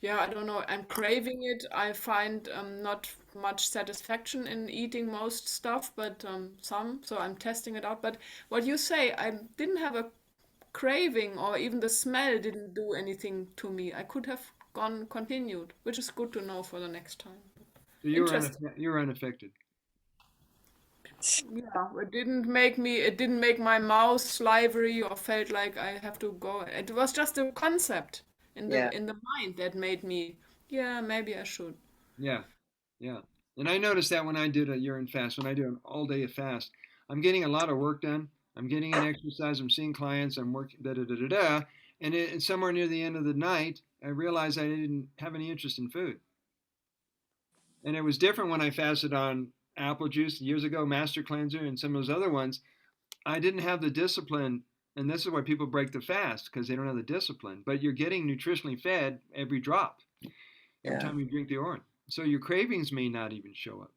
yeah, I don't know, I'm craving it. I find not much satisfaction in eating most stuff, but some. So I'm testing it out. But what you say, I didn't have a craving, or even the smell didn't do anything to me. I could have gone continued, which is good to know for the next time. So Interesting. you were unaffected. Yeah, it didn't make my mouth slivery or felt like I have to go. It was just a concept Yeah, in the mind that made me, yeah, maybe I should. Yeah, yeah. And I noticed that when I did a urine fast, when I do an all day fast, I'm getting a lot of work done. I'm getting an exercise. I'm seeing clients. I'm working da da da da da. And somewhere near the end of the night, I realized I didn't have any interest in food. And it was different when I fasted on apple juice years ago, Master Cleanser, and some of those other ones. I didn't have the discipline, and this is why people break the fast because they don't have the discipline. But you're getting nutritionally fed every drop, every yeah. time you drink the Orin. So your cravings may not even show up.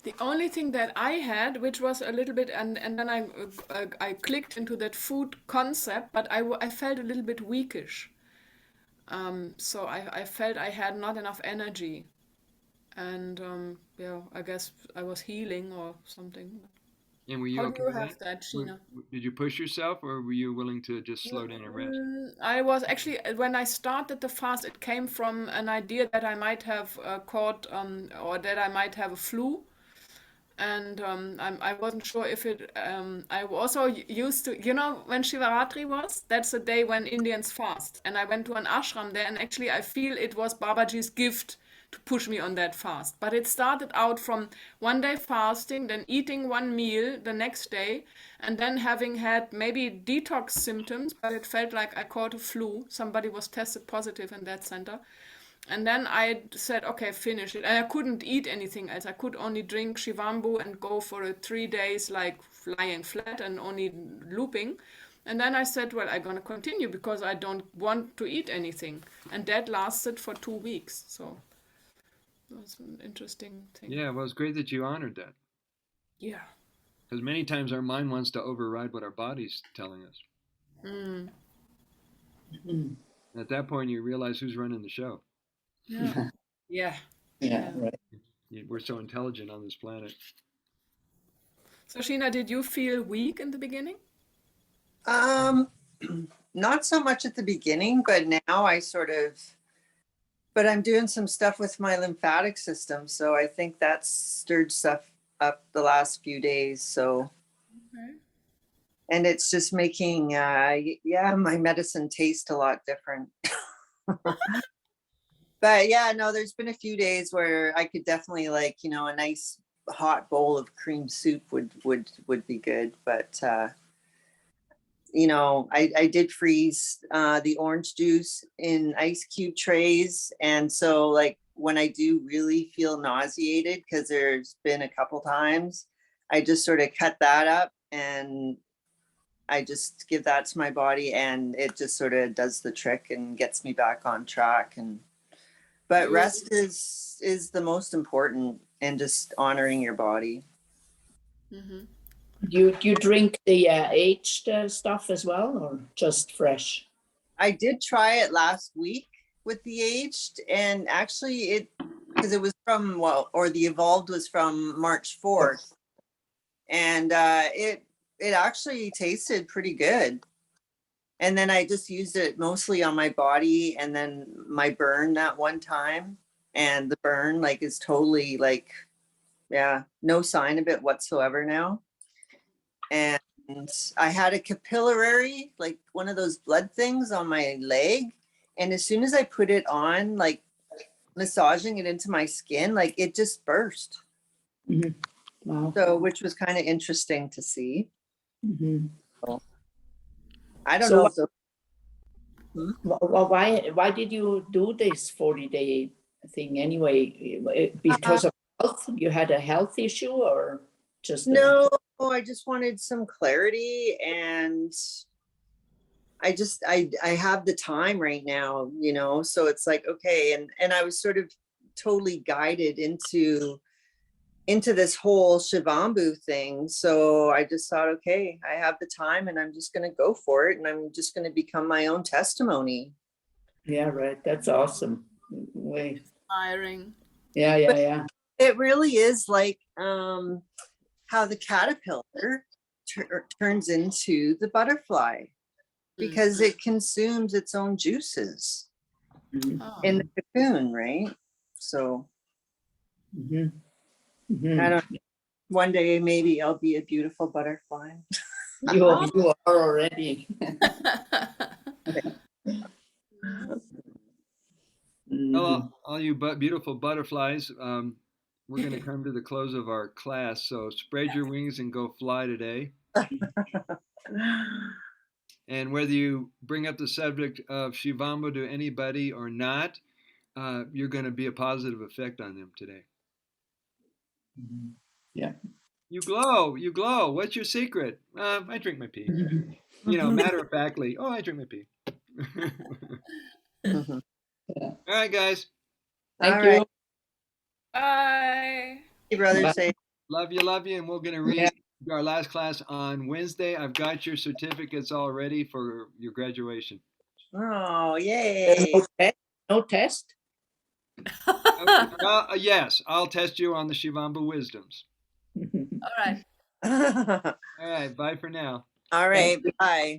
The only thing that I had, which was a little bit, and then I clicked into that food concept, but I felt a little bit weakish. So I felt I had not enough energy, and yeah, I guess I was healing or something. And were you How do okay you with that? have that, Sheena? Did you push yourself, or were you willing to just slow down and rest? I was actually, when I started the fast, it came from an idea that I might have caught or that I might have a flu. And I wasn't sure if it. I also used to, when Shivaratri was, that's the day when Indians fast. And I went to an ashram there, and actually, I feel it was Babaji's gift to push me on that fast. But it started out from one day fasting, then eating one meal the next day, and then having had maybe detox symptoms, but it felt like I caught a flu. Somebody was tested positive in that center. And then I said, okay, finish it. And I couldn't eat anything else. I could only drink Shivambu and go for 3 days, like lying flat and only looping. And then I said, well, I'm going to continue because I don't want to eat anything. And that lasted for 2 weeks. So it was an interesting thing. Yeah, well, it's great that you honored that. Yeah. Because many times our mind wants to override what our body's telling us. Mhm. At that point, you realize who's running the show. Yeah. Yeah. Yeah, right. We're so intelligent on this planet. So Sheena, did you feel weak in the beginning? Um, not so much at the beginning, but now but I'm doing some stuff with my lymphatic system. So I think that's stirred stuff up the last few days. So, Okay. and it's just making, my medicine taste a lot different. But yeah, no, there's been a few days where I could definitely a nice hot bowl of cream soup would be good. But I did freeze the orange juice in ice cube trays. And so like when I do really feel nauseated, because there's been a couple times, I just sort of cut that up and I just give that to my body and it just sort of does the trick and gets me back on track. But rest is the most important, and just honoring your body. Mm-hmm. Do you drink the aged stuff as well, or just fresh? I did try it last week with the aged, and actually because it was the evolved was from March 4th, and it actually tasted pretty good. And then I just used it mostly on my body and then my burn that one time. And the burn is totally no sign of it whatsoever now. And I had a capillary, like one of those blood things on my leg. And as soon as I put it on, massaging it into my skin, it just burst. Mm-hmm. Wow. So, which was kind of interesting to see. Mm-hmm. I don't know. Why did you do this 40-day thing anyway? Because of health? You had a health issue, or just no, I just wanted some clarity, and I have the time right now, so it's like, okay. And I was sort of totally guided into this whole Shivambu thing. So I just thought, okay, I have the time and I'm just going to go for it. And I'm just going to become my own testimony. Yeah, right. That's awesome. Inspiring. Yeah. It really is like how the caterpillar turns into the butterfly, because it consumes its own juices in the cocoon, right? So I don't. One day maybe I'll be a beautiful butterfly. You are already. Hello, all you beautiful butterflies. We're going to come to the close of our class, so spread your wings and go fly today. And whether you bring up the subject of Shivambu to anybody or not, you're going to be a positive effect on them today. Yeah. You glow. You glow. What's your secret? I drink my pee. Matter of factly. Oh, I drink my pee. Yeah. All right, guys. Thank you. Bye. Hey, brother, say Love you, and we're going to read our last class on Wednesday. I've got your certificates all ready for your graduation. oh, yay. No test? Yes, I'll test you on the Shivambu wisdoms. All right. All right, bye for now. All right, bye.